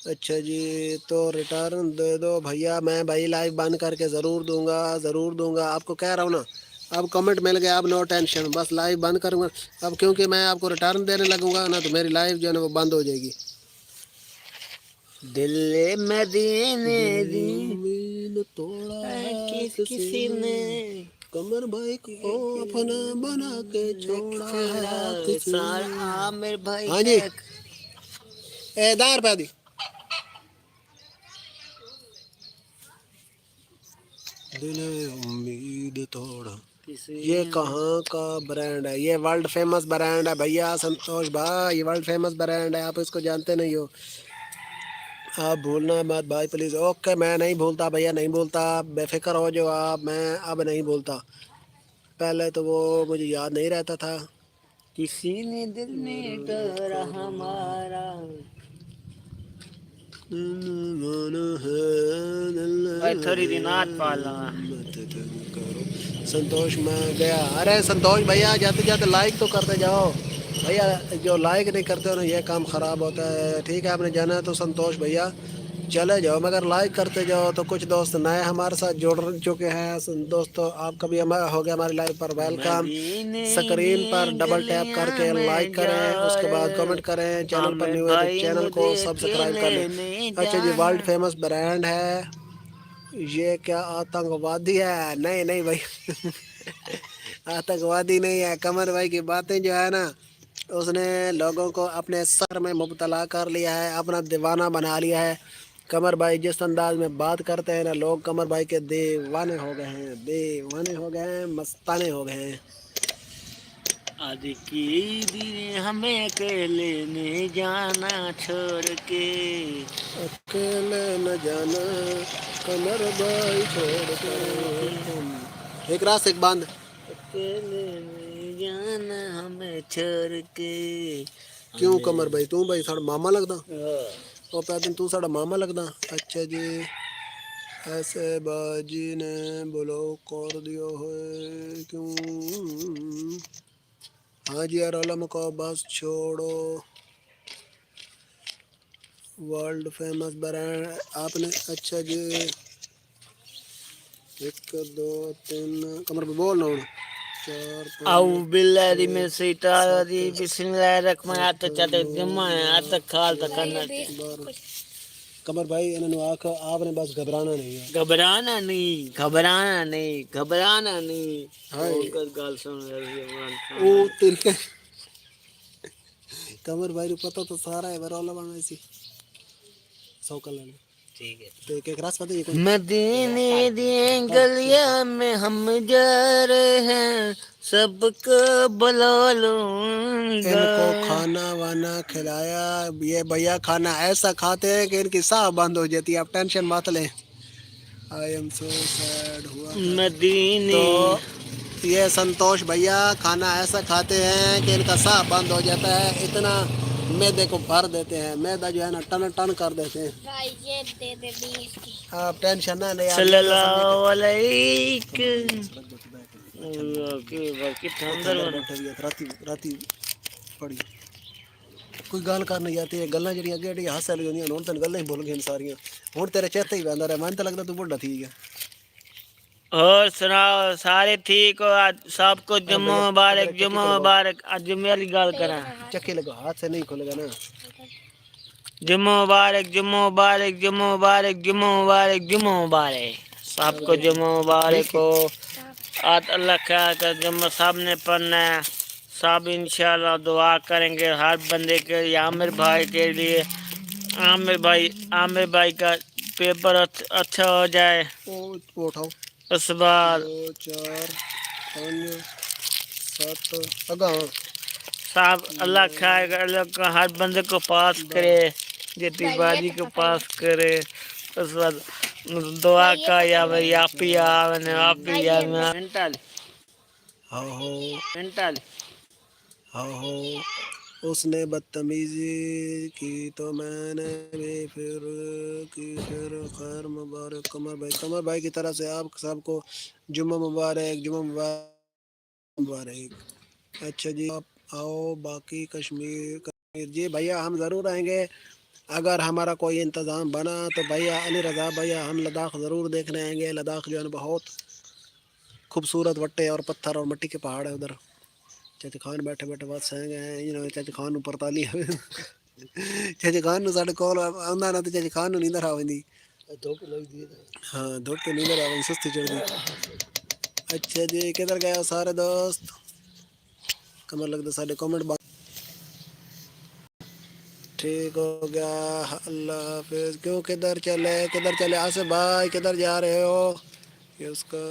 अच्छा जी तो रिटर्न दे दो भैया, मैं भाई लाइव बंद करके ज़रूर दूंगा, ज़रूर दूंगा, आपको कह रहा हूँ ना। अब कमेंट मिल गया, अब नो टेंशन, बस लाइव बंद करूँगा अब, क्योंकि मैं आपको रिटर्न देने लगूंगा ना तो मेरी लाइव जो है ना वो बंद हो जाएगी। दिल मदीने दी उम्मीद तोड़ा है किसी ने कमर भाई को अपना बना के छोड़ा है किसी ने। आमिर भाई। हाँ जी दार पैदी दिल उम्मीद तोड़ा। ये कहाँ का ब्रांड है? ये वर्ल्ड फेमस ब्रांड है भैया संतोष भाई, ये वर्ल्ड फेमस ब्रांड है, आप इसको जानते नहीं हो। आप भूलना मत भाई प्लीज़। ओके मैं नहीं भूलता भैया, नहीं भूलता, बेफिक्र हो जो आप, मैं अब नहीं भूलता। पहले तो वो मुझे याद नहीं रहता था। किसी ने दिल में डरा हमारा। भाई थोड़ी दिन आज पाला संतोष मैं गया। अरे संतोष भैया जाते जाते लाइक तो करते जाओ भैया, जो लाइक नहीं करते हो ना ये काम ख़राब होता है। ठीक है आपने जाना है तो संतोष भैया चले जाओ, मगर लाइक करते जाओ। तो कुछ दोस्त नए हमारे साथ जुड़ चुके हैं। दोस्तों आपका भी हो गया हमारी लाइव पर वेलकम। स्क्रीन पर डबल टैप करके लाइक करें, उसके बाद कमेंट करें। चैनल पर न्यू है तो चैनल को सब्सक्राइब कर लें। अच्छा जी वर्ल्ड फेमस ब्रांड है ये, क्या आतंकवादी है? नहीं नहीं भाई आतंकवादी नहीं है। कमर भाई की बातें जो है ना, उसने लोगों को अपने सर में मुब्तला कर लिया है, अपना दीवाना बना लिया है। कमर भाई जिस अंदाज में बात करते हैं ना, लोग कमर भाई के दीवाने हो गए हैं, दीवाने हो गए हैं, मस्ताने हो गए हैं। आज की दिन हमें अकेले में जाना छोड़ के, अकेले न जाना कमर भाई छोड़ कर। एक रात एक बांध अकेले में जाना हमें छोड़ के। क्यों कमर भाई तू भाई साड़ा मामा लगदा? ओ पैदन तू साड़ा मामा लगदा? अच्छा जी ऐसे बाजी ने ब्लॉक कर दिया है क्यों? हाँ जी यार अलम को बस छोड़ो। वर्ल्ड फेमस ब्रांड आपने। अच्छा जी 1 2 3 कमर पे बोल ना 4 आओ बिल्लारी में सीतारी बिस्मिल्लाहिर्रहमानिर्रहीम चाहते जमा आता खाल तक करना। 12 कमर भाई इन्होंने आखा आपने बस घबराना नहीं है। घबराना नहीं, घबराना नहीं, घबराना नहीं। हाय उनका गाल सुन ओ तेरे कमर भाई को पता तो सारा है बरौला बना ऐसी 100 कलर। ठीक है तो एक रास पता है मदीने दी गलियां में हम जा रहे हैं, सबको बुला लूंगा। इनको खाना वाना खिलाया। ये भैया खाना ऐसा खाते हैं कि इनकी सांस बंद हो जाती है। आप टेंशन मत लें। आई एम सो सैड हुआ मदीने तो ये संतोष भैया खाना ऐसा खाते हैं कि इनका सांस बंद हो जाता है। इतना मैदे को भर देते हैं, मैदा जो है ना टन टन कर देते हैं। भाई ये दे दे 20 की। आप टेंशन ना लें। सल्लल्लाहु अलैहि के अंदर राती राती पड़ी कोई गल कर नहीं जाती है गल्लां ਜਿਹੜੀਆਂ ਅੱਗੇ ਅੱਗੇ ਹਾਸੇ ਵਾਲੀ ਹੁੰਦੀਆਂ ਹੁਣ ਤੈਨੂੰ ਗੱਲਾਂ ਹੀ ਭੁੱਲ ਗਈਆਂ ਸਾਰੀਆਂ ਹੁਣ ਤੇਰੇ ਚੇਤੇ ਹੀ ਪੈਂਦਾ ਰਿਹਾ ਮੈਨੂੰ ਤਾਂ ਲੱਗਦਾ ਤੂੰ ਬੁੱਢਾ ਠੀਕ ਹੈ और सुनाओ सारे ठीक हो? आज सबको जुम्मा मुबारक, जुम्मा मुबारक। आज जुम्मे वाली गल करा, चक्के लगा हाथ से नहीं खुलेगा ना जुम्मा मुबारक, जुम्मा मुबारक, जुम्मा मुबारक, जुम्मा मुबारक, जुम्मा मुबारक। सबको जुम्मा मुबारक हो। आज अल्लाह क्या कर जुम्मा सब ने पढ़ना है, सब इंशाल्लाह दुआ करेंगे हर बंदे के लिए। आमिर भाई के लिए, आमिर भाई का पेपर अच्छा हो जाए। वो उठाओ उस बाद 2 4 5 7 अगा सब अल्लाह खाएगा, अल्लाह का हर बंदे को पास करे, जितनी बाजी को पास करे। उस बाद दुआ का या भाई आप ही मेंटल हो मेंटल हो उसने बदतमीजी की तो मैंने भी फिर की फिर खैर मुबारक कमर भाई की तरफ से आप सबको जुम्मा मुबारक जुम्मा मुबारक। अच्छा जी आप आओ बाकी कश्मीर जी भैया हम ज़रूर आएंगे अगर हमारा कोई इंतज़ाम बना तो भैया अली रज़ा भैया हम लद्दाख ज़रूर देखने आएंगे। लद्दाख जो है बहुत खूबसूरत वट्टे और पत्थर और मिट्टी के पहाड़ है उधर। चाचा खान बैठे बैठे बस हैं चाचा खान ਨੂੰ 45 ਚਾਚਾ ਖਾਨ ਨੂੰ ਸਾਡੇ ਕੋਲ ਆਉਂਦਾ ਨਾ ਤੇ ਚਾਚਾ ਖਾਨ ਨੂੰ ਨੀਂਦਰ ਆ ਜਾਂਦੀ ਧੁੱਪ ਲੱਗਦੀ ਹੈ हाँ धूप की नींदर आ गई सुस्ती चढ़ अच्छा जी किधर गए सारे दोस्त कमर लगता साढ़े कमेंट ठीक हो गया अल्लाह हाफिज। क्यों किधर चले आसिफ भाई किधर जा रहे हो? ये उसका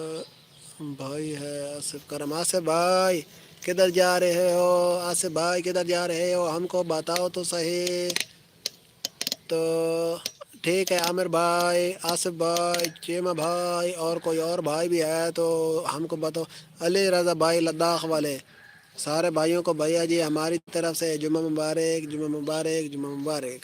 भाई है आसिफ करम। आसिफ भाई किधर जा रहे हो? आसिफ भाई किधर जा रहे हो हमको बताओ तो सही। तो ठीक है आमिर भाई आसिफ भाई चीमा भाई और कोई और भाई भी है तो हमको बताओ। अली रज़ा भाई लद्दाख वाले सारे भाइयों को भैया जी हमारी तरफ से जुम्मा मुबारक जुम्मा मुबारक जुम्मा मुबारक।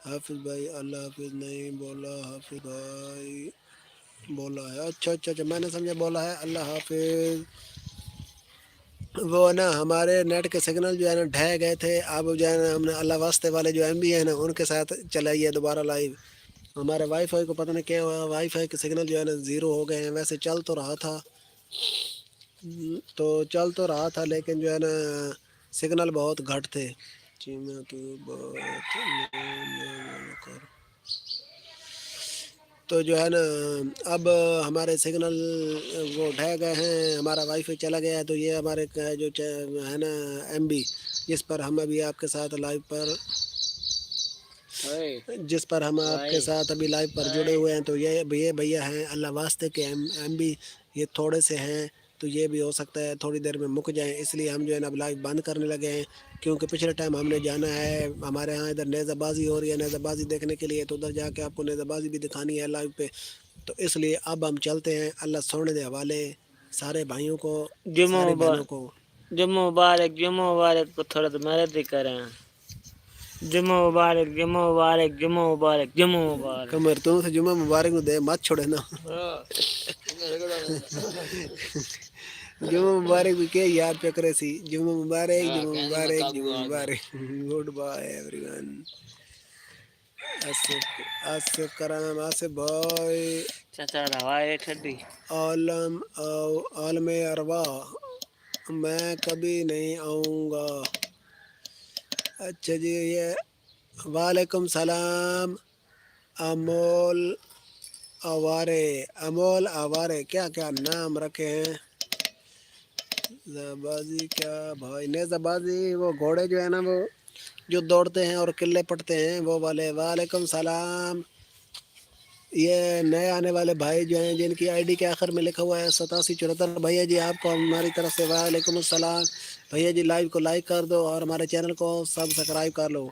हाफिज भाई अल्लाह हाफिज नहीं बोला हाफिज भाई बोला है। अच्छा मैंने समझा बोला है अल्लाह हाफिज। वो ना हमारे नेट के सिग्नल जो है ना ढह गए थे अब जो है ना हमने अल्लाह वास्ते वाले जो MB है ना उनके साथ चलाइए दोबारा लाइव। हमारे वाईफाई को पता नहीं क्या हुआ वाईफाई के सिग्नल जो है ना 0 हो गए हैं। वैसे चल तो रहा था लेकिन जो है ना सिग्नल बहुत घट थे। तो जो है ना अब हमारे सिग्नल वो ढह गए हैं हमारा वाईफाई चला गया है। तो ये हमारे जो है ना MB जिस पर हम अभी आपके साथ लाइव पर अभी लाइव पर जुड़े हुए हैं तो ये भैया हैं अल्लाह वास्ते के MB ये थोड़े से हैं तो ये भी हो सकता है थोड़ी देर में मुक जाएं इसलिए हम जो है ना अब लाइव बंद करने लगे हैं क्योंकि पिछले टाइम हमने जाना है हमारे यहाँ इधर नेज़ाबाजी हो रही है। नेज़ाबाजी देखने के लिए तो उधर जाके आपको नेज़ाबाजी भी दिखानी है लाइव पे तो इसलिए अब हम चलते हैं। अल्लाह सोने दे हवाले सारे भाइयों को सारे बहनों को जुम्मा मुबारक को थोड़ा तो मेहनत ही करें। जुम्मा मुबारक जुम्मा मुबारक जुम्मा मुबारक जुम्मा मुबारक कमर तू तो जुम्मा मुबारक दे मत छोड़े ना जुम्मा मुबारक भी के याद पे करे सी जुम्मा मुबारक जुम्मा मुबारक जुम्मा मुबारक। Good bye everyone. Asif Karam Asif भाई चाचा हवाए ठंडी आलम अरवा मैं कभी नहीं आऊँगा। अच्छा जी ये वालेकुम सलाम अमोल आवारे क्या क्या नाम रखे हैं। नेज़ाबाजी क्या भाई नेज़ाबाजी वो घोड़े जो है ना वो जो दौड़ते हैं और किले पटते हैं वो वाले। वालेकुम सलाम। ये नए आने वाले भाई जो हैं जिनकी ID के आखिर में लिखा हुआ है 8774 भैया जी आपको हमारी तरफ से वालेकुम सलाम। भैया जी लाइव को लाइक कर दो और हमारे चैनल को सब्सक्राइब कर लो।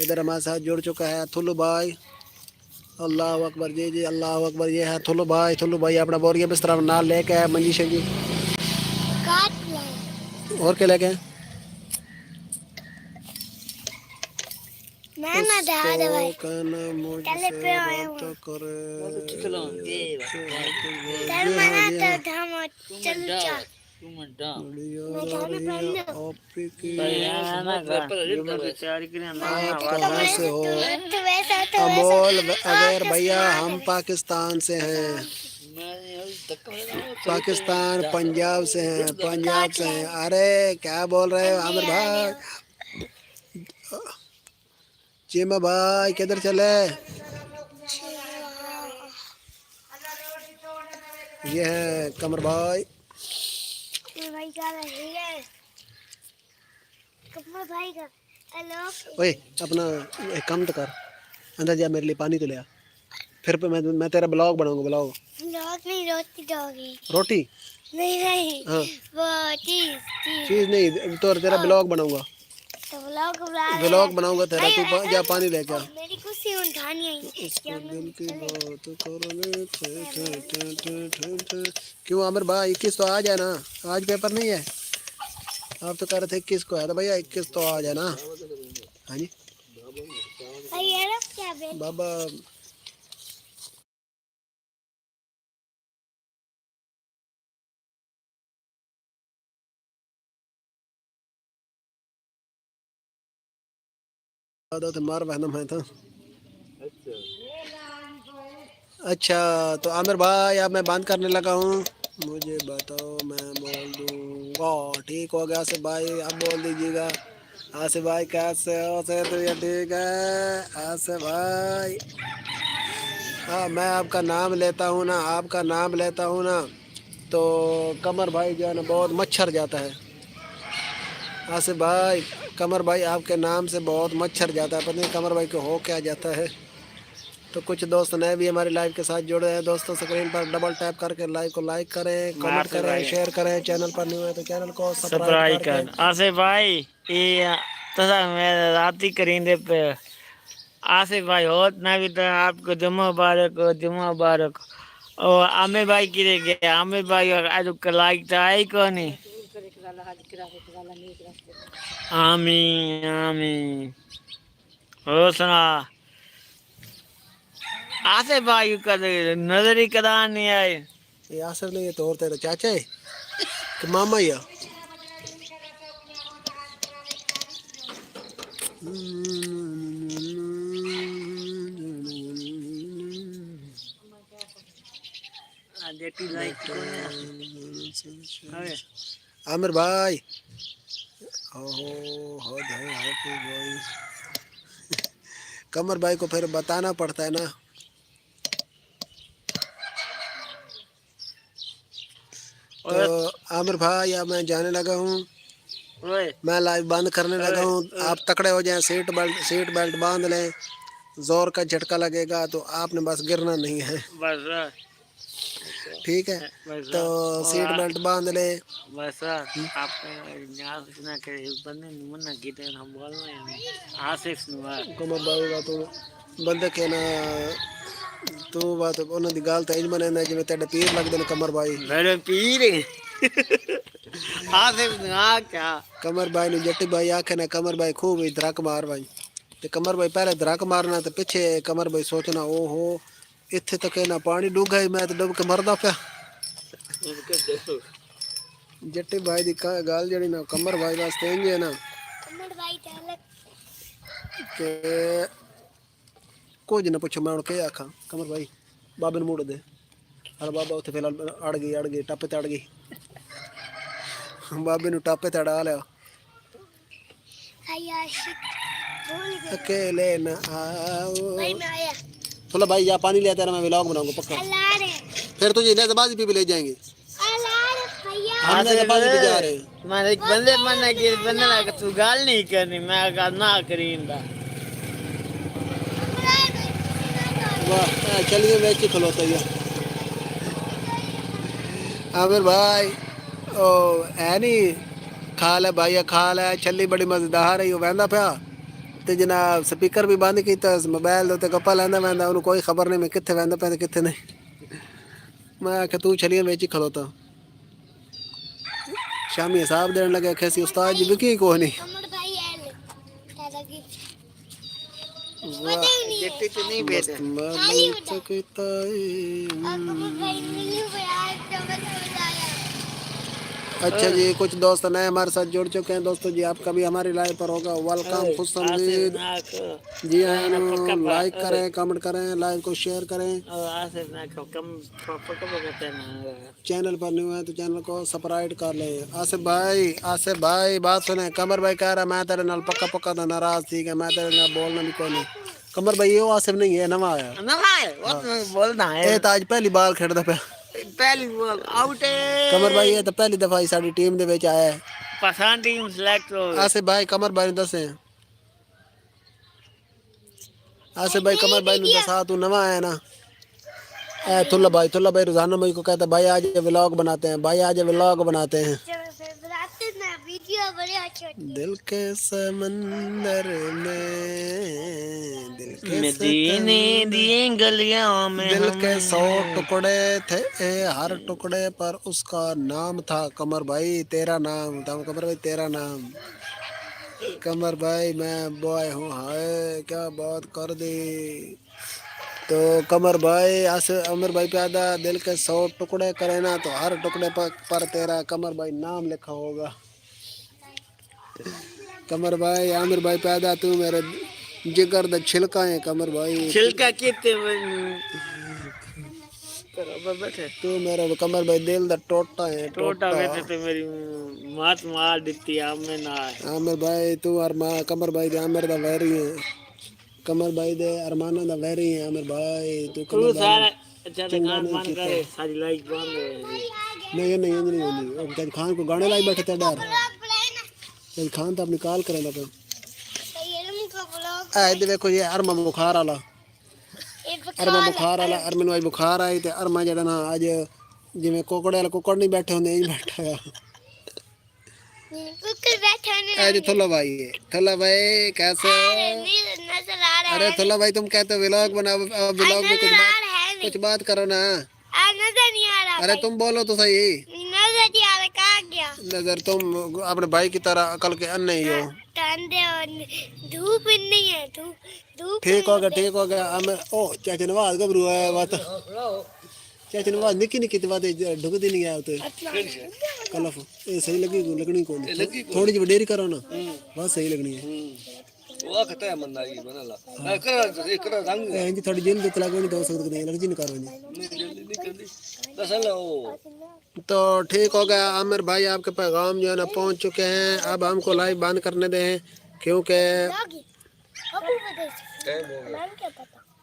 इधर हमारे साथ जुड़ चुका है थुल्लू भाई अल्लाह अकबर जी अल्लाह अकबर। ये है थुल्लू भाई अपना बोरिया बिस्तरा नाल लेके आया मंजीशा जी और क्या लेके मैं ना जा रहा भाई कहना मुझसे राब्ता करे। कल मना तो हम चल जा मैं गाना पढ़ना आपकी की तैयारी करें आप कहाँ से हो? तो वैसा तो अमोल अगर भैया हम पाकिस्तान से हैं, पाकिस्तान पंजाब से हैं, पंजाब से हैं। अरे क्या बोल रहे हो आमिर भाई? चीमा भाई किधर चले? ये है कमर भाई। भाई का रही है कमर भाई का हेलो ओए अपना एक काम तो कर, अंदर जा मेरे लिए पानी तो ले आ। फिर पे मैं तेरा ब्लॉग बनाऊंगा, ब्लॉग। लोग नहीं रोटी दोगी रोटी? नहीं हाँ वो चीज चीज चीज नहीं तो तेरा ब्लॉग बनाऊंगा, तो ब्लॉग बना ब्लॉग बनाऊंगा तेरा। तू जा पानी लेके आ। मेरी कुर्सी उठानी है इसको दिल की बात करने थे, क्यों आमिर भाई 21 तो आज है ना? आज पेपर नहीं है? आप तो कह रहे थे 21 को है, तो भैया 21 तो आज है ना? हाँ जी ये रख क्या बेल बाबा। तो मार बहनम है तो अच्छा। तो आमिर भाई अब मैं बंद करने लगा हूँ, मुझे बताओ मैं बोल दूँगा। ठीक हो गया आसिफ भाई, अब बोल दीजिएगा। आसिफ भाई कैसे हो? से तो ये ठीक है आसिफ भाई। हाँ मैं आपका नाम लेता हूँ ना, आपका नाम लेता हूँ ना, तो कमर भाई जो है ना बहुत मच्छर जाता है। आसिफ भाई कमर भाई आपके नाम से बहुत मच्छर जाता है, पता नहीं कमर भाई को हो क्या जाता है। तो कुछ दोस्त नए भी हमारी लाइव के साथ जुड़े हैं। दोस्तों स्क्रीन पर डबल टैप करके लाइव को लाइक करें, कमेंट करें, शेयर करें। चैनल पर न्यू है तो चैनल को सब्सक्राइब करके आसिफ भाई ये तसा मैं राती करींदे पे आसिफ भाई होत ना भी तो आपको जुम्मा मुबारक हो, जुम्मा मुबारक। और आमिर भाई की गया आमिर भाई आज लाइक तो आई को नहीं। आमीन आमीन। हो सुना आसिफ भाई का नजर ही कदा नहीं आए। ये आसिफ नहीं है तो और तेरा चाचा है कि मामा ही है? आमिर भाई ओहो हद है हाफिज भाई। कमर भाई को फिर बताना पड़ता है ना। तो आमिर भाई अब मैं जाने लगा हूँ, मैं लाइव बंद करने लगा हूँ। आप तकड़े हो जाएं, सीट बेल्ट बांध लें, जोर का झटका लगेगा तो आपने बस गिरना नहीं है। बस ठीक है तो सीट बेल्ट बांध ले। बस आप ना करे बंदे मना कीते हम बोलना है आसिफ नुआ कमर भाई बात बंदे के ना तू बात उन्होंने दी गाल तेज मने ना जिवें तेरे पीर लगदे ने कमर भाई। मेरे पीर आसिफ नुआ क्या कमर भाई ने जट्टी भाई आखे ना कमर भाई खूब ही धड़क मार भाई। ते कमर भाई पहले धड़क मारना ते पीछे कमर भाई सोचना ओहो इत्थे तक ना पानी डूगा ही मैं तो डूब के मरदा पिया। जट्टी भाई दी गाल जड़ी ना कमर भाई वास्ते इंज है ना कमर भाई अलग के कुछ ना पूछो मैं उन के आखा। कमर भाई बाबे ने मुड़ दे। अरे बाबा उत्थे फिलहाल अड़ गई टापे ते अड़ गई। बाबे नु टापे ते अड़ा लिया। हाय आशिक बोल गए अकेले न आओ भाई मैं आया चलो भाई जा पानी ले तेरा मैं व्लॉग बनाऊंगा पक्का। अल्लाह रे फिर तुझे लेजबाजी भी ले जाएंगे। अल्लाह रे भैया हम लेजबाजी भी जा रहे हैं। मैं एक बंदे मना कि बंदे ना तू गाल नहीं करनी मैं अगर ना करींदा वाह चलिए वेच ही खलोता है आमिर भाई ओ है नहीं खाल है भाई खाल है छली बड़ी मजेदार है वहदा पिया ते जनाब स्पीकर भी बंद किया मोबाइल उत्ते गप्पा लैंदा वहदा उन्होंने कोई खबर नहीं मैं कित्थे वहदा पिया ते कित्थे नहीं। मैं आख्या तू छलियां वेच ही खलोता। शामी हिसाब देने लगे आख्या सी उस्ताद जी बिकी कोई नहीं। कमर भाई आए दादागी जट्टी तो नहीं बेटे मालूम सकता है। अच्छा जी, कुछ दोस्त नए हमारे साथ जुड़ चुके हैं दोस्तों जी, आपका भी हमारी लाइव पर होगा वेलकम, खुश आमदीद। जी हाँ, लाइक करें, कमेंट करें, लाइव को शेयर करें। चैनल पर न्यू है तो चैनल को सब्सक्राइब कर ले। आसिफ भाई बात सुने, कमर भाई कह रहा मैं तेरे नाल पक्का पक्का तो नाराज थी कि मैं तेरे नाल बोलना भी कोई नहीं। कमर भाई ये आसिफ नहीं है, नवा आया बोलना है ये तो आज पहली बार खेड़दा पे। पहली बॉल आउट है कमर भाई ये तो पहली दफा ही साडी टीम दे विच आया है। पसंद टीम सिलेक्ट हो आसिफ भाई कमर भाई दसे, आसिफ भाई कमर भाई ने दसा तू नवा आया ना। ए थुल्ला भाई रोजाना मुझे को कहता भाई आज व्लॉग बनाते हैं, भाई आज व्लॉग बनाते हैं। दिल के समंदर में मदीने दिए गलियों में दिल के 100 टुकड़े थे, हर टुकड़े पर उसका नाम था कमर भाई, तेरा नाम था कमर भाई, तेरा नाम। कमर भाई मैं बॉय हूँ, हाय क्या बात कर दी। तो कमर भाई अमर भाई पैदा दिल के 100 टुकड़े करे ना तो हर टुकड़े पर तेरा कमर भाई नाम लिखा होगा। कमर भाई आमिर भाई पैदा तू मेरे जिगर दा छिलका है कमर भाई, छिलका कितने बैठे तू मेरा कमर भाई दिल दा टोटा है टोटा बैठे तो मेरी मात मार देती अब मैं ना आमिर भाई तू और मां कमर भाई दे आमिर दा वैरी है, कमर भाई दे अरमाना दा वैरी है आमिर भाई। तू कमर सारा अच्छा दुकान बंद करे सारी लाइट बंद है नहीं तेज खान को गाने लाई बैठे थे डर, तेज खान तो अपनी कॉल करे लगा। ए देखो ये अरमा बुखार वाला, अरमा बुखार वाला, अरमन आज बुखार आई ते अरमा जड़ा ना आज जिवें कोकड़े वाला कुकड़ नहीं बैठे होंगे नहीं बैठा है आज। थोला भाई कैसे, अरे थोला भाई तुम कहते हो व्लॉग बनाओ, व्लॉग में कुछ बात करो ना। नजर नहीं आ रहा, अरे तुम बोलो तो सही, नजर नहीं आ रहा, कहाँ गया नजर तुम अपने भाई की तरह अकल के अन्ने ही हो। धूप नहीं है, धूप ठीक हो गया हमें। ओ चाचा नवाज घबरू है बात, चाचा नवाज निकी निकी बात ढुकती नहीं आया तो कलफ ये सही लगनी कौन थोड़ी जी डेरी करो ना बहुत सही लगनी है। थोड़ी जेल तो तलाक नहीं दो सकते एलर्जी निकालो तो ठीक हो गया। आमिर भाई आपके पैगाम जो है ना पहुंच चुके हैं, अब हमको लाइव बंद करने दें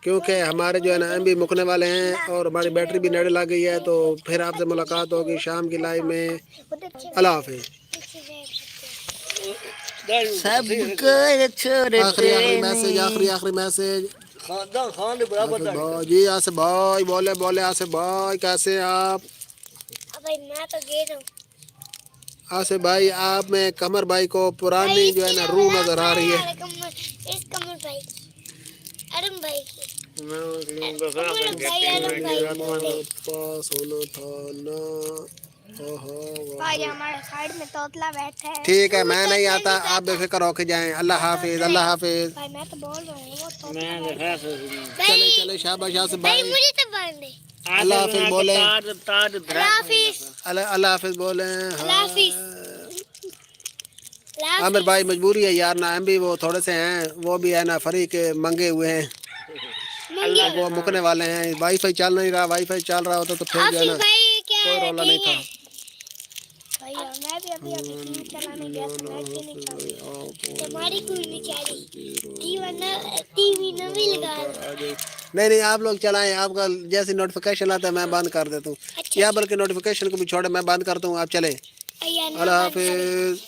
क्योंकि हमारे जो है ना एमबी मुकने वाले हैं और हमारी बैटरी भी नेड़े लग गई है। तो फिर आपसे मुलाकात होगी शाम की लाइव में। अल्लाह हाफिज़। सब आखिरी मैसेज जी आसिफ भाई बोले आसिफ भाई कैसे हैं आप? भाई मैं तो गया हूँ। आसिफ भाई आप में कमर भाई को पुरानी जो है ना रूह नजर आ रही है। इस कमर भाई अरुण भाई की भाई हमारे साइड में तोतला बैठा है। ठीक है मैं नहीं आता, आप बेफिक्र होके जाएं। अल्लाह हाफिज। अल्लाह हाफिज। भाई मैं तो बोल रहा हूँ वो चले शाबाश आसिफ भाई। मुझे तो बोल दे। अल्लाह हाफिज बोले। अल्लाह अल्लाह हाफिज बोले। हाफिज। आमिर भाई मजबूरी है यार ना, हम भी वो थोड़े से हैं, वो भी है ना फ्री के मंगे हुए हैं, वो मुकने वाले हैं। वाईफाई चल नहीं रहा, वाईफाई चल रहा होता तो फिर जो है ना कोई रौला नहीं था। मैं भी अभी टीवी चलाने गया था, नेट भी नहीं चल रहा, हमारी कोई नहीं चली, टीवी न भी लगा। नहीं आप लोग चलाएं, आपका जैसे नोटिफिकेशन आता है मैं बंद कर देता हूँ। अच्छा। या बल्कि नोटिफिकेशन को भी छोड़े मैं बंद करता हूँ, आप चले। अल्लाह हाफिज।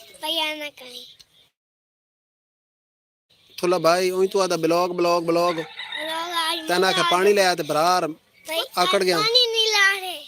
थोड़ा भाई वही तो आता ब्लॉग तना के पानी ले आते बरार आकड़ गया। पानी नहीं ला रहे।